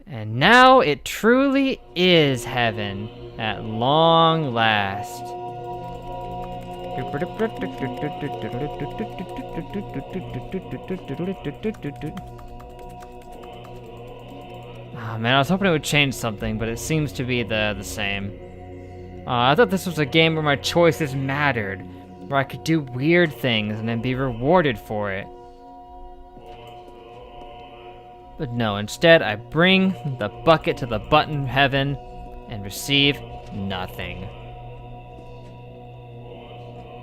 And now it truly is heaven at long last. Oh man, I was hoping it would change something, but it seems to be the same. I thought this was a game where my choices mattered, where I could do weird things and then be rewarded for it. But no, instead I bring the bucket to the button heaven and receive nothing.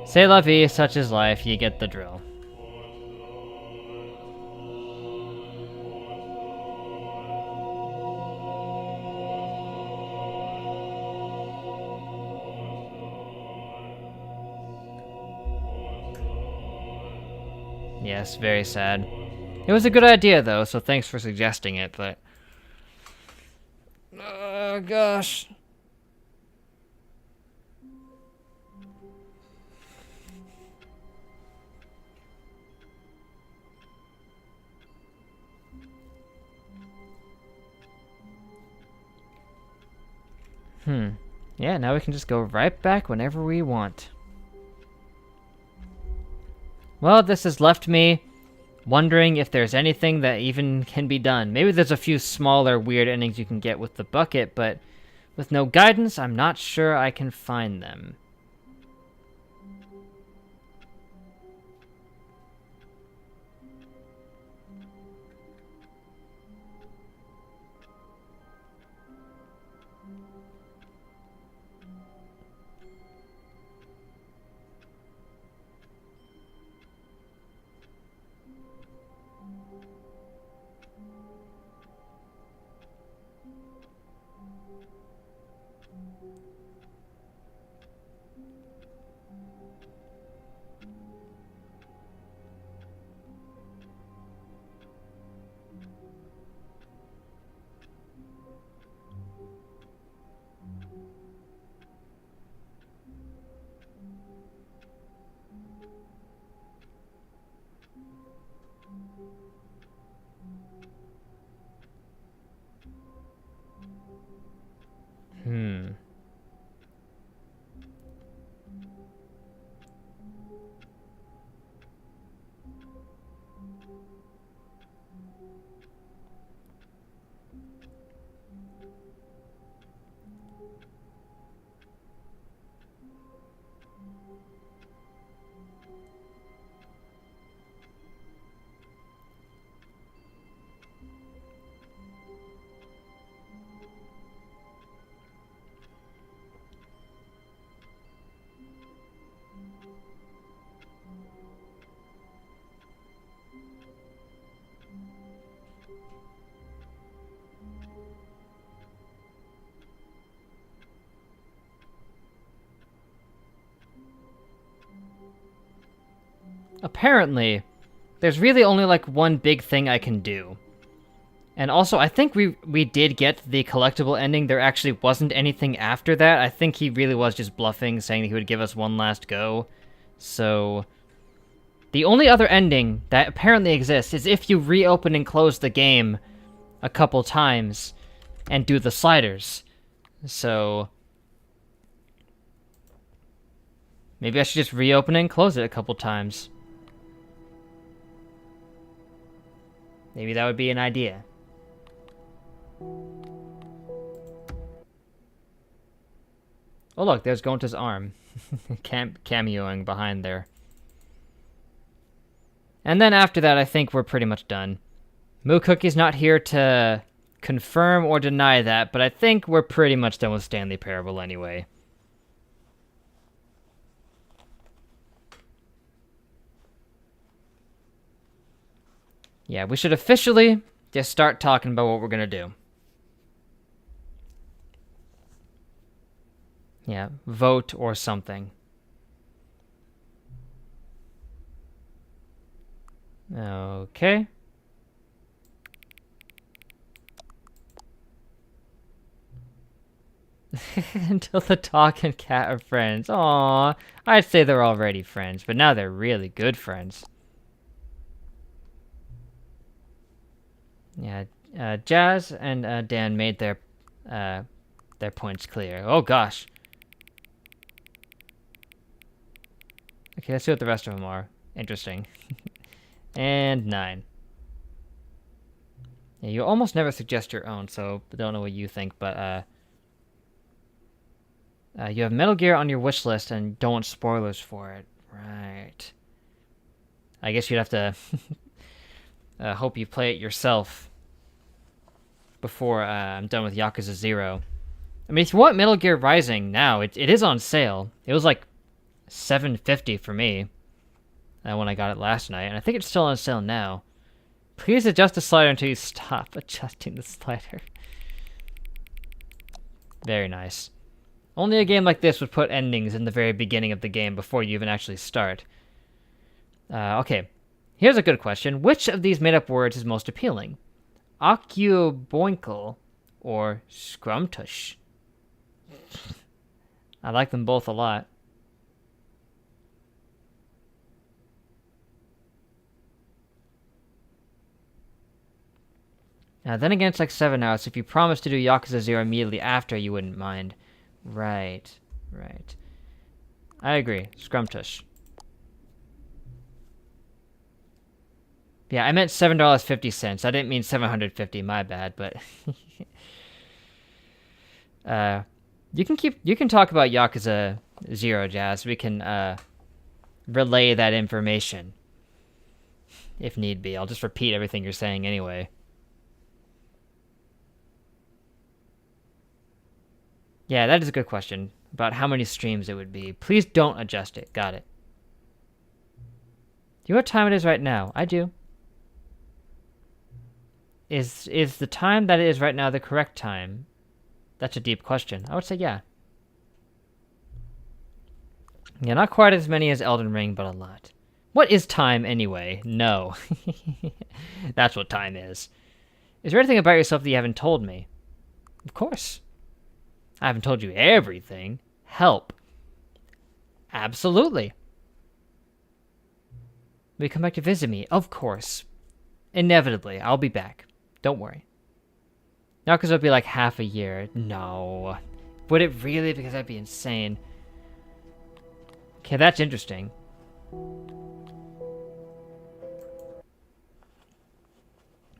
C'est la vie, such is life, you get the drill. Yes, very sad. It was a good idea, though, so thanks for suggesting it, but... Oh, gosh. Yeah, now we can just go right back whenever we want. Well, this has left me wondering if there's anything that even can be done. Maybe there's a few smaller weird endings you can get with the bucket, but with no guidance, I'm not sure I can find them. apparently, there's really only like one big thing I can do. And also, I think we did get the collectible ending. There actually wasn't anything after that. I think he really was just bluffing, saying that he would give us one last go. So, the only other ending that apparently exists is if you reopen and close the game a couple times and do the sliders. So, maybe I should just reopen and close it a couple times. Maybe that would be an idea. Oh look, there's Gonta's arm. Cameoing behind there. And then after that, I think we're pretty much done. Moo Cookie's not here to confirm or deny that, but I think we're pretty much done with Stanley Parable anyway. Yeah, we should officially just start talking about what we're gonna do. Yeah, vote or something. Okay. Until the dog and cat are friends. Aww, I'd say they're already friends, but now they're really good friends. Yeah, Jazz and Dan made their points clear. Oh gosh. Okay, let's see what the rest of them are. Interesting. And 9. Yeah, you almost never suggest your own, so I don't know what you think, but you have Metal Gear on your wish list and don't want spoilers for it. Right. I guess you'd have to hope you play it yourself before I'm done with Yakuza 0. I mean, if you want Metal Gear Rising now, it is on sale. It was like $7.50 for me when I got it last night, and I think it's still on sale now. Please adjust the slider until you stop adjusting the slider. Very nice. Only a game like this would put endings in the very beginning of the game before you even actually start. Okay, here's a good question. Which of these made-up words is most appealing? Ocuboinkle or Scrumtush? I like them both a lot. Then again, it's like 7 hours. If you promise to do Yakuza 0 immediately after, you wouldn't mind. Right. I agree. Scrumtush. Yeah, I meant $7.50. I didn't mean $750. My bad, but you can talk about Yakuza 0, Jazz. We can relay that information if need be. I'll just repeat everything you're saying anyway. Yeah, that is a good question about how many streams it would be. Please don't adjust it. Got it. Do you know what time it is right now? I do. Is the time that it is right now the correct time? That's a deep question. I would say yeah. Yeah, not quite as many as Elden Ring, but a lot. What is time anyway? No. That's what time is. Is there anything about yourself that you haven't told me? Of course. I haven't told you everything. Help. Absolutely. Will you come back to visit me? Of course. Inevitably. I'll be back. Don't worry. Not because it'll be like half a year. No. Would it really? Because that'd be insane. Okay, that's interesting.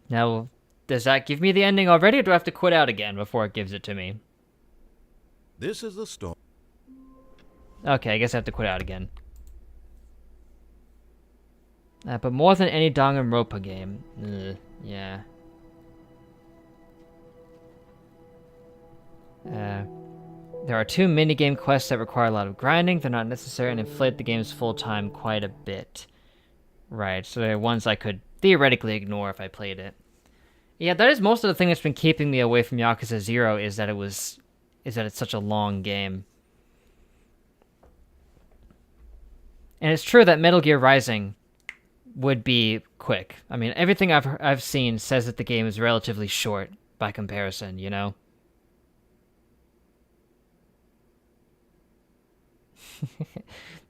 Now, does that give me the ending already, or do I have to quit out again before it gives it to me? This is the story. Okay, I guess I have to quit out again. But more than any Danganronpa game. Yeah. There are 2 minigame quests that require a lot of grinding. They're not necessary and inflate the game's full time quite a bit. Right, so they're ones I could theoretically ignore if I played it. Yeah, that is most of the thing that's been keeping me away from Yakuza 0 is that it's such a long game. And it's true that Metal Gear Rising would be quick. I mean, everything I've seen says that the game is relatively short by comparison, you know?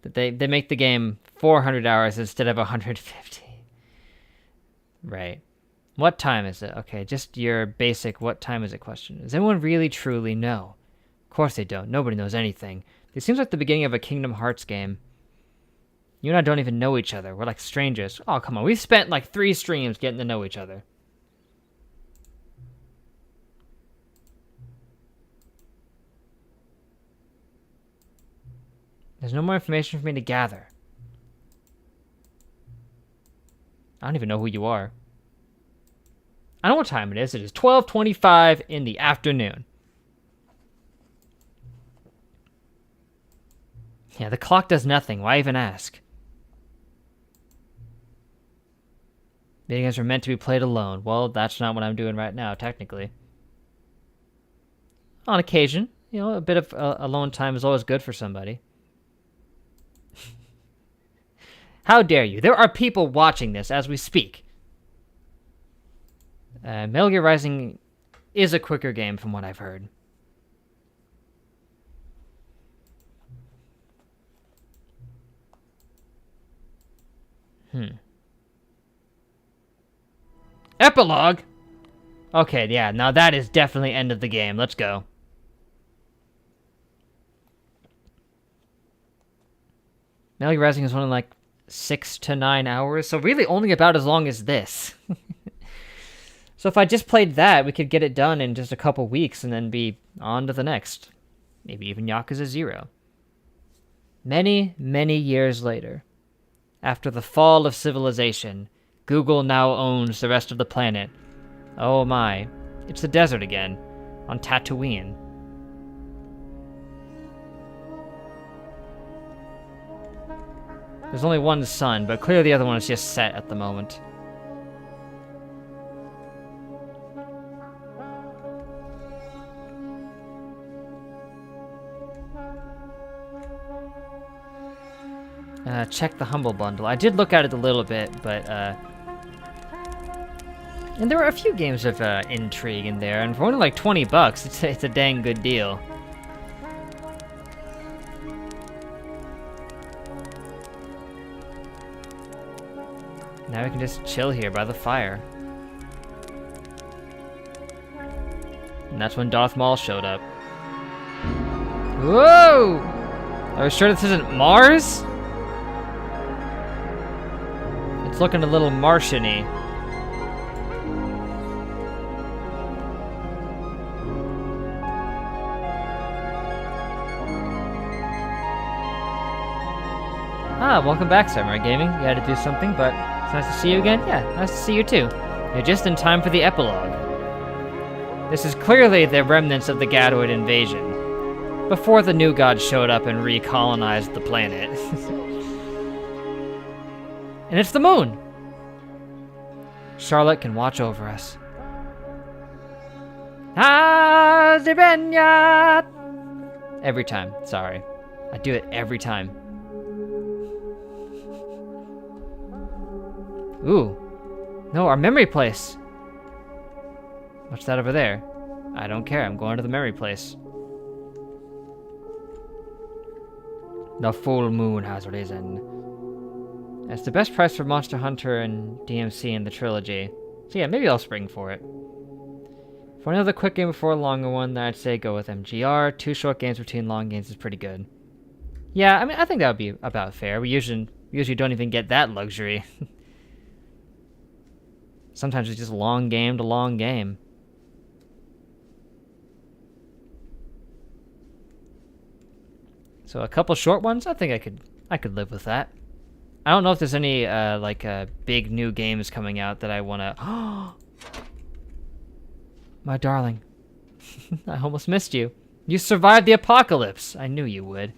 That they make the game 400 hours instead of 150. Right. What time is it? Okay, just your basic what time is it question. Does anyone really truly know? Of course they don't. Nobody knows anything. This seems like the beginning of a Kingdom Hearts game. You and I don't even know each other. We're like strangers. Oh, come on. We've spent like 3 streams getting to know each other. There's no more information for me to gather. I don't even know who you are. I know what time it is. It is 12:25 in the afternoon. Yeah, the clock does nothing. Why even ask? Video games are meant to be played alone. Well, that's not what I'm doing right now, technically. On occasion, you know, a bit of alone time is always good for somebody. How dare you? There are people watching this as we speak. Metal Gear Rising is a quicker game from what I've heard. Epilogue? Okay, yeah, now that is definitely end of the game. Let's go. Metal Gear Rising is only like 6 to 9 hours, so really only about as long as this. So if I just played that, we could get it done in just a couple weeks and then be on to the next. Maybe even Yakuza 0. Many, many years later, after the fall of civilization, Google now owns the rest of the planet. Oh my, it's the desert again, on Tatooine. There's only one sun, but clearly the other one is just set at the moment. Check the Humble Bundle. I did look at it a little bit, but, and there were a few games of, intrigue in there, and for only like $20, it's a dang good deal. Now we can just chill here by the fire. And that's when Darth Maul showed up. Whoa! Are we sure this isn't Mars? It's looking a little Martian-y. Ah, welcome back, Samurai Gaming. You had to do something, but it's nice to see you again. Yeah, nice to see you too. You're just in time for the epilogue. This is clearly the remnants of the Gadoid invasion, before the new gods showed up and recolonized the planet. And it's the moon! Charlotte can watch over us. Every time, sorry. I do it every time. Ooh. No, our memory place. What's that over there? I don't care, I'm going to the memory place. The full moon has risen. It's the best price for Monster Hunter and DMC in the trilogy. So yeah, maybe I'll spring for it. For another quick game before a longer one, then I'd say go with MGR. 2 short games between long games is pretty good. Yeah, I mean, I think that would be about fair. We usually don't even get that luxury. Sometimes it's just long game to long game. So a couple short ones, I think I could live with that. I don't know if there's any big new games coming out that I wanna. My darling, I almost missed you. You survived the apocalypse. I knew you would.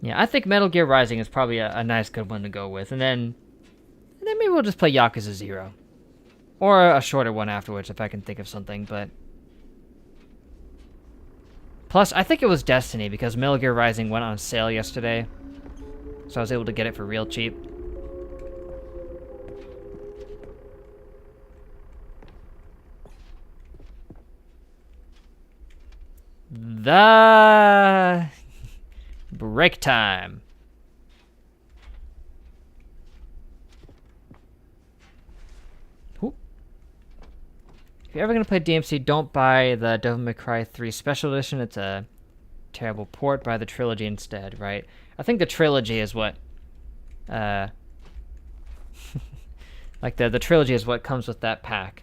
Yeah, I think Metal Gear Rising is probably a nice good one to go with, and then maybe we'll just play Yakuza 0. Or a shorter one afterwards if I can think of something, but... Plus, I think it was Destiny, because Metal Gear Rising went on sale yesterday. so I was able to get it for real cheap. The break time. Oop. If you're ever gonna play DMC, don't buy the Devil May Cry 3 Special Edition. It's a terrible port. Buy the trilogy instead, right? I think the trilogy is what, like the trilogy is what comes with that pack.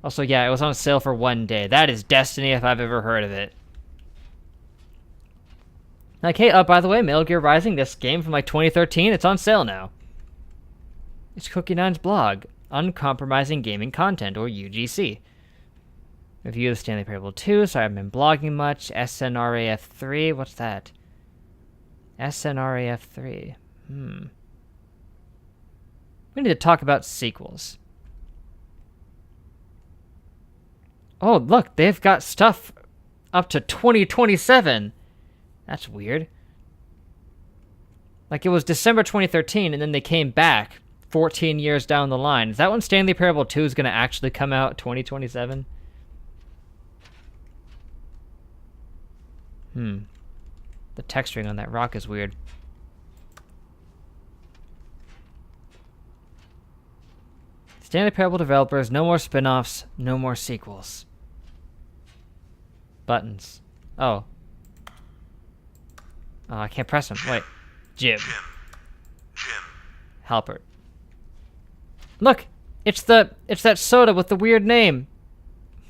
Also, yeah, it was on sale for 1 day. That is Destiny if I've ever heard of it. Like, hey, by the way, Metal Gear Rising, this game from like 2013, it's on sale now. It's Cookie Nine's blog, Uncompromising Gaming Content, or UGC. Review of Stanley Parable 2, so I haven't been blogging much. SNRAF3, what's that? SNRAF3. We need to talk about sequels. Oh, look, they've got stuff up to 2027. That's weird. Like, it was December 2013, and then they came back 14 years down the line. Is that when Stanley Parable 2 is going to actually come out, 2027? The texturing on that rock is weird. Stanley Parable developers, no more spin-offs, no more sequels. Buttons. Oh. Oh, I can't press them. Wait. Jim. Halpert. Look! It's that soda with the weird name.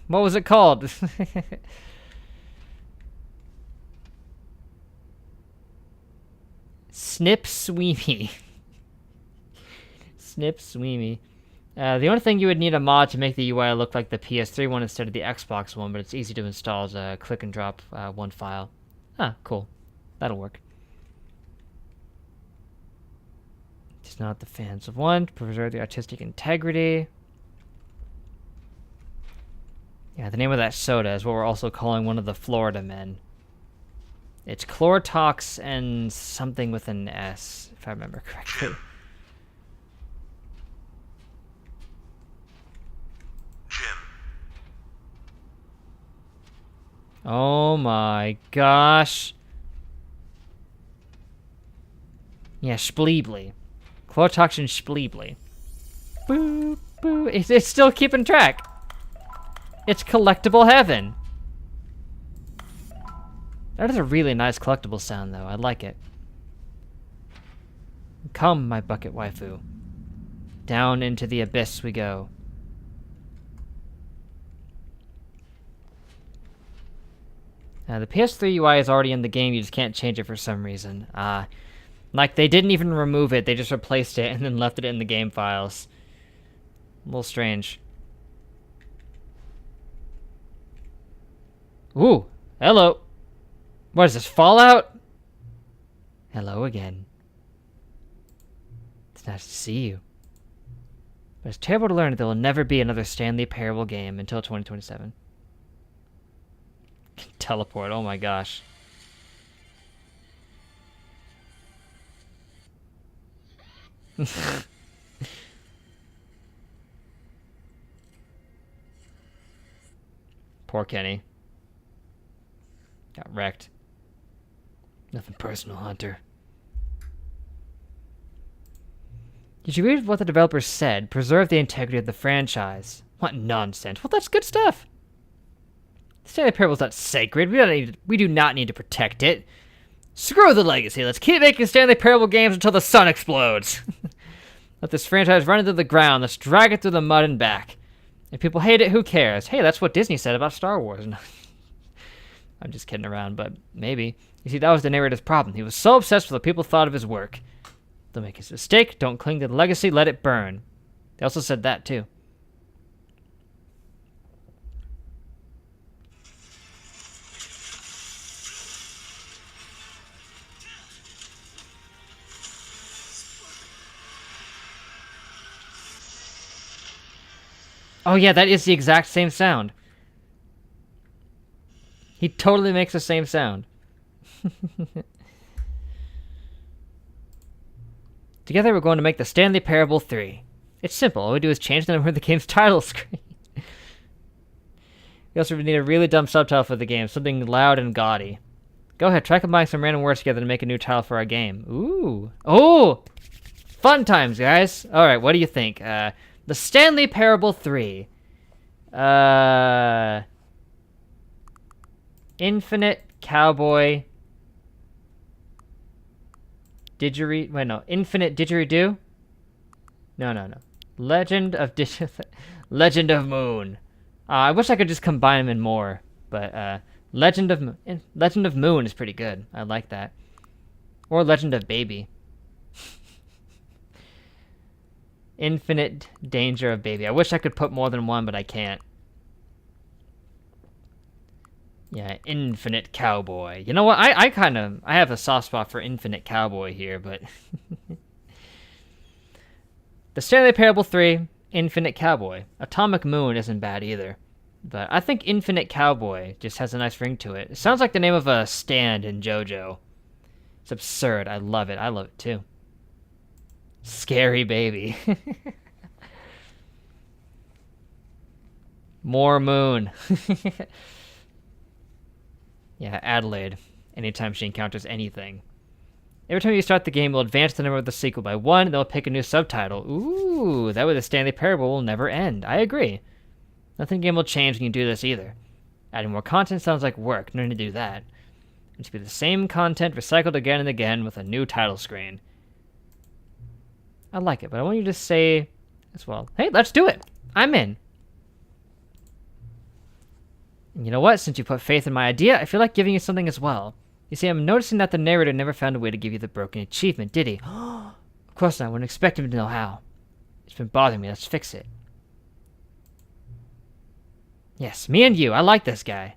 What was it called? Snip Sweemy. Snip Sweemy. The only thing you would need a mod to make the UI look like the PS3 one instead of the Xbox one, but it's easy to install as a click and drop one file. Ah, cool. That'll work. Just not the fans of one, to preserve the artistic integrity. Yeah, the name of that soda is what we're also calling one of the Florida men. It's Chlortox and something with an S, if I remember correctly. Oh my gosh. Yeah, Spleebly. Chlorotoxin Spleebly. Boo, boo. It's still keeping track. It's collectible heaven. That is a really nice collectible sound, though. I like it. Come, my bucket waifu. Down into the abyss we go. The PS3 UI is already in the game, you just can't change it for some reason. Like, they didn't even remove it, they just replaced it and then left it in the game files. A little strange. Ooh, hello. What is this, Fallout? Hello again. It's nice to see you. But it's terrible to learn that there will never be another Stanley Parable game until 2027. Teleport, oh my gosh. Poor Kenny. Got wrecked. Nothing personal, Hunter. Did you read what the developers said? Preserve the integrity of the franchise. What nonsense. Well, that's good stuff. Stanley Parable's not sacred. We do not need to protect it. Screw the legacy. Let's keep making Stanley Parable games until the sun explodes. Let this franchise run into the ground. Let's drag it through the mud and back. If people hate it, who cares? Hey, that's what Disney said about Star Wars. I'm just kidding around, but maybe. You see, that was the narrator's problem. He was so obsessed with what people thought of his work. Don't make a mistake. Don't cling to the legacy. Let it burn. They also said that, too. Oh yeah, that is the exact same sound. He totally makes the same sound. Together we're going to make the Stanley Parable 3. It's simple. All we do is change the number of the game's title screen. We also need a really dumb subtitle for the game, something loud and gaudy. Go ahead, try combining some random words together to make a new title for our game. Ooh. Oh! Fun times, guys. Alright, what do you think? The Stanley Parable 3. Infinite Cowboy... Infinite Didgeridoo? No. Legend of Moon. I wish I could just combine them in more, but Legend of Moon is pretty good. I like that. Or Legend of Baby. Infinite Danger of Baby. I wish I could put more than one, but I can't. Yeah, Infinite Cowboy. You know what? I have a soft spot for Infinite Cowboy here, but... The Stanley Parable 3, Infinite Cowboy. Atomic Moon isn't bad either. But I think Infinite Cowboy just has a nice ring to it. It sounds like the name of a stand in JoJo. It's absurd. I love it. I love it too. Scary Baby. More moon. Yeah, Adelaide. Anytime she encounters anything. Every time you start the game, we'll advance the number of the sequel by 1, and then we'll pick a new subtitle. Ooh, that way the Stanley Parable will never end. I agree. Nothing in the game will change when you do this either. Adding more content sounds like work. No need to do that. It should be the same content recycled again and again with a new title screen. I like it, but I want you to say as well, hey, let's do it. I'm in. And you know what? Since you put faith in my idea, I feel like giving you something as well. You see, I'm noticing that the narrator never found a way to give you the broken achievement, did he? Of course not. I wouldn't expect him to know how. It's been bothering me. Let's fix it. Yes, me and you. I like this guy.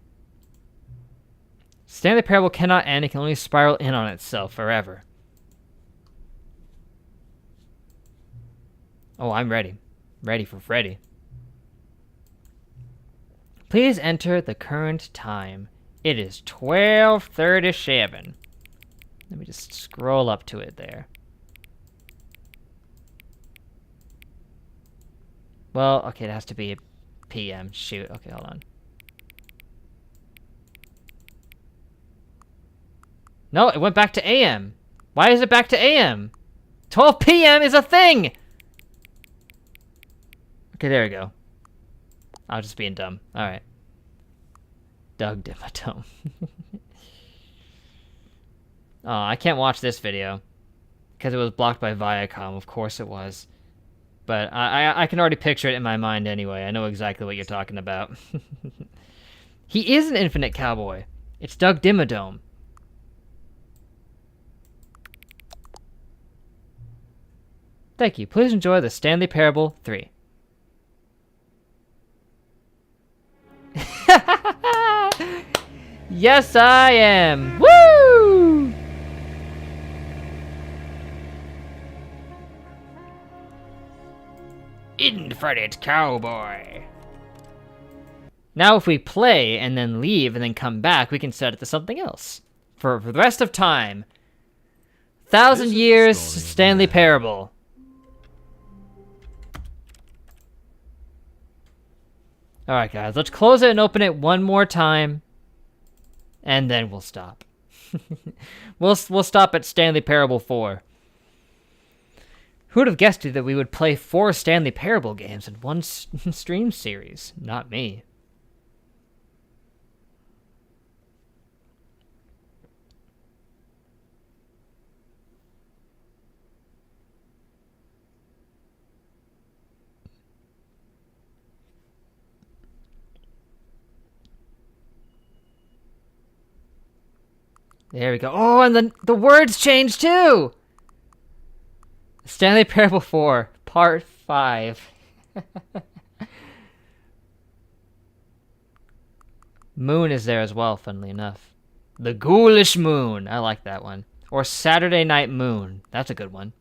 Stanley Parable cannot end. It can only spiral in on itself forever. Oh, I'm ready. Ready for Freddy. Please enter the current time. It is 12:37. Let me just scroll up to it there. Well, okay, it has to be PM. Shoot. Okay, hold on. No, it went back to AM. Why is it back to AM? 12 PM is a thing! Okay, there we go. I was just being dumb. Alright. Doug Dimmadome. Oh, I can't watch this video. Because it was blocked by Viacom. Of course it was. But I can already picture it in my mind anyway. I know exactly what you're talking about. He is an Infinite Cowboy. It's Doug Dimmadome. Thank you. Please enjoy the Stanley Parable 3. Yes, I am. Woo! Infinite Cowboy. Now if we play and then leave and then come back, we can set it to something else. For the rest of time. 1,000 years Stanley Parable. Alright guys, let's close it and open it one more time. And then we'll stop. We'll stop at Stanley Parable 4. Who would have guessed that we would play 4 Stanley Parable games in one stream series? Not me. There we go. Oh, and the words changed too! Stanley Parable 4, Part 5. Moon is there as well, funnily enough. The Ghoulish Moon. I like that one. Or Saturday Night Moon. That's a good one.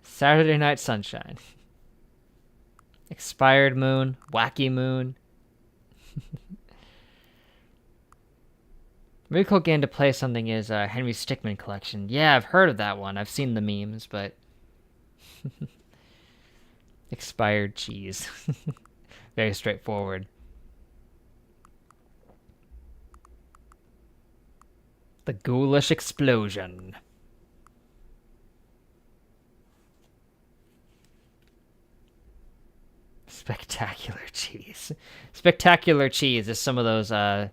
Saturday Night Sunshine. Expired Moon. Wacky Moon. Really cool game to play something is Henry Stickmin Collection. Yeah, I've heard of that one. I've seen the memes, but... Expired cheese. Very straightforward. The Ghoulish Explosion. Spectacular cheese. Spectacular cheese is some of those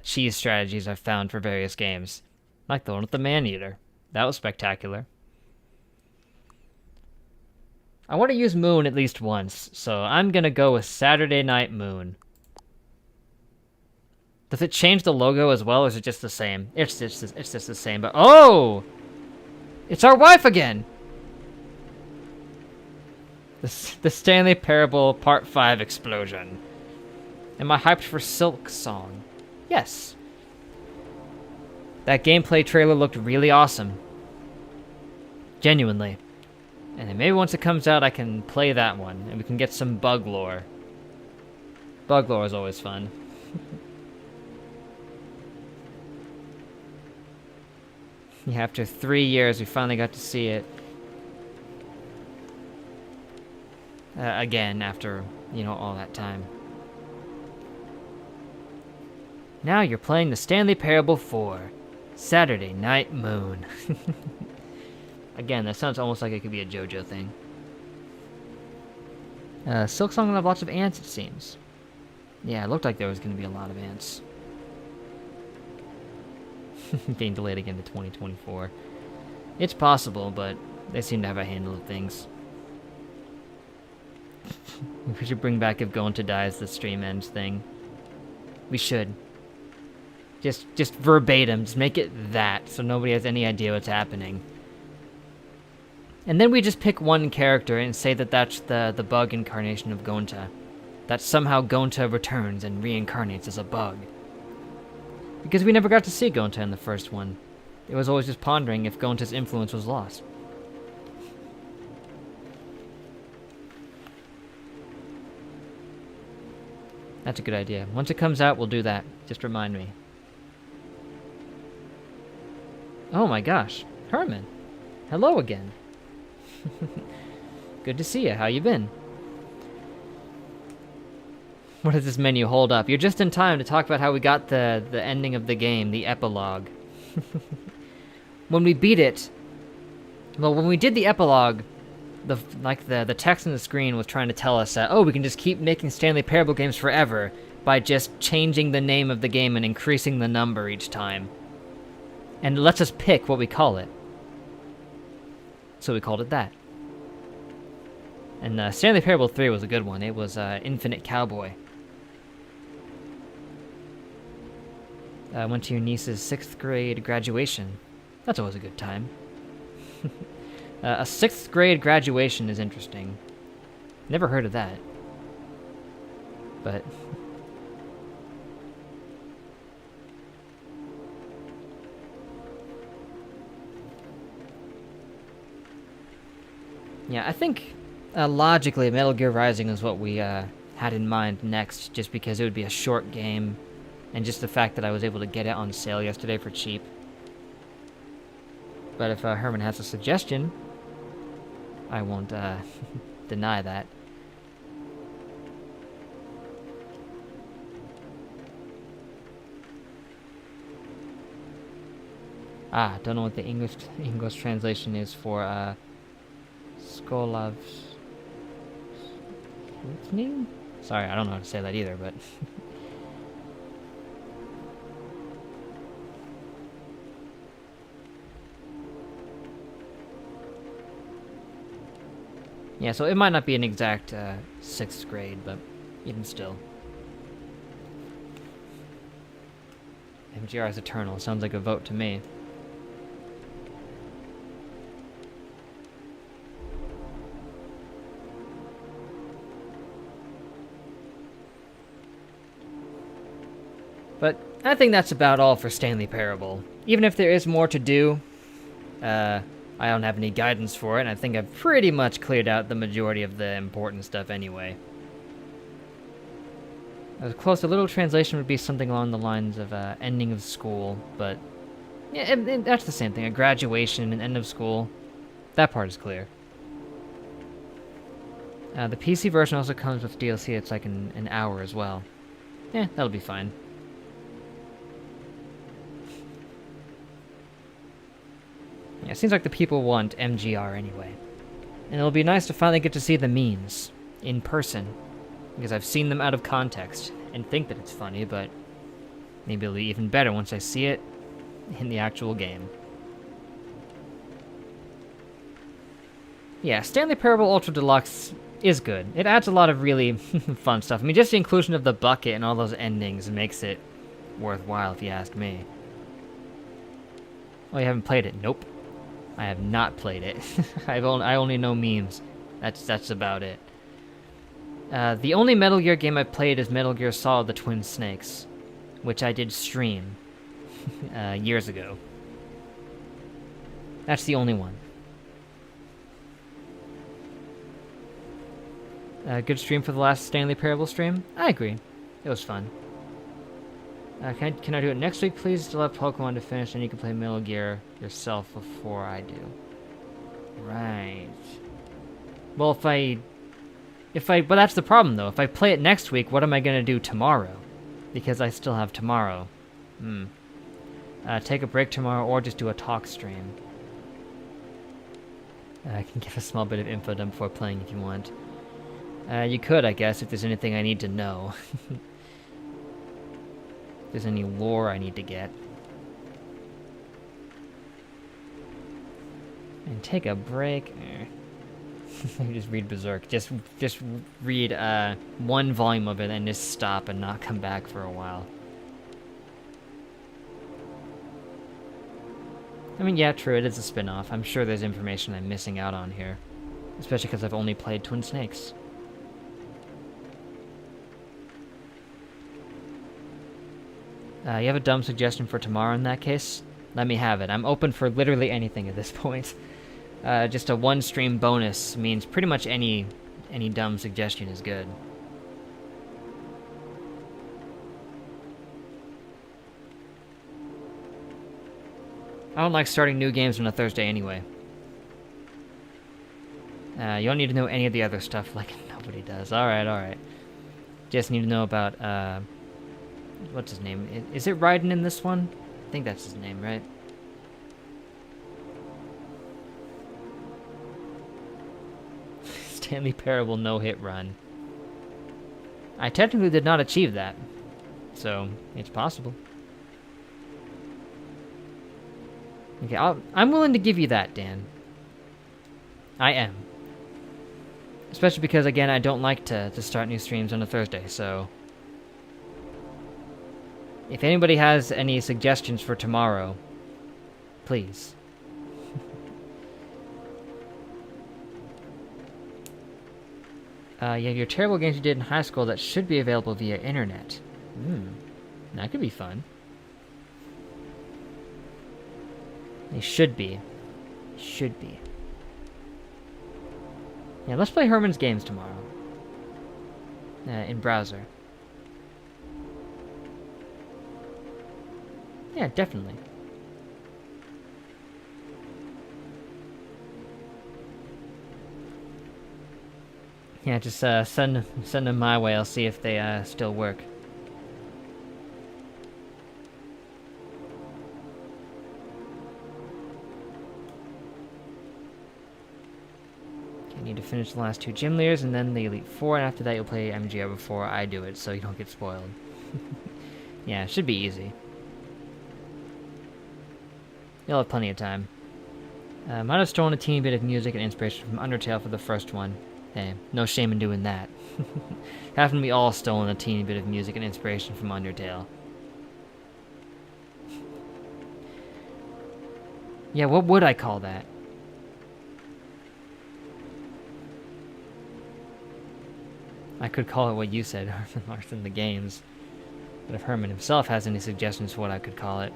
cheese strategies I've found for various games. Like the one with the man-eater. That was spectacular. I want to use Moon at least once, so I'm gonna go with Saturday Night Moon. Does it change the logo as well, or is it just the same? It's just the same, but... Oh! It's our wife again! The Stanley Parable Part 5 explosion. Am I hyped for Silk Song? Yes. That gameplay trailer looked really awesome. Genuinely. And then maybe once it comes out, I can play that one, and we can get some bug lore. Bug lore is always fun. Yeah, after 3 years, we finally got to see it. Again, after, you know, all that time. Now you're playing the Stanley Parable 4, Saturday Night Moon. Again, that sounds almost like it could be a JoJo thing. Silk Song will have lots of ants, it seems. Yeah, it looked like there was going to be a lot of ants. Being delayed again to 2024. It's possible, but they seem to have a handle of things. We should bring back if going to die as the stream ends thing. We should. Just verbatim, just make it that, so nobody has any idea what's happening. And then we just pick one character and say that that's the bug incarnation of Gonta. That somehow Gonta returns and reincarnates as a bug. Because we never got to see Gonta in the first one. It was always just pondering if Gonta's influence was lost. That's a good idea. Once it comes out, we'll do that. Just remind me. Oh my gosh. Herman. Hello again. Good to see you. How you been? What does this menu hold up? You're just in time to talk about how we got the ending of the game, the epilogue. When we beat it... Well, when we did the epilogue, the text on the screen was trying to tell us that, oh, we can just keep making Stanley Parable games forever by just changing the name of the game and increasing the number each time. And it lets us pick what we call it. So we called it that. And Stanley Parable 3 was a good one. It was Infinite Cowboy. I went to your niece's 6th grade graduation. That's always a good time. A 6th grade graduation is interesting. Never heard of that. But... yeah, I think logically Metal Gear Rising is what we had in mind next, just because it would be a short game, and just the fact that I was able to get it on sale yesterday for cheap. But if Herman has a suggestion, I won't deny that. Don't know what the English translation is for Skolav's name? Sorry, I don't know how to say that either, but... yeah, so it might not be an exact 6th grade, but even still. MGR is eternal. Sounds like a vote to me. But I think that's about all for Stanley Parable. Even if there is more to do, I don't have any guidance for it, and I think I've pretty much cleared out the majority of the important stuff anyway. Close. A little translation would be something along the lines of ending of school, but yeah, that's the same thing. A graduation and end of school. That part is clear. The PC version also comes with DLC. It's like an hour as well. Yeah, that'll be fine. Yeah, it seems like the people want MGR anyway. And it'll be nice to finally get to see the memes in person. Because I've seen them out of context and think that it's funny, but maybe it'll be even better once I see it in the actual game. Yeah, Stanley Parable Ultra Deluxe is good. It adds a lot of really fun stuff. I mean, just the inclusion of the bucket and all those endings makes it worthwhile, if you ask me. Oh, you haven't played it? Nope. I have not played it. I only know memes. That's about it. The only Metal Gear game I've played is Metal Gear Solid: The Twin Snakes, which I did stream years ago. That's the only one. Good stream for the last Stanley Parable stream? I agree. It was fun. Can I do it next week, please? Still have Pokemon to finish, and you can play Metal Gear yourself before I do. Right. Well, but that's the problem, though. If I play it next week, what am I gonna do tomorrow? Because I still have tomorrow. Take a break tomorrow, or just do a talk stream. I can give a small bit of info done before playing if you want. You could, I guess, if there's anything I need to know. If there's any lore I need to get. And take a break. Maybe just read Berserk. Just read one volume of it and just stop and not come back for a while. I mean, yeah, true, it is a spin-off. I'm sure there's information I'm missing out on here. Especially because I've only played Twin Snakes. You have a dumb suggestion for tomorrow in that case? Let me have it. I'm open for literally anything at this point. Just a one-stream bonus means pretty much any dumb suggestion is good. I don't like starting new games on a Thursday anyway. You don't need to know any of the other stuff like nobody does. Alright. Just need to know about, what's his name? Is it Raiden in this one? I think that's his name, right? Stanley Parable no-hit run. I technically did not achieve that, so it's possible. Okay, I'm willing to give you that, Dan. I am. Especially because, again, I don't like to start new streams on a Thursday, so... If anybody has any suggestions for tomorrow, please. You have your terrible games you did in high school that should be available via internet. That could be fun. They should be. Should be. Yeah, let's play Herman's games tomorrow. In browser. Yeah, definitely. Yeah, just send them my way. I'll see if they still work. Okay, need to finish the last two gym leaders and then the Elite Four, and after that you'll play MGR before I do it, so you don't get spoiled. Yeah, it should be easy. You'll have plenty of time. Might have stolen a teeny bit of music and inspiration from Undertale for the first one. Hey, no shame in doing that. Haven't we all stolen a teeny bit of music and inspiration from Undertale? Yeah, what would I call that? I could call it what you said, Herman Larson the Games. But if Herman himself has any suggestions for what I could call it...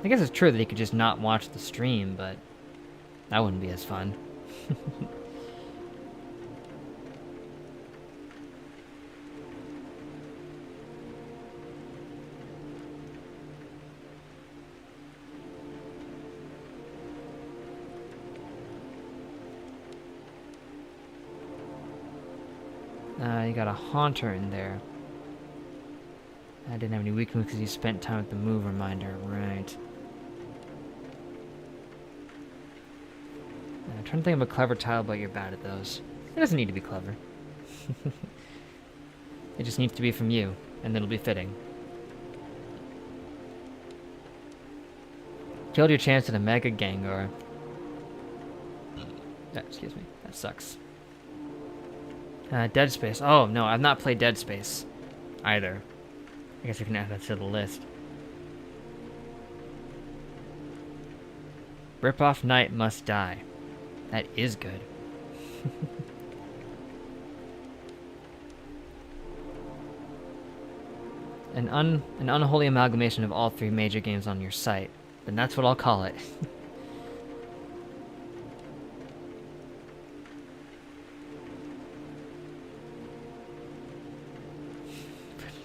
I guess it's true that he could just not watch the stream, but that wouldn't be as fun. You got a Haunter in there. I didn't have any weak moves because you spent time with the move reminder. Right. I'm trying to think of a clever tile, but you're bad at those. It doesn't need to be clever. It just needs to be from you, and it'll be fitting. Killed your chance at a Mega Gengar. Excuse me. That sucks. Dead Space. Oh, no, I've not played Dead Space either. I guess I can add that to the list. Rip-Off Knight Must Die. That is good. An unholy amalgamation of all three major games on your site. Then that's what I'll call it.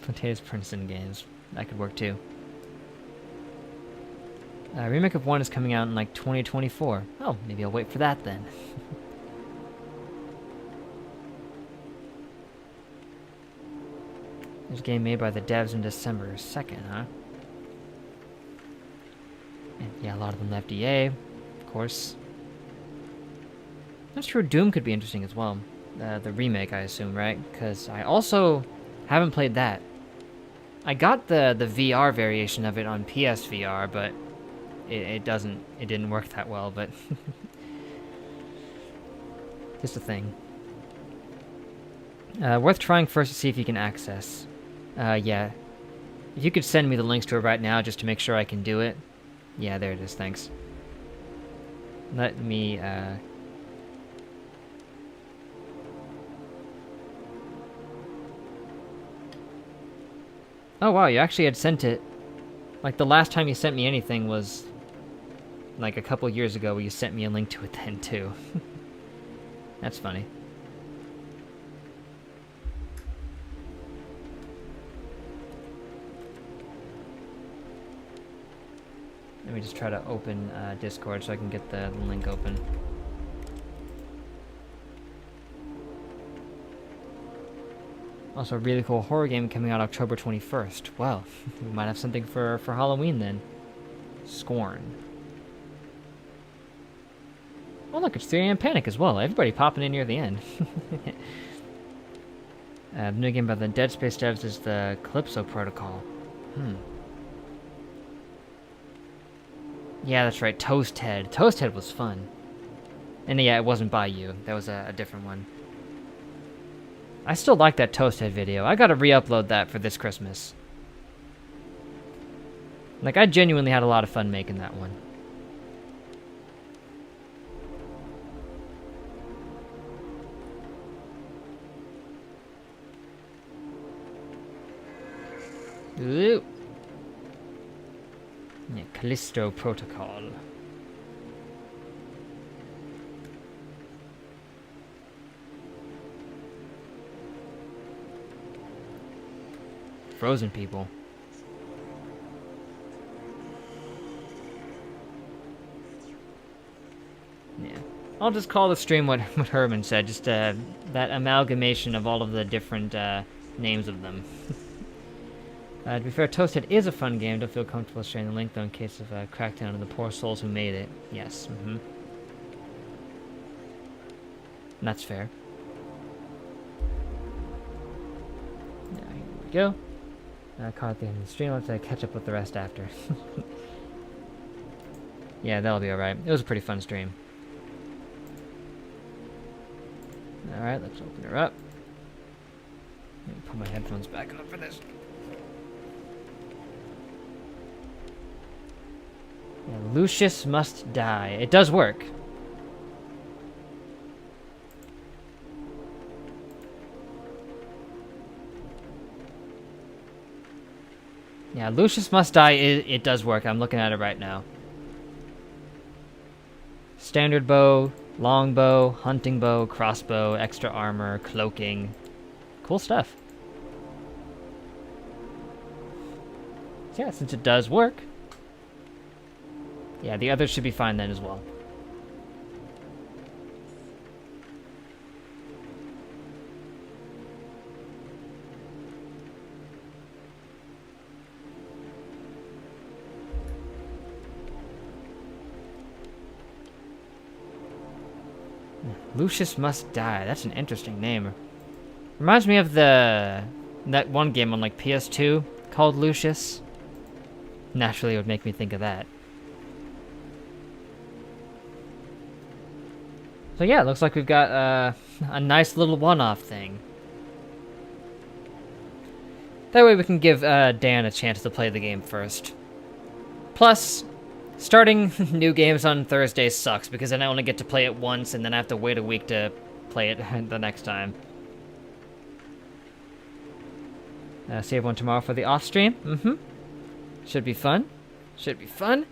Potatoes Princeton games. That could work too. Remake of 1 is coming out in like 2024. Oh, maybe I'll wait for that then. There's a game made by the devs in December 2nd, huh? And yeah, a lot of them left EA, of course. That's true, Doom could be interesting as well. The remake, I assume, right? Because I also haven't played that. I got the VR variation of it on PSVR, but it didn't work that well, but just a thing. Worth trying first to see if you can access. Yeah. If you could send me the links to it right now just to make sure I can do it. Yeah, there it is, thanks. Let me, Oh wow, you actually had sent it. Like, the last time you sent me anything was like a couple years ago where you sent me a link to it then, too. That's funny. Let me just try to open Discord so I can get the link open. Also, a really cool horror game coming out October 21st. Well, we might have something for Halloween then. Scorn. Oh look, it's 3 AM Panic as well. Everybody popping in near the end. The new game by the Dead Space devs is the Calypso Protocol. Yeah, that's right, Toast Head. Toast Head was fun. And yeah, it wasn't by you. That was a different one. I still like that Toast Head video. I gotta re-upload that for this Christmas. Like, I genuinely had a lot of fun making that one. Ooh. Yeah, Callisto Protocol. Frozen people. Yeah. I'll just call the stream what Herman said, just that amalgamation of all of the different names of them. To be fair, Toasted is a fun game. Don't feel comfortable sharing the link though in case of a crackdown on the poor souls who made it. Yes, That's fair. Now, here we go. Caught at the end of the stream. I'll have to catch up with the rest after. Yeah, that'll be alright. It was a pretty fun stream. Alright, let's open her up. Let me put my headphones back on for this. Yeah, Lucius Must Die. It does work. Yeah, Lucius Must Die, it does work. I'm looking at it right now. Standard bow, long bow, hunting bow, crossbow, extra armor, cloaking. Cool stuff. So yeah, since it does work. Yeah, the others should be fine then as well. Lucius Must Die. That's an interesting name. Reminds me of that one game on like PS2 called Lucius. Naturally, it would make me think of that. So yeah, it looks like we've got a nice little one-off thing. That way we can give Dan a chance to play the game first. Plus, starting new games on Thursdays sucks because then I only get to play it once and then I have to wait a week to play it the next time. See everyone tomorrow for the off stream. Should be fun. Should be fun.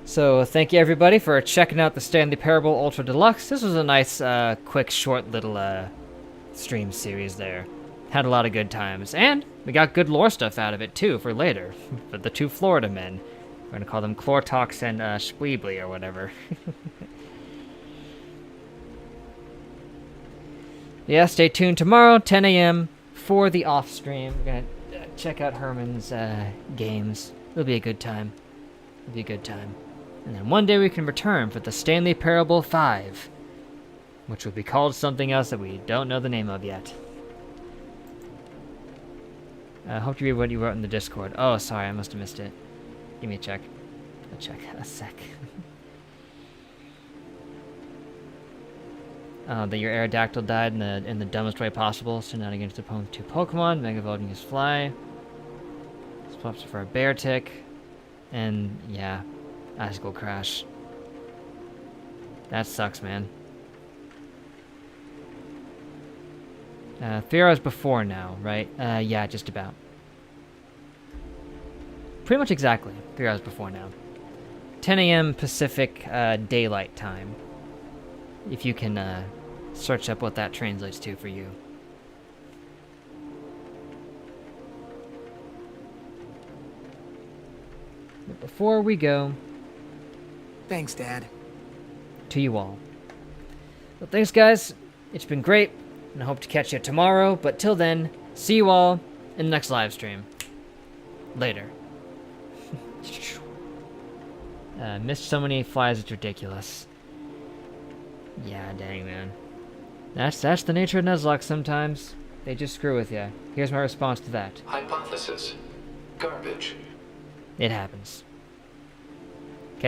So thank you everybody for checking out the Stanley Parable Ultra Deluxe. This was a nice, quick, short little stream series there. Had a lot of good times, and we got good lore stuff out of it too for later. For the two Florida men, we're gonna call them Chlortox and Spweebly or whatever. Yeah, stay tuned tomorrow, 10 a.m. for the off stream. We're gonna check out Herman's games. It'll be a good time. It'll be a good time. And then one day we can return for the Stanley Parable 5, which will be called something else that we don't know the name of yet. I hope you read what you wrote in the Discord. Oh, sorry, I must have missed it. Give me a check. A check. A sec. That your Aerodactyl died in the dumbest way possible, so not against opponent 2 Pokemon. Mega Evolving his Fly. Swaps for a Bear Tick. And, yeah. Icicle Crash. That sucks, man. 3 hours before now, right? Yeah, just about. Pretty much exactly 3 hours before now. 10 a.m. Pacific daylight time. If you can search up what that translates to for you. But before we go... Thanks, Dad. To you all. Well, thanks, guys. It's been great. And I hope to catch you tomorrow, but till then, see you all in the next live stream. Later. Missed so many flies, it's ridiculous. Yeah, dang, man. That's the nature of Nuzlocke sometimes. They just screw with you. Here's my response to that. Hypothesis. Garbage. It happens.